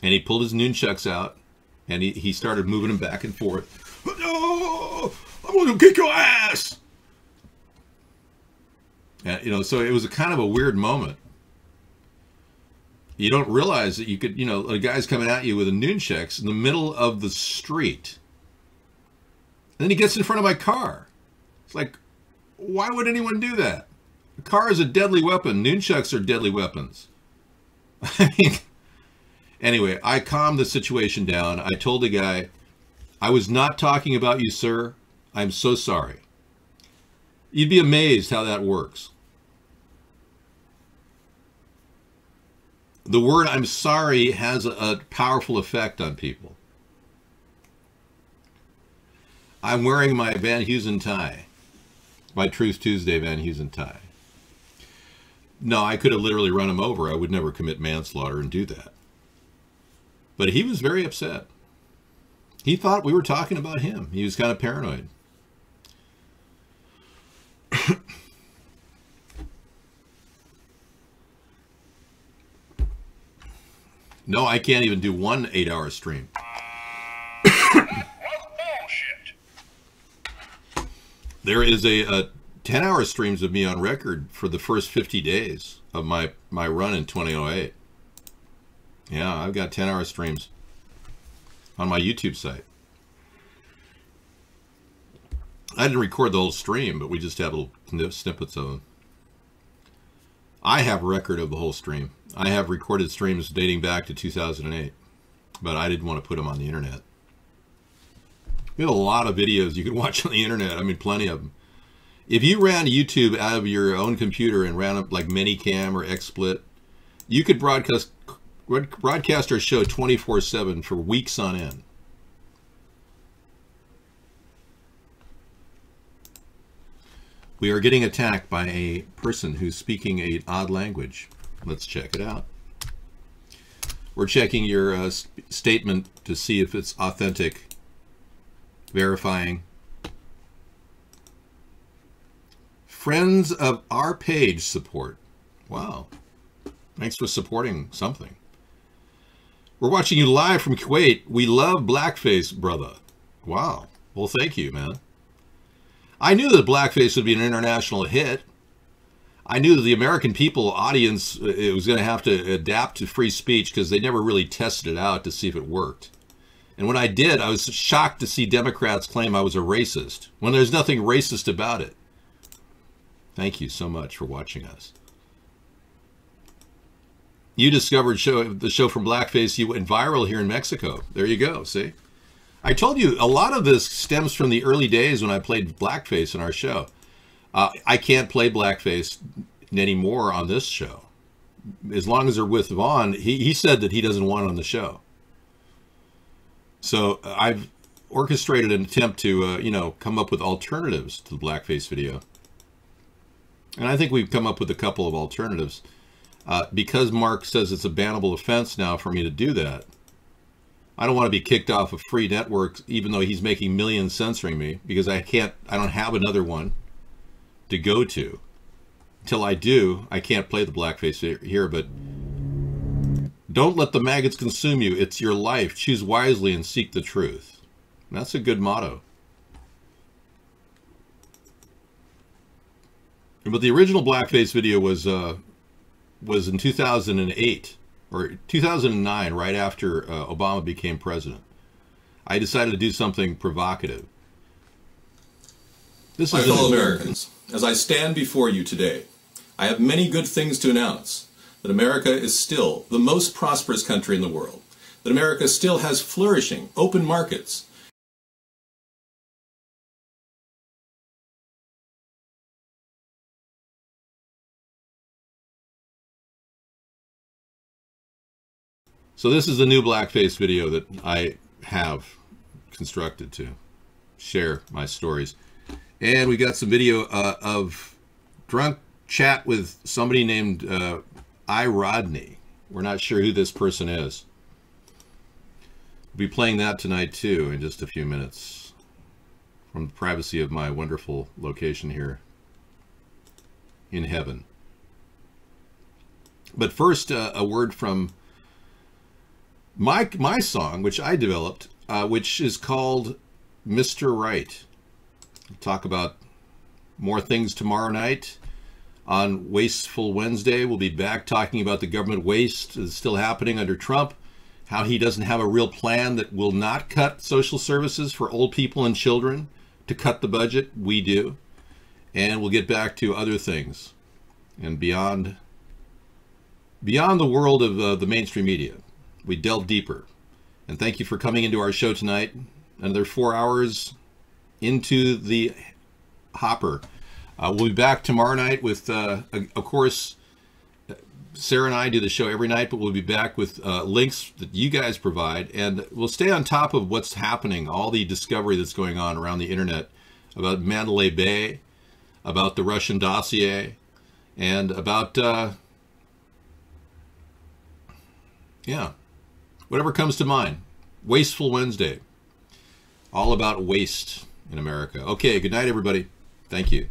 And he pulled his nunchucks out, and he started moving them back and forth. Oh, I'm going to kick your ass! And, you know, so it was a kind of a weird moment. You don't realize that you could, you know, a guy's coming at you with a nunchucks in the middle of the street. And then he gets in front of my car. It's like, why would anyone do that? A car is a deadly weapon. Nunchucks are deadly weapons. I mean, anyway, I calmed the situation down. I told the guy, I was not talking about you, sir. I'm so sorry. You'd be amazed how that works. The word I'm sorry has a powerful effect on people. I'm wearing my Van Heusen tie. My Truth Tuesday Van Heusen tie. No, I could have literally run him over. I would never commit manslaughter and do that. But he was very upset. He thought we were talking about him. He was kind of paranoid. No, I can't even do one 8-hour stream. There is a 10-hour streams of me on record for the first 50 days of my run in 2008. Yeah, I've got 10-hour streams on my YouTube site. I didn't record the whole stream, but we just had little snippets of them. I have a record of the whole stream. I have recorded streams dating back to 2008, but I didn't want to put them on the internet. We have a lot of videos you can watch on the internet. I mean, plenty of them. If you ran YouTube out of your own computer and ran up like Minicam or XSplit, you could broadcast our show 24/7 for weeks on end. We are getting attacked by a person who's speaking an odd language. Let's check it out. We're checking your statement to see if it's authentic. Verifying. Friends of our page support. Wow. Thanks for supporting something. We're watching you live from Kuwait. We love blackface, brother. Wow. Well, thank you, man. I knew that blackface would be an international hit. I knew that the American people audience it was going to have to adapt to free speech because they never really tested it out to see if it worked. And when I did, I was shocked to see Democrats claim I was a racist when there's nothing racist about it. Thank you so much for watching us. You discovered the show from Blackface. You went viral here in Mexico. There you go, see? I told you, a lot of this stems from the early days when I played blackface in our show. I can't play blackface anymore on this show. As long as they're with Vaughn, he said that he doesn't want it on the show. So I've orchestrated an attempt to, come up with alternatives to the blackface video. And I think we've come up with a couple of alternatives. Because Mark says it's a bannable offense now for me to do that, I don't want to be kicked off of free networks, even though he's making millions censoring me, because I don't have another one to go to. Until I do, I can't play the blackface here, but don't let the maggots consume you. It's your life. Choose wisely and seek the truth. That's a good motto. But the original blackface video was in 2008. Or 2009, right after Obama became president. I decided to do something provocative. My fellow Americans, as I stand before you today, I have many good things to announce. That America is still the most prosperous country in the world. That America still has flourishing, open markets. So this is the new blackface video that I have constructed to. share my stories. And we got some video of drunk chat with somebody named I. Rodney. We're not sure who this person is. We'll be playing that tonight too in just a few minutes from the privacy of my wonderful location here in heaven. But first, a word from my song, which I developed, which is called Mr. Right. We'll talk about more things tomorrow night. On Wasteful Wednesday, we'll be back talking about the government waste that's still happening under Trump, how he doesn't have a real plan that will not cut social services for old people and children to cut the budget. We do. And we'll get back to other things and beyond the world of the mainstream media. We delve deeper. And thank you for coming into our show tonight. Another 4 hours into the hopper. We'll be back tomorrow night with, of course, Sarah and I do the show every night, but we'll be back with links that you guys provide. And we'll stay on top of what's happening, all the discovery that's going on around the internet about Mandalay Bay, about the Russian dossier, and about, yeah, whatever comes to mind. Wasteful Wednesday. All about waste in America. Okay, good night, everybody. Thank you.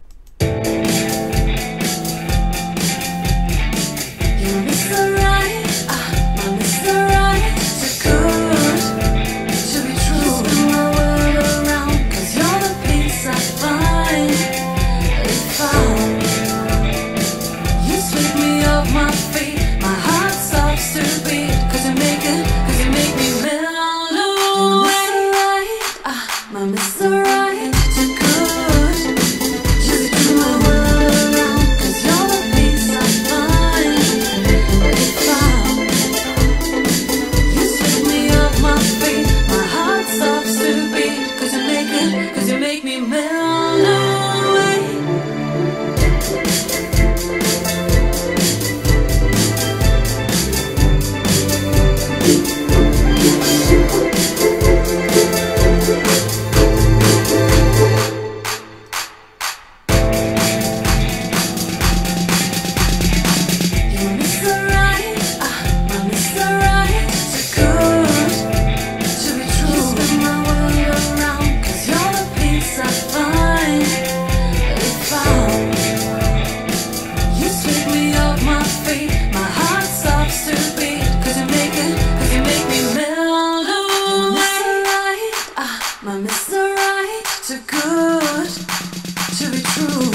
Mr. Right, too good to be true.